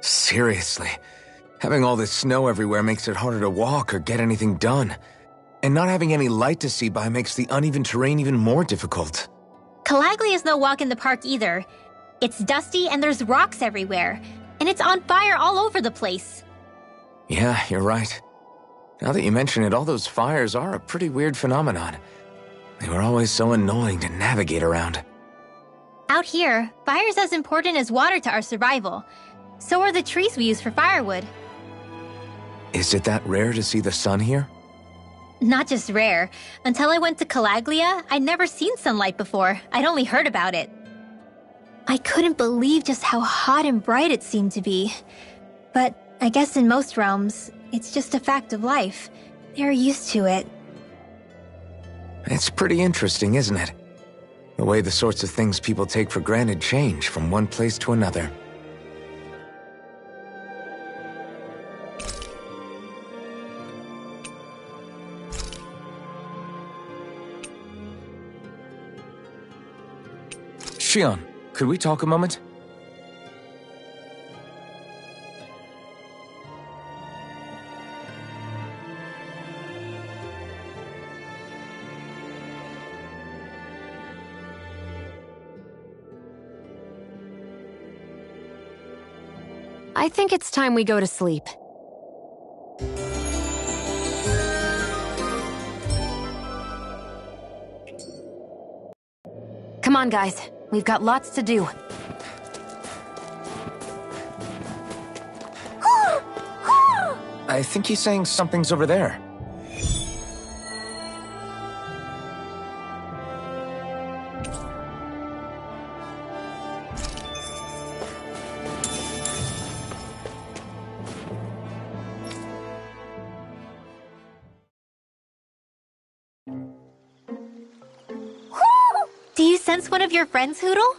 Seriously. Having all this snow everywhere makes it harder to walk or get anything done. And not having any light to see by makes the uneven terrain even more difficult. Calaglia is no walk in the park either. It's dusty and there's rocks everywhere. And it's on fire all over the place. Yeah, you're right. Now that you mention it, all those fires are a pretty weird phenomenon. They were always so annoying to navigate around. Out here, fire's as important as water to our survival. So are the trees we use for firewood. Is it that rare to see the sun here? Not just rare. Until I went to Calaglia, I'd never seen sunlight before. I'd only heard about it. I couldn't believe just how hot and bright it seemed to be. But I guess in most realms, it's just a fact of life. They're used to it. It's pretty interesting, isn't it? The way the sorts of things people take for granted change from one place to another. Shion, could we talk a moment? I think it's time we go to sleep. Come on, guys. We've got lots to do. I think he's saying something's over there. Do you sense one of your friends, Hoodle?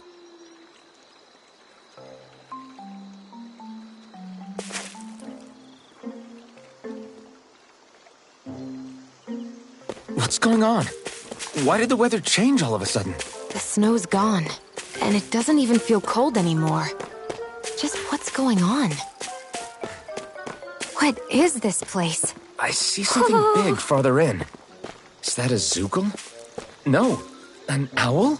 What's going on? Why did the weather change all of a sudden? The snow's gone, and it doesn't even feel cold anymore. Just what's going on? What is this place? I see something big farther in. Is that a Zookle? No, an owl?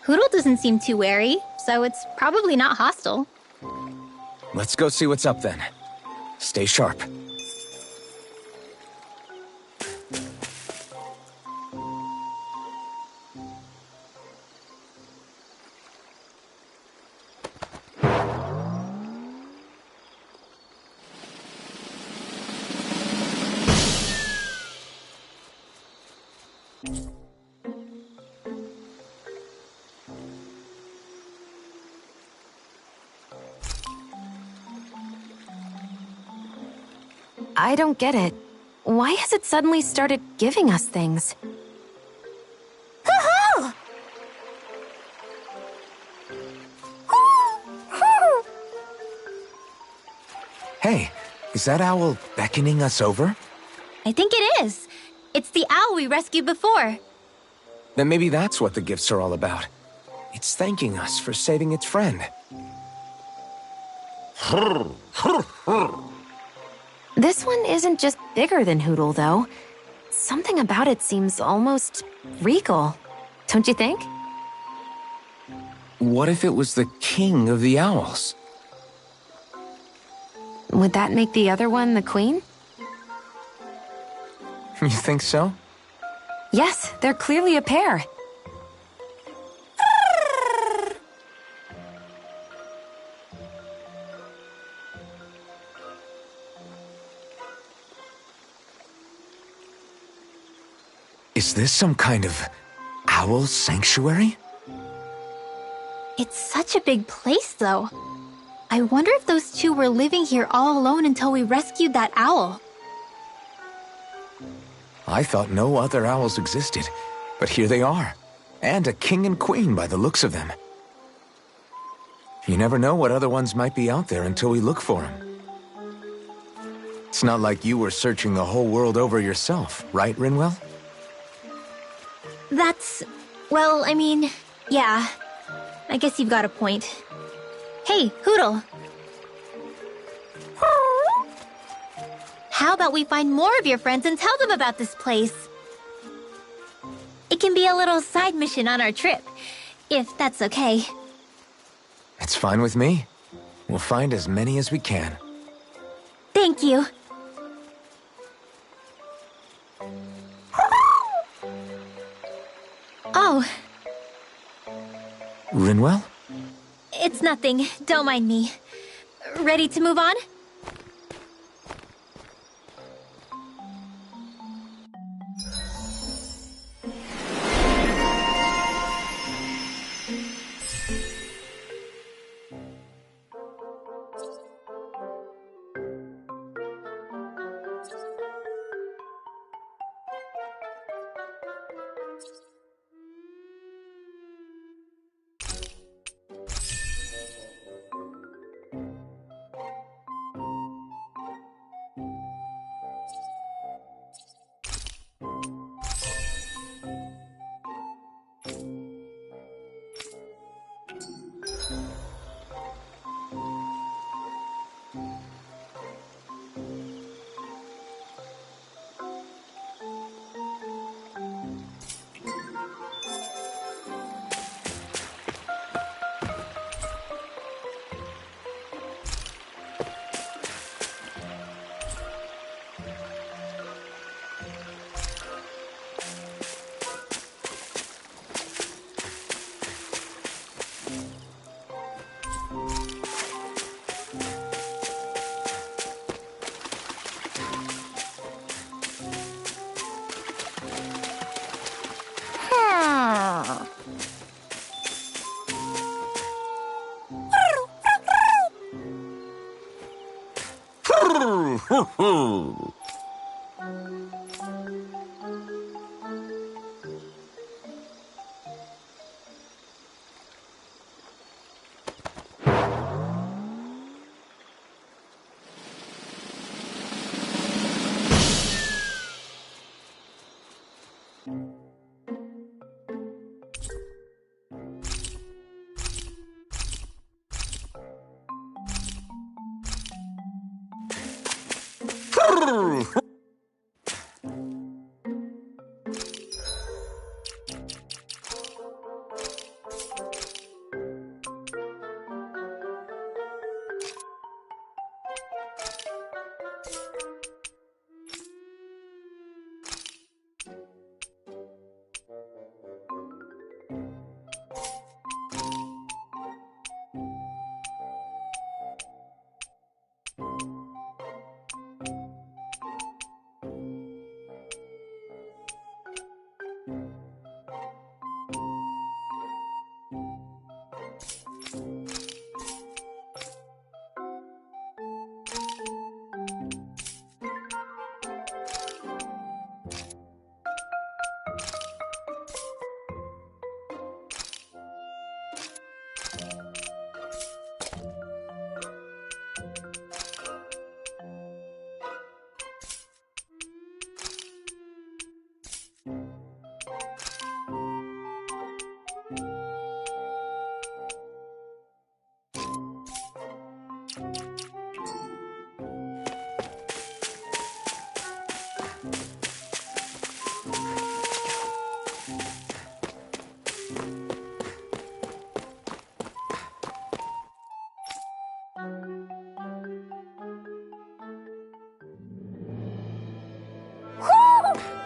Hoodle doesn't seem too wary, so it's probably not hostile. Let's go see what's up then. Stay sharp. I don't get it. Why has it suddenly started giving us things? Hey, is that owl beckoning us over? I think it is. It's the owl we rescued before. Then maybe that's what the gifts are all about. It's thanking us for saving its friend. This one isn't just bigger than Hoodle, though. Something about it seems almost regal. Don't you think? What if it was the king of the owls? Would that make the other one the queen? You think so? Yes, they're clearly a pair. Is this some kind of owl sanctuary? It's such a big place, though. I wonder if those two were living here all alone until we rescued that owl. I thought no other owls existed, but here they are. And a king and queen by the looks of them. You never know what other ones might be out there until we look for them. It's not like you were searching the whole world over yourself, right, Rinwell? That's... well, I mean, yeah. I guess you've got a point. Hey, Hoodle. How about we find more of your friends and tell them about this place? It can be a little side mission on our trip, if that's okay. It's fine with me. We'll find as many as we can. Thank you. Oh. Rinwell? It's nothing. Don't mind me. Ready to move on?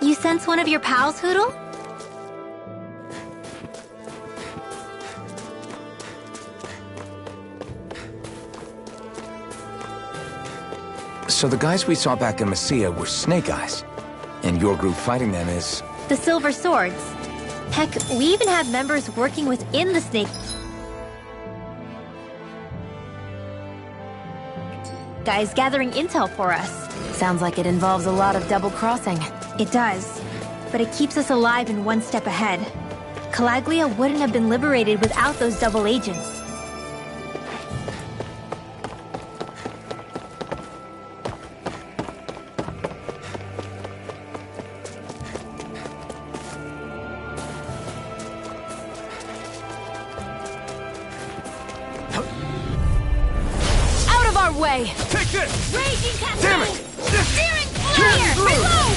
You sense one of your pals, Hoodle? So the guys we saw back in Messia were Snake Eyes, and your group fighting them is... The Silver Swords. Heck, we even have members working within the Snake... guys gathering intel for us. Sounds like it involves a lot of double-crossing. It does, but it keeps us alive and one step ahead. Calaglia wouldn't have been liberated without those double agents. Out of our way! Take this! Raging cascade! Damn it! Steering fire! Reload!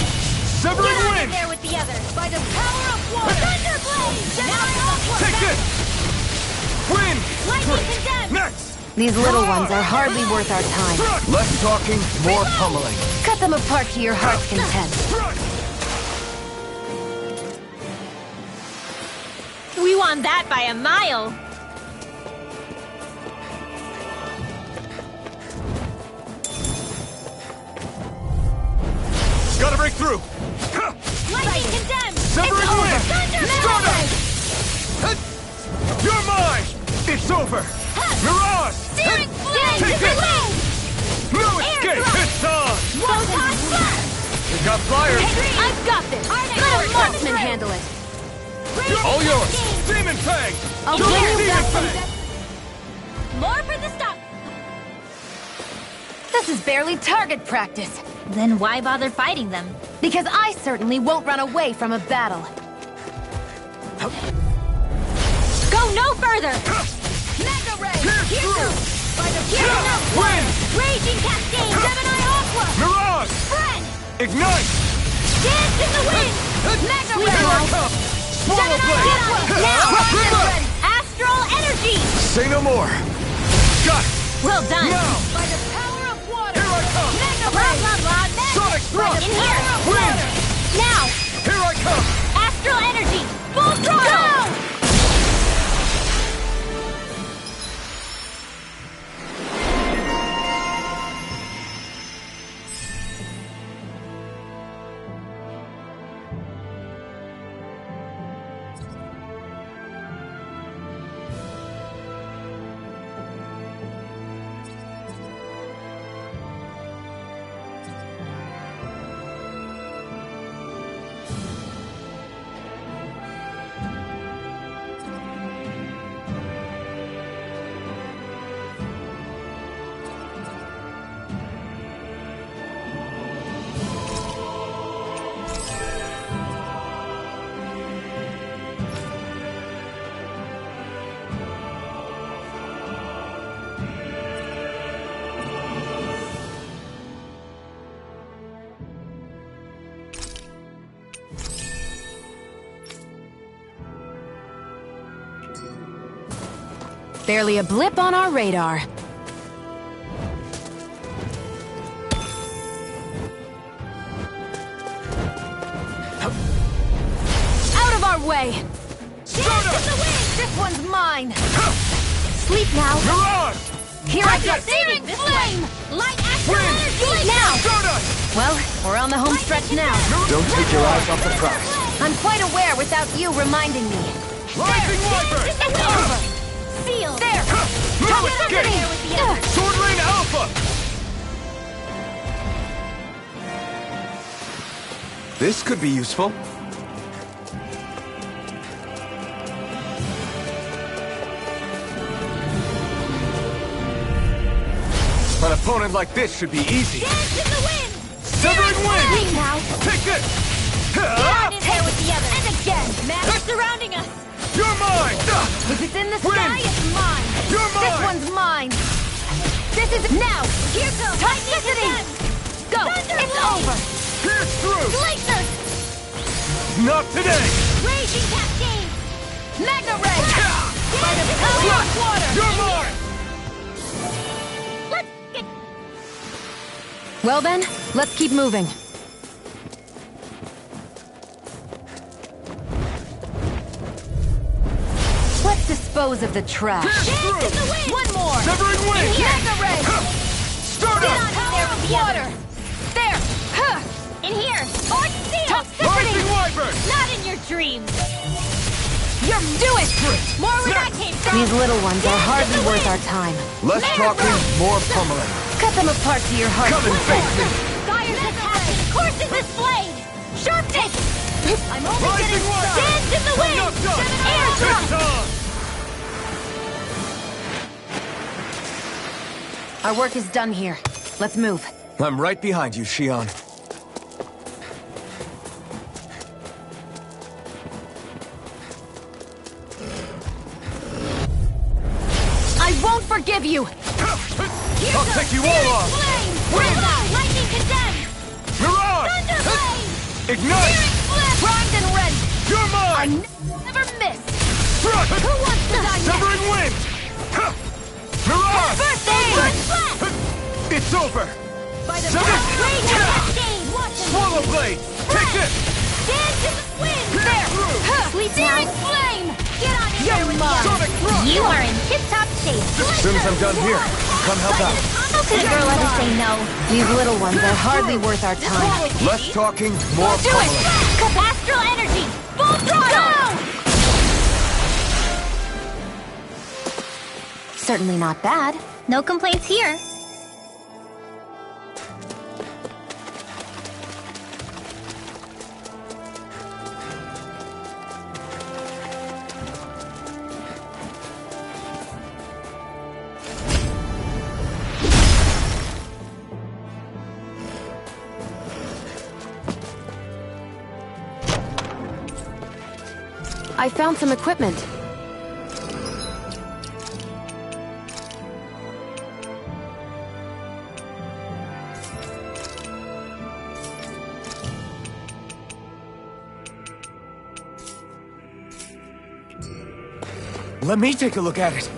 Severing Get out wind! of there with the others! By the power of water! Thunderblade! Now Take this! Wind! Lightning condemned! Next! These little ones are hardly worth our time. Less talking, more pummeling. Cut them apart to your heart's content. We won that by a mile! Gotta break through! Lightning condemned! Severing wind! Thunderblade! You're mine! It's over! Mirage! Steering flame! Take this! Reload! No escape! It's on! Photon blast! We got fire! I've got this! Let a marksman handle it! All yours! Demon Fang! I'll Go give you Demon back Fang! More for the stop! This is barely target practice. Then why bother fighting them? Because I certainly won't run away from a battle. Go no further! Mega Ray! Pierce Here through! By the fury Wind! Raging cascade! Gemini Aqua! Mirage! Friend! Ignite! Dance in the wind! Mega Here I Ray! come! Swallow blade! Now! Astral energy! Say no more! Got it! Well done! Now! By the power of water! Here I come! Mega Ray! Blah, blah, blah, magic! Sonic thrust! In here! Wind! Now! Here I come! Astral energy! Full throttle! Go! Barely a blip on our radar. Out of our way! This one's mine! Sleep now! Mirage! Here I go! Saving flame! Light astral energy Now! Stardust! Well, we're on the home stretch now. Don't take your eyes off the prize. I'm quite aware without you reminding me. Rising Wyvern! It's over! Sealed! There! No Come escape! there with the others! Sword Lane Alpha! This could be useful. An opponent like this should be easy. Dance in the wind! Severing Wind! Sleep now! Take this! Down in there with the others! And again! They're surrounding us! You're mine! If it's in the Wind! sky, it's mine! You're This mine! one's mine! This is now! Here goes! Toxicity! Go! Thunder It's Blade! over! Pierce through! Glacier! Not today! Raging Cascade! Magna Ray! By the power of water! You're mine! Let's get... Well then, let's keep moving. Let's dispose of the trash. Pierce Dance in the through! wind! One more! Severing Wind! Magna Ray! Stardust! Get on in there with the Water! others! There! Huh! In here! Arch Seal! Toxicity! Rising Wyvern! Not in your dreams! You're do it! More where that came from! These little ones are hardly worth our time. Less talking, more pummeling. Cut them apart to your heart. Come and face me! Fire's attacking! Courses this blade! Sharpness! I'm only Rising getting Wyvern! started! Dance in the I'm wind! not done! Air It's drop! on! Our work is done here. Let's move. I'm right behind you, Shion. I won't forgive you! I'll take you all on! Flame! Wind! Lightning condemned! Mirage! Thunder blade! Ignite! Primed and ready! You're I mine! never miss! Thrust! Who wants to die next? Severing Wind! Mirage! Birthday! It's over! By the Raging Cascade! Watch it! Swallow Blade! Take this! Dance in the wind! There! Huh. Sleep Searing now! flame! Get on in there with the mine. Sonic Thrust! You are in tip-top shape! As soon as I'm done here, come help out. How could a girl ever say no? These little ones are hardly worth our time. Less talking, more Do it! pummeling. Astral energy! Full throttle! Certainly not bad. No complaints here. I found some equipment. Let me take a look at it.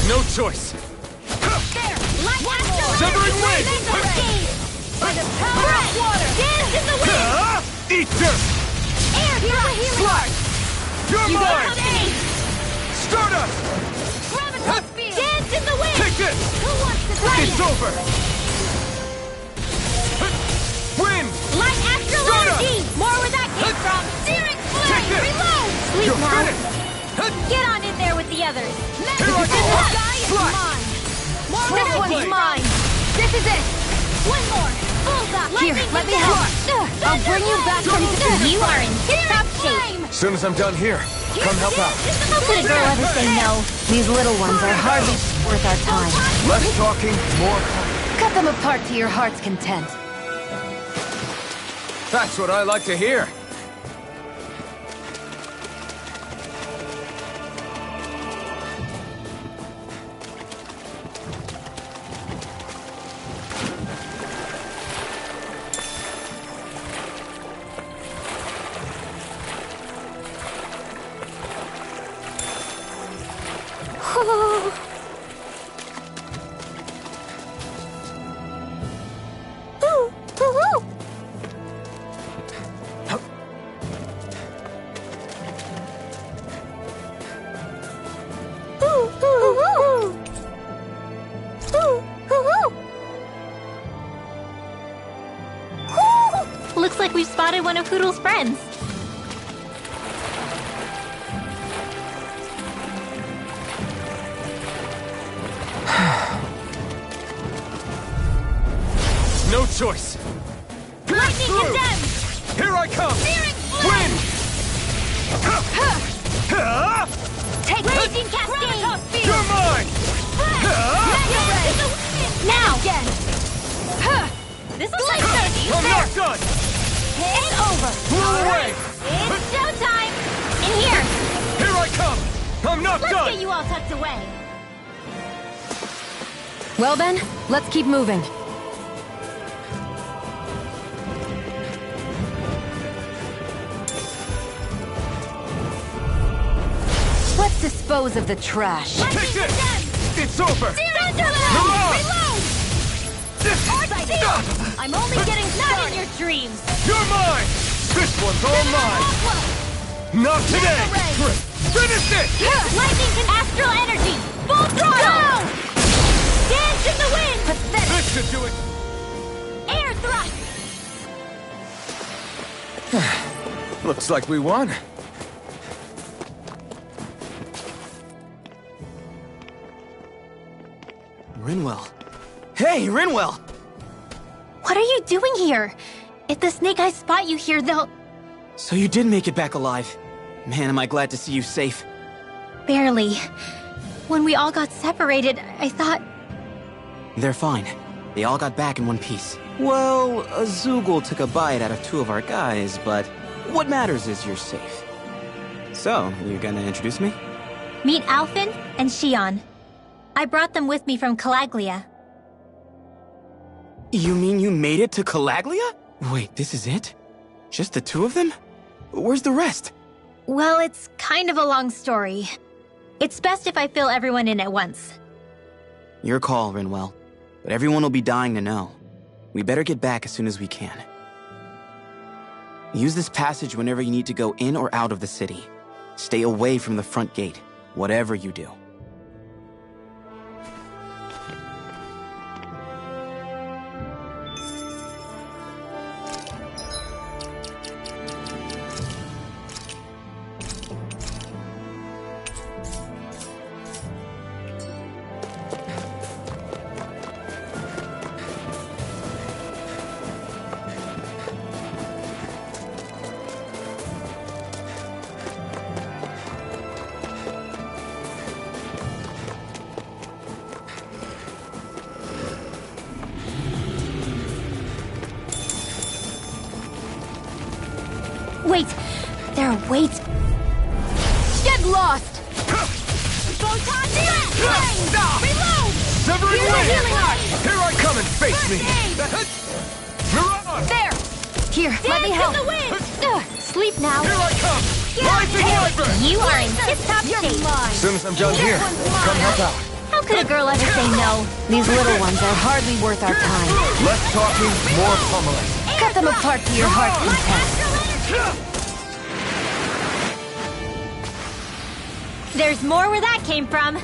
No choice! There! Light astral Severing energy! Wind! Laser blade! By the power of water! Dance in the wind! Eat this! Air drop! Slide! You're You mine! got me! Stardust! Graviton field! Dance in the wind! Take this! Who wants to fight? It's over! Wind! Light astral Stardust! energy! More where that came from! Searing Take flame! this! Reload! Sleep You're now. finished! Get on in there with the others! Here I go! Sky is Slide! mine! More This where one's that mine! This is it! One more! Bullseye! Here, Lightning let me condemned! help. I'll bring you back from You are in tip-top shape. As soon as I'm done here, come help out. How could a girl ever say no? These little ones are hardly worth our time. Less talking, more pummeling. Cut them apart to your heart's content. That's what I like to hear. Looks like we've spotted one of Hoodle's friends. No choice. Lightning condemned! Here I come! Searing Win! Take Raging Cascade! You're mine! Now! Again! This is like I'm not done! It's over! Blow away! It's showtime! In here! Here I come! I'm not Let's done! get you all tucked away. Well then, let's keep moving. Let's dispose of the trash. Take this! It's over! Reload! I'm only getting not in your dreams! You're mine! This one's all mine! Not today! Finish it! Lightning and astral energy! Full throttle! Dance in the wind! Pathetic! This should do it! Air thrust! Looks like we won. Rinwell. Hey, Rinwell! What are you doing here? If the Snake Eyes spot you here, they'll... So you did make it back alive. Man, am I glad to see you safe. Barely. When we all got separated, I thought... They're fine. They all got back in one piece. Well, a Zoogle took a bite out of two of our guys, but what matters is you're safe. So, you gonna introduce me? Meet Alphen and Shion. I brought them with me from Calaglia. You mean you made it to Calaglia? Wait, this is it? Just the two of them? Where's the rest? Well, it's kind of a long story. It's best if I fill everyone in at once. Your call, Rinwell. But everyone will be dying to know. We better get back as soon as we can. Use this passage whenever you need to go in or out of the city. Stay away from the front gate, whatever you do. Wait! There are weights... Get lost! Photon blast! Reload! Severing Healing Wind! eye! Here I come and face me! Mirage! There! Here, let me Dance help. in the wind! Sleep now. Here I come! Rising Wyvern! You are in tip-top shape. As soon as I'm done here, come help out. How could a girl ever say no? These little ones are hardly worth our time. Less talking, more pummeling. Cut them apart to your heart's content. There's more where that came from.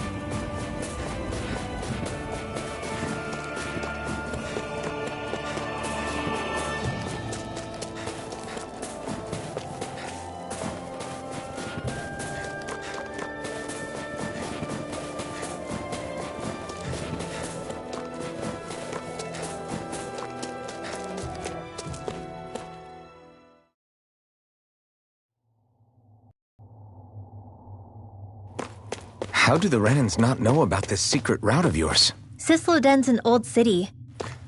How do the Renans not know about this secret route of yours? Cisloden's an old city.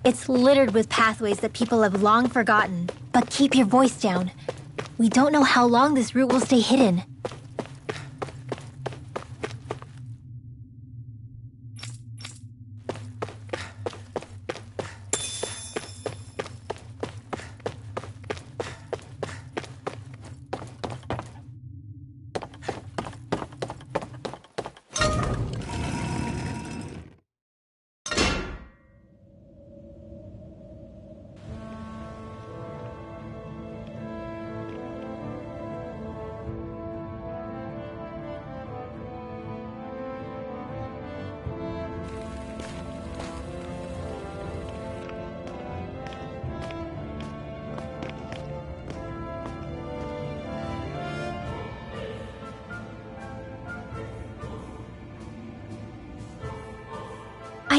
It's littered with pathways that people have long forgotten. But keep your voice down. We don't know how long this route will stay hidden.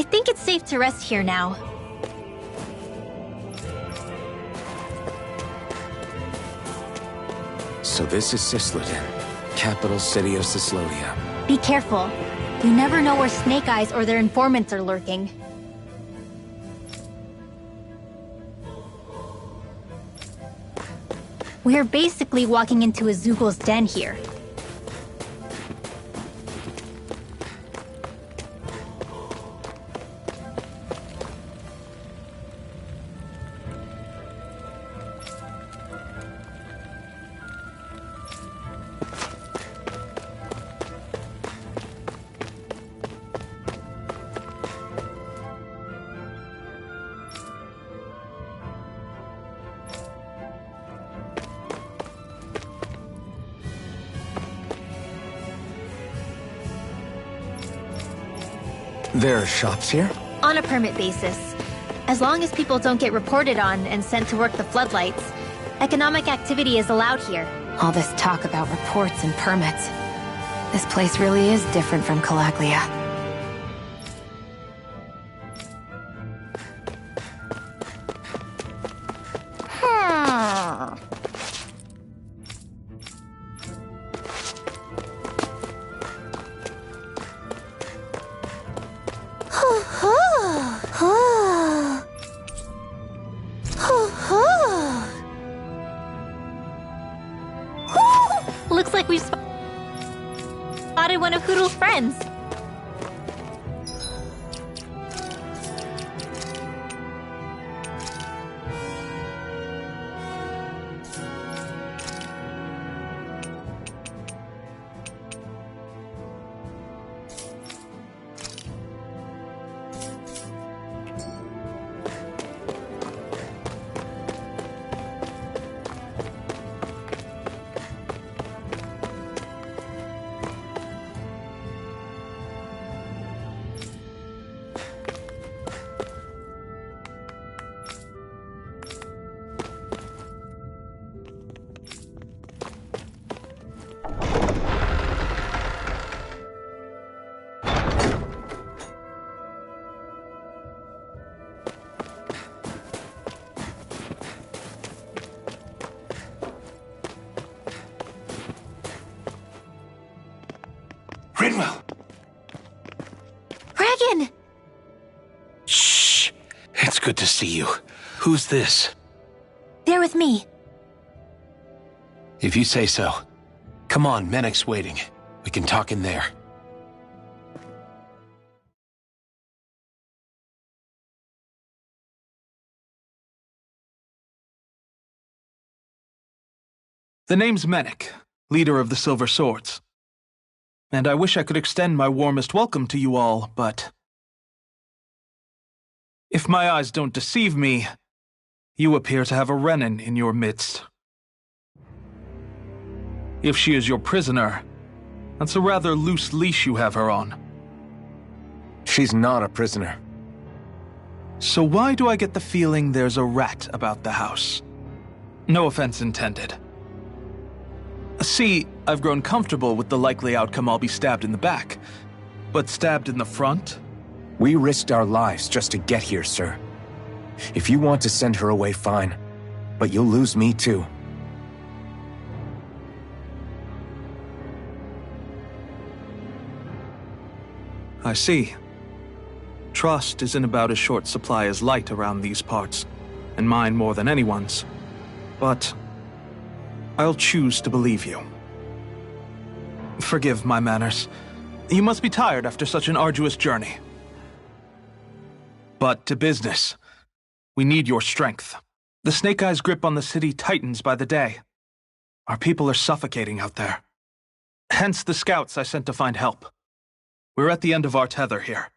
I think it's safe to rest here now. So this is Cisloden, capital city of Cislodia. Be careful. You never know where Snake Eyes or their informants are lurking. We're basically walking into a Zoogel's den here. There are shops here? On a permit basis. As long as people don't get reported on and sent to work the floodlights, economic activity is allowed here. All this talk about reports and permits. This place really is different from Calaglia. Looks like we've spotted one of Hoodle's friends. Rinwell! Regan! Shh! It's good to see you. Who's this? They're with me. If you say so. Come on, Menek's waiting. We can talk in there. The name's Menek, leader of the Silver Swords. And I wish I could extend my warmest welcome to you all, but if my eyes don't deceive me, you appear to have a Renin in your midst. If she is your prisoner, that's a rather loose leash you have her on. She's not a prisoner. So why do I get the feeling there's a rat about the house? No offense intended. See, I've grown comfortable with the likely outcome I'll be stabbed in the back. But stabbed in the front? We risked our lives just to get here, sir. If you want to send her away, fine. But you'll lose me too. I see. Trust is in about as short supply as light around these parts, and mine more than anyone's. But I'll choose to believe you. Forgive my manners. You must be tired after such an arduous journey. But to business. We need your strength. The Snake Eyes' grip on the city tightens by the day. Our people are suffocating out there. Hence the scouts I sent to find help. We're at the end of our tether here.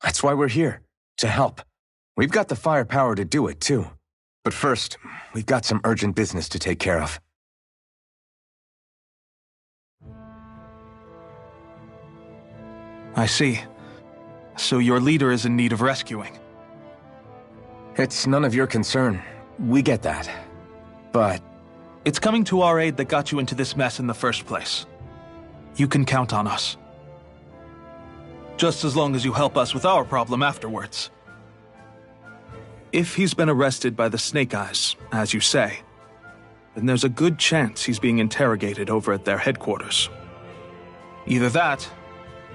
That's why we're here, to help. We've got the firepower to do it, too. But first, we've got some urgent business to take care of. I see. So your leader is in need of rescuing. It's none of your concern. We get that. But it's coming to our aid that got you into this mess in the first place. You can count on us. Just as long as you help us with our problem afterwards. If he's been arrested by the Snake Eyes, as you say, then there's a good chance he's being interrogated over at their headquarters. Either that,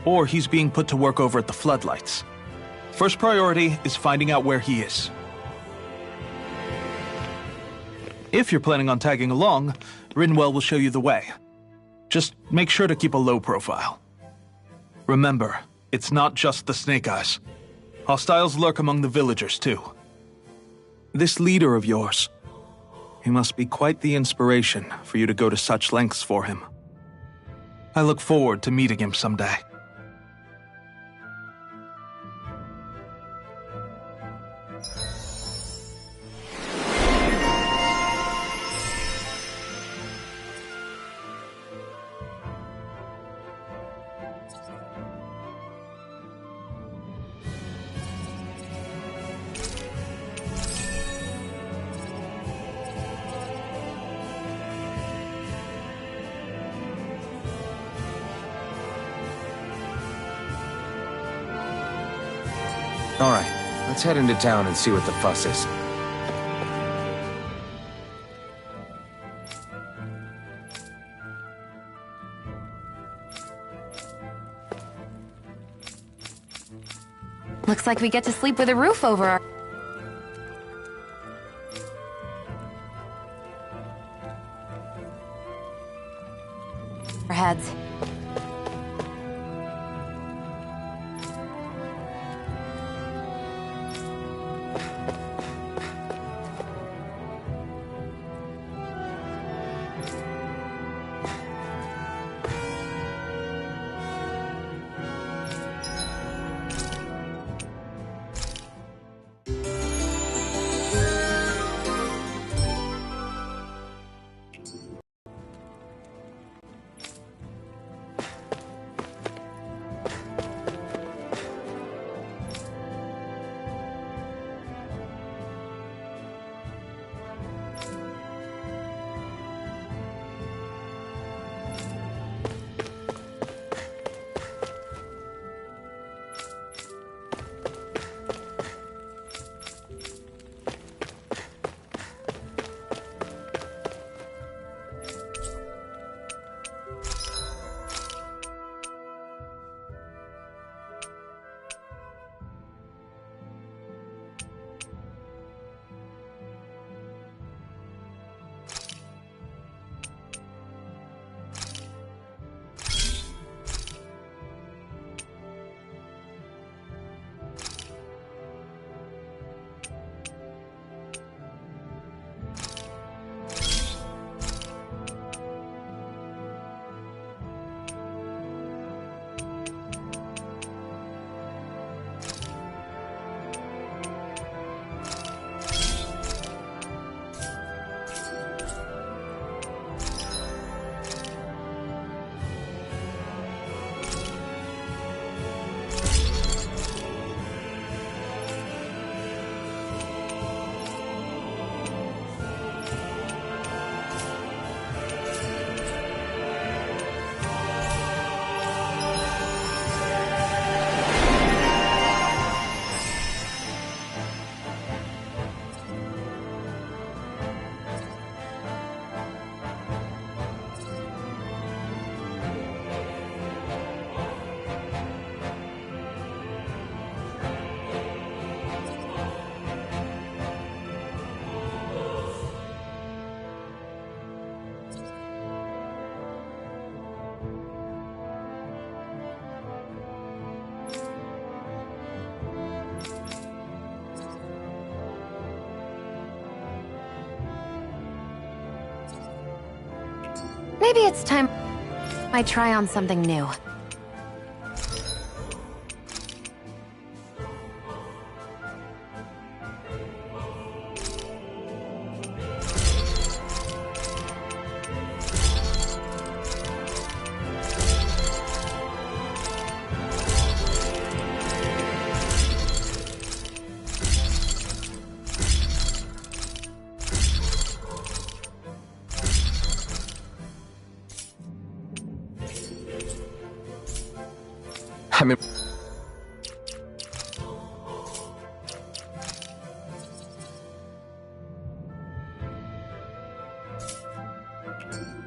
or he's being put to work over at the Floodlights. First priority is finding out where he is. If you're planning on tagging along, Rinwell will show you the way. Just make sure to keep a low profile. Remember, it's not just the Snake Eyes. Hostiles lurk among the villagers, too. This leader of yours, he must be quite the inspiration for you to go to such lengths for him. I look forward to meeting him someday. All right, let's head into town and see what the fuss is. Looks like we get to sleep with a roof over our heads. Maybe it's time I try on something new. I mean,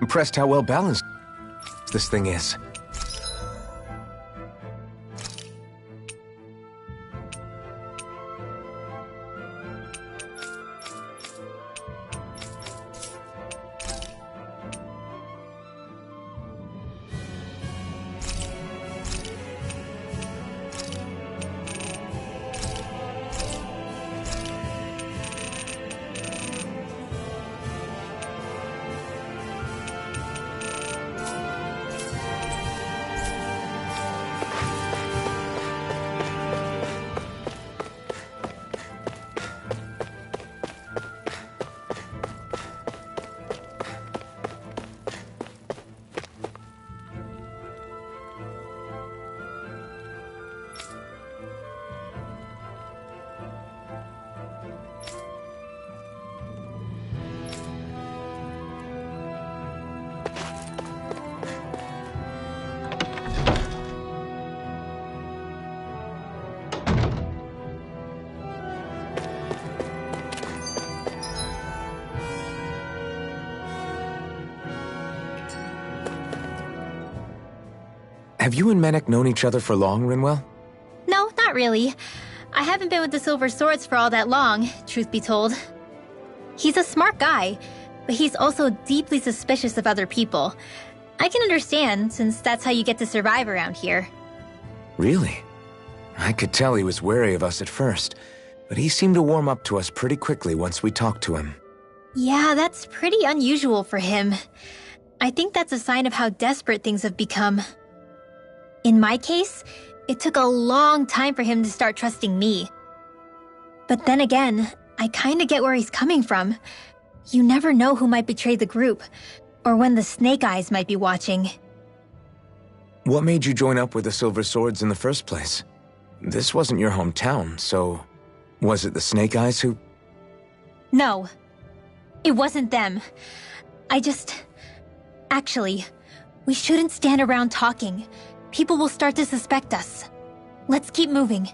Impressed how well balanced this thing is. Have you and Menek known each other for long, Rinwell? No, not really. I haven't been with the Silver Swords for all that long, truth be told. He's a smart guy, but he's also deeply suspicious of other people. I can understand, since that's how you get to survive around here. Really? I could tell he was wary of us at first, but he seemed to warm up to us pretty quickly once we talked to him. Yeah, that's pretty unusual for him. I think that's a sign of how desperate things have become. In my case, it took a long time for him to start trusting me. But then again, I kinda get where he's coming from. You never know who might betray the group, or when the Snake Eyes might be watching. What made you join up with the Silver Swords in the first place? This wasn't your hometown, so was it the Snake Eyes who... No, it wasn't them. Actually, we shouldn't stand around talking. People will start to suspect us. Let's keep moving.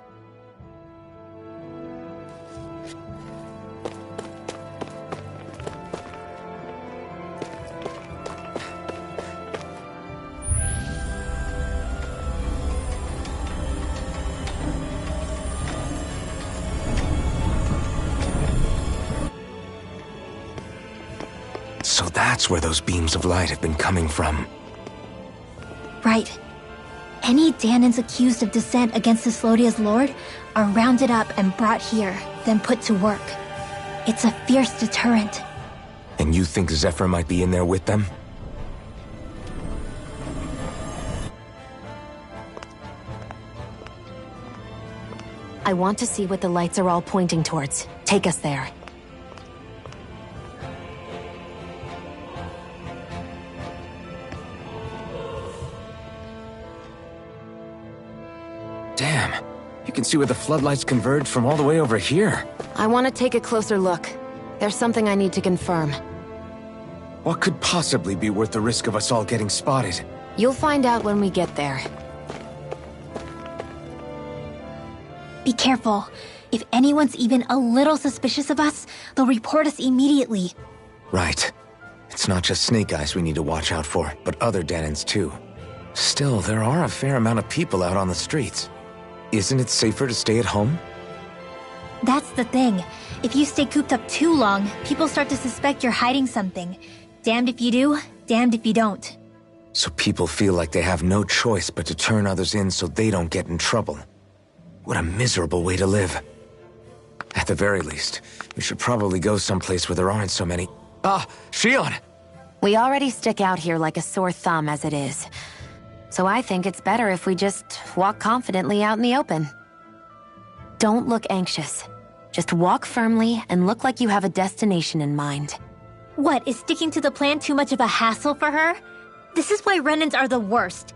So that's where those beams of light have been coming from. Right. Any Danans accused of dissent against Cyslodia's lord are rounded up and brought here, then put to work. It's a fierce deterrent. And you think Zephyr might be in there with them? I want to see what the lights are all pointing towards. Take us there. Damn, you can see where the floodlights converge from all the way over here. I want to take a closer look. There's something I need to confirm. What could possibly be worth the risk of us all getting spotted? You'll find out when we get there. Be careful. If anyone's even a little suspicious of us, they'll report us immediately. Right. It's not just Snake Eyes we need to watch out for, but other Danans too. Still, there are a fair amount of people out on the streets. Isn't it safer to stay at home? That's the thing. If you stay cooped up too long, people start to suspect you're hiding something. Damned if you do, damned if you don't. So people feel like they have no choice but to turn others in so they don't get in trouble. What a miserable way to live. At the very least, we should probably go someplace where there aren't so many... Ah, Shion! We already stick out here like a sore thumb as it is. So I think it's better if we just walk confidently out in the open. Don't look anxious. Just walk firmly and look like you have a destination in mind. What, is sticking to the plan too much of a hassle for her? This is why Renans are the worst.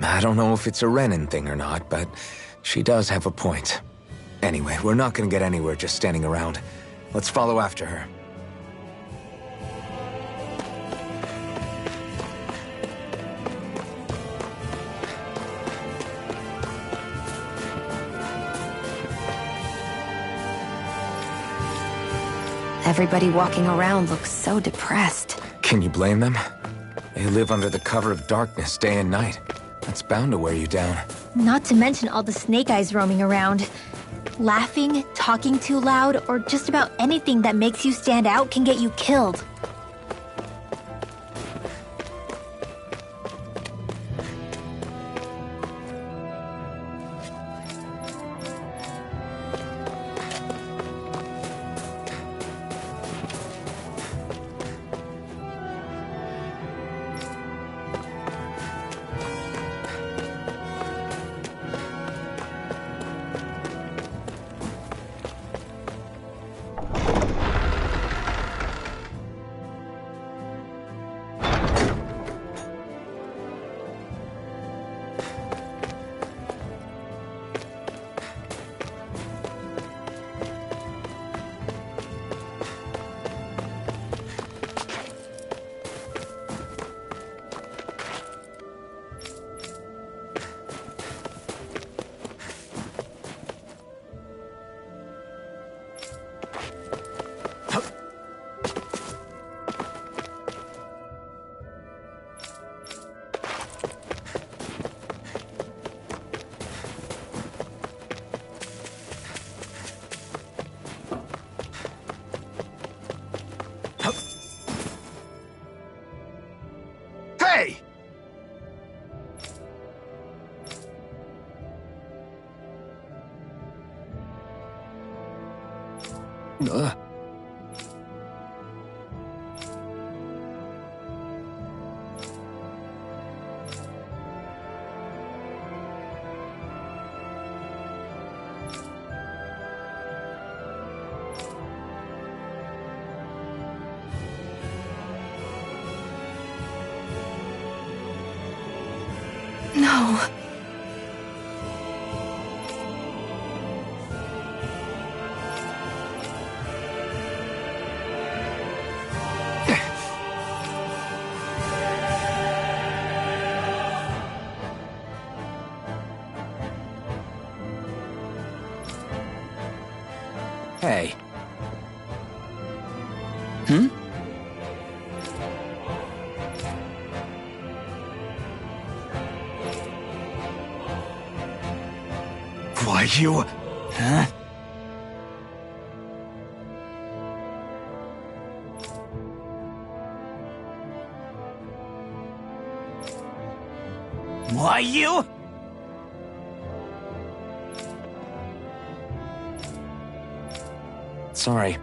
I don't know if it's a Renan thing or not, but she does have a point. Anyway, we're not gonna get anywhere just standing around. Let's follow after her. Everybody walking around looks so depressed. Can you blame them? They live under the cover of darkness day and night. That's bound to wear you down. Not to mention all the snake eyes roaming around. Laughing, talking too loud, or just about anything that makes you stand out can get you killed. Hey! No. Hey. Why, you... Huh? Why, you? Sorry.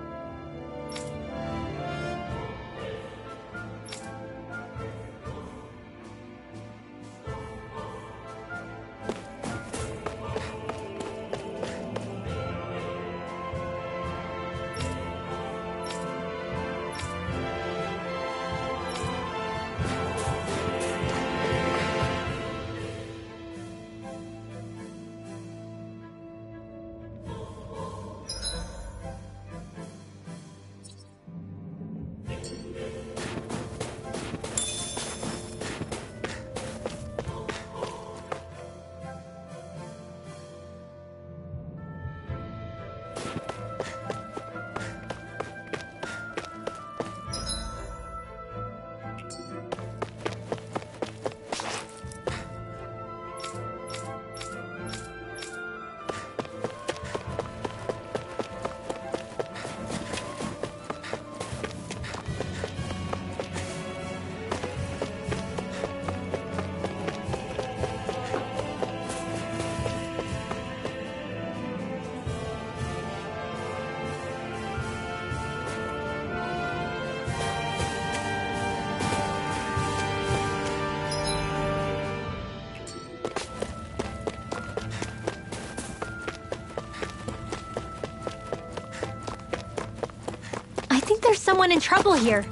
I think there's someone in trouble here.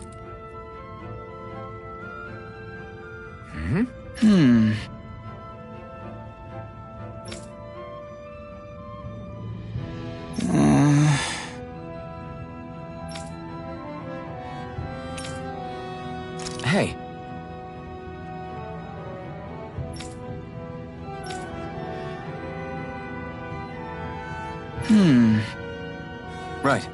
Hey. Right.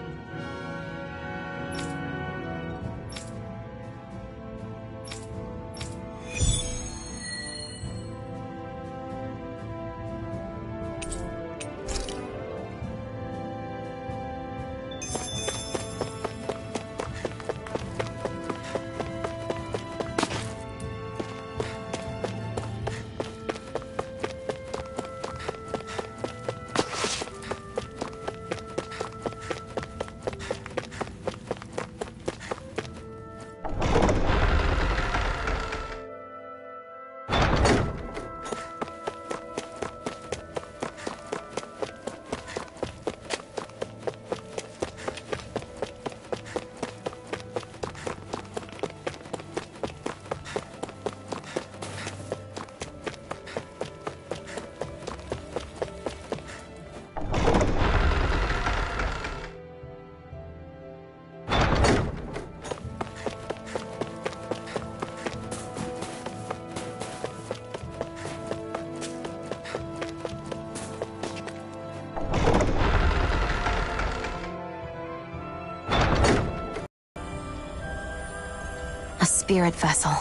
A spirit vessel.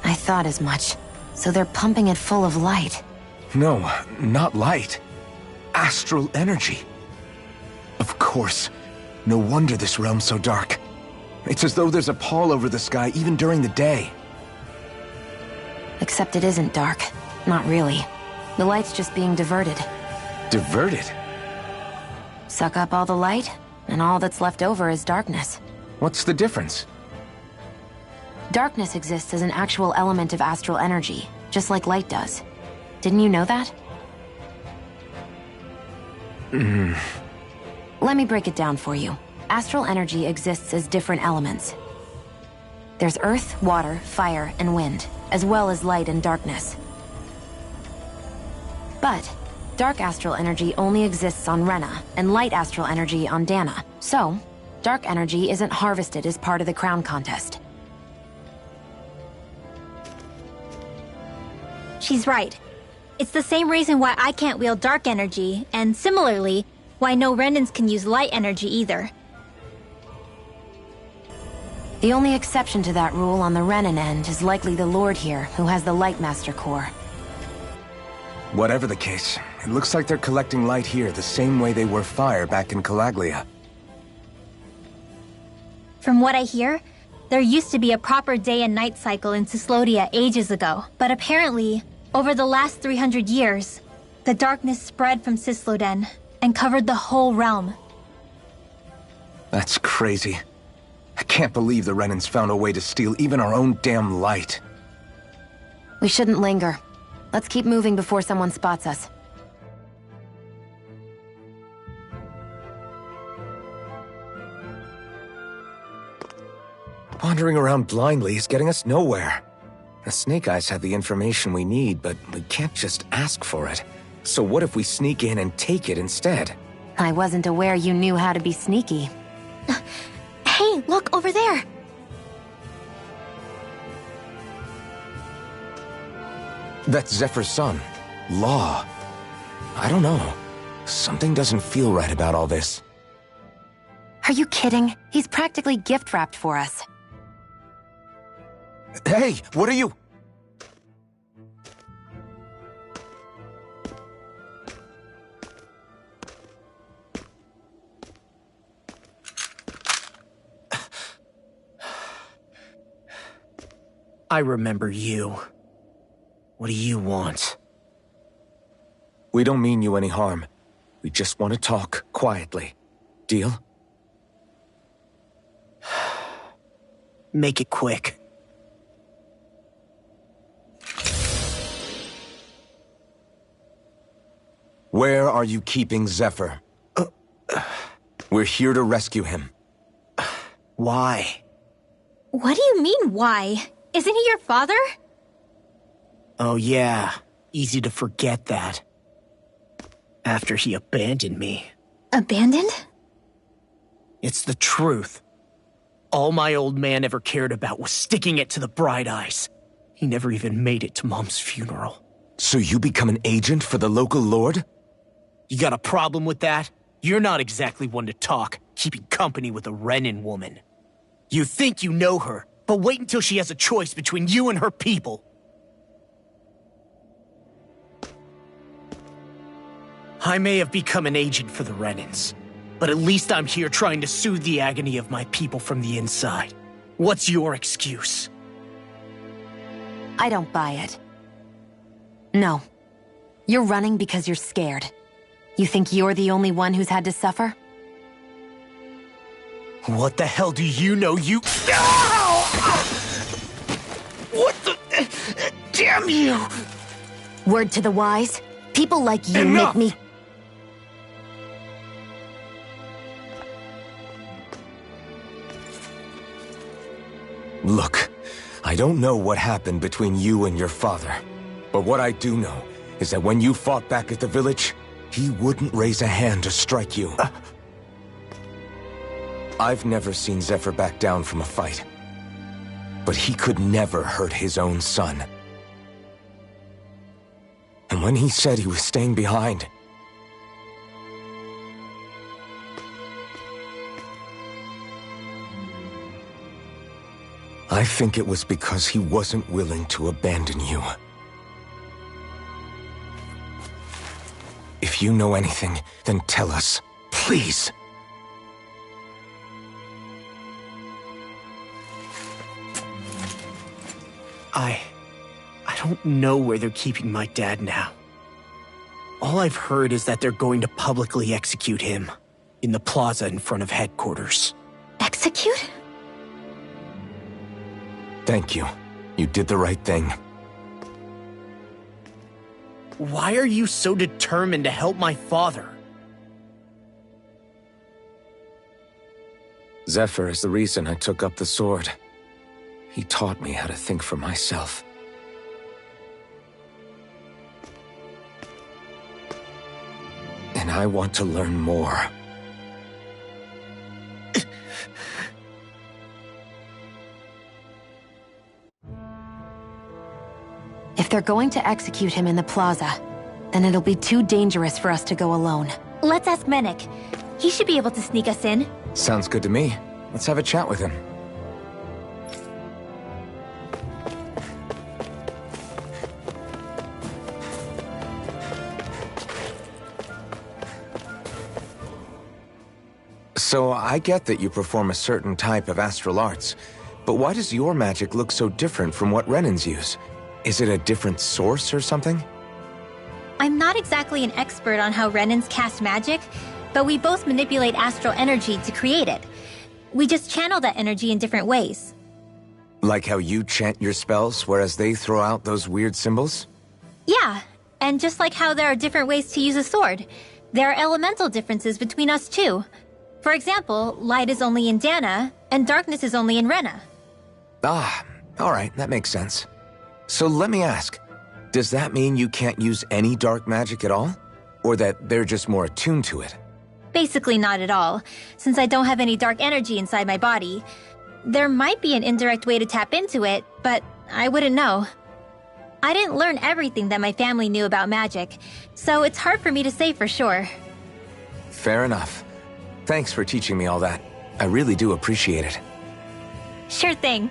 I thought as much. So they're pumping it full of light. No, not light. Astral energy. Of course. No wonder this realm's so dark. It's as though there's a pall over the sky even during the day. Except it isn't dark. Not really. The light's just being diverted. Diverted? Suck up all the light, and all that's left over is darkness. What's the difference? Darkness exists as an actual element of astral energy, just like light does. Didn't you know that? Let me break it down for you. Astral energy exists as different elements. There's earth, water, fire, and wind, as well as light and darkness. But dark astral energy only exists on Rena, and light astral energy on Dana. So, dark energy isn't harvested as part of the crown contest. She's right. It's the same reason why I can't wield dark energy, and similarly, why no Renans can use light energy either. The only exception to that rule on the Renan end is likely the Lord here, who has the Light Master core. Whatever the case, it looks like they're collecting light here the same way they were fire back in Calaglia. From what I hear, there used to be a proper day and night cycle in Cyslodia ages ago, but apparently, over the last 300 years, the darkness spread from Cysloden and covered the whole realm. That's crazy. I can't believe the Renans found a way to steal even our own damn light. We shouldn't linger. Let's keep moving before someone spots us. Wandering around blindly is getting us nowhere. The Snake Eyes have the information we need, but we can't just ask for it. So what if we sneak in and take it instead? I wasn't aware you knew how to be sneaky. Hey, look over there! That's Zephyr's son, Law. I don't know. Something doesn't feel right about all this. Are you kidding? He's practically gift-wrapped for us. Hey, what are you... I remember you. What do you want? We don't mean you any harm. We just want to talk quietly. Deal? Make it quick. Where are you keeping Zephyr? We're here to rescue him. Why? What do you mean, why? Isn't he your father? Oh yeah, easy to forget that. After he abandoned me. Abandoned? It's the truth. All my old man ever cared about was sticking it to the Bright Eyes. He never even made it to Mom's funeral. So you become an agent for the local lord? You got a problem with that? You're not exactly one to talk, keeping company with a Renan woman. You think you know her, but wait until she has a choice between you and her people. I may have become an agent for the Renans, but at least I'm here trying to soothe the agony of my people from the inside. What's your excuse? I don't buy it. No. You're running because you're scared. You think you're the only one who's had to suffer? What the hell do you know, you— Ow! What the— Damn you! Word to the wise, people like you Enough! make me— Look, I don't know what happened between you and your father. But what I do know is that when you fought back at the village, he wouldn't raise a hand to strike you. I've never seen Zephyr back down from a fight. But he could never hurt his own son. And when he said he was staying behind, I think it was because he wasn't willing to abandon you. If you know anything, then tell us. Please. I don't know where they're keeping my dad now. All I've heard is that they're going to publicly execute him in the plaza in front of headquarters. Execute? Thank you. You did the right thing. Why are you so determined to help my father? Zephyr is the reason I took up the sword. He taught me how to think for myself. And I want to learn more. If they're going to execute him in the plaza, then it'll be too dangerous for us to go alone. Let's ask Menik. He should be able to sneak us in. Sounds good to me. Let's have a chat with him. So I get that you perform a certain type of astral arts, but why does your magic look so different from what Renan's use? Is it a different source or something? I'm not exactly an expert on how Renans cast magic, but we both manipulate astral energy to create it. We just channel that energy in different ways. Like how you chant your spells, whereas they throw out those weird symbols? Yeah, and just like how there are different ways to use a sword, there are elemental differences between us too. For example, light is only in Dana, and darkness is only in Rena. Ah, alright, that makes sense. So let me ask, does that mean you can't use any dark magic at all? Or that they're just more attuned to it? Basically not at all, since I don't have any dark energy inside my body. There might be an indirect way to tap into it, but I wouldn't know. I didn't learn everything that my family knew about magic, so it's hard for me to say for sure. Fair enough. Thanks for teaching me all that. I really do appreciate it. Sure thing.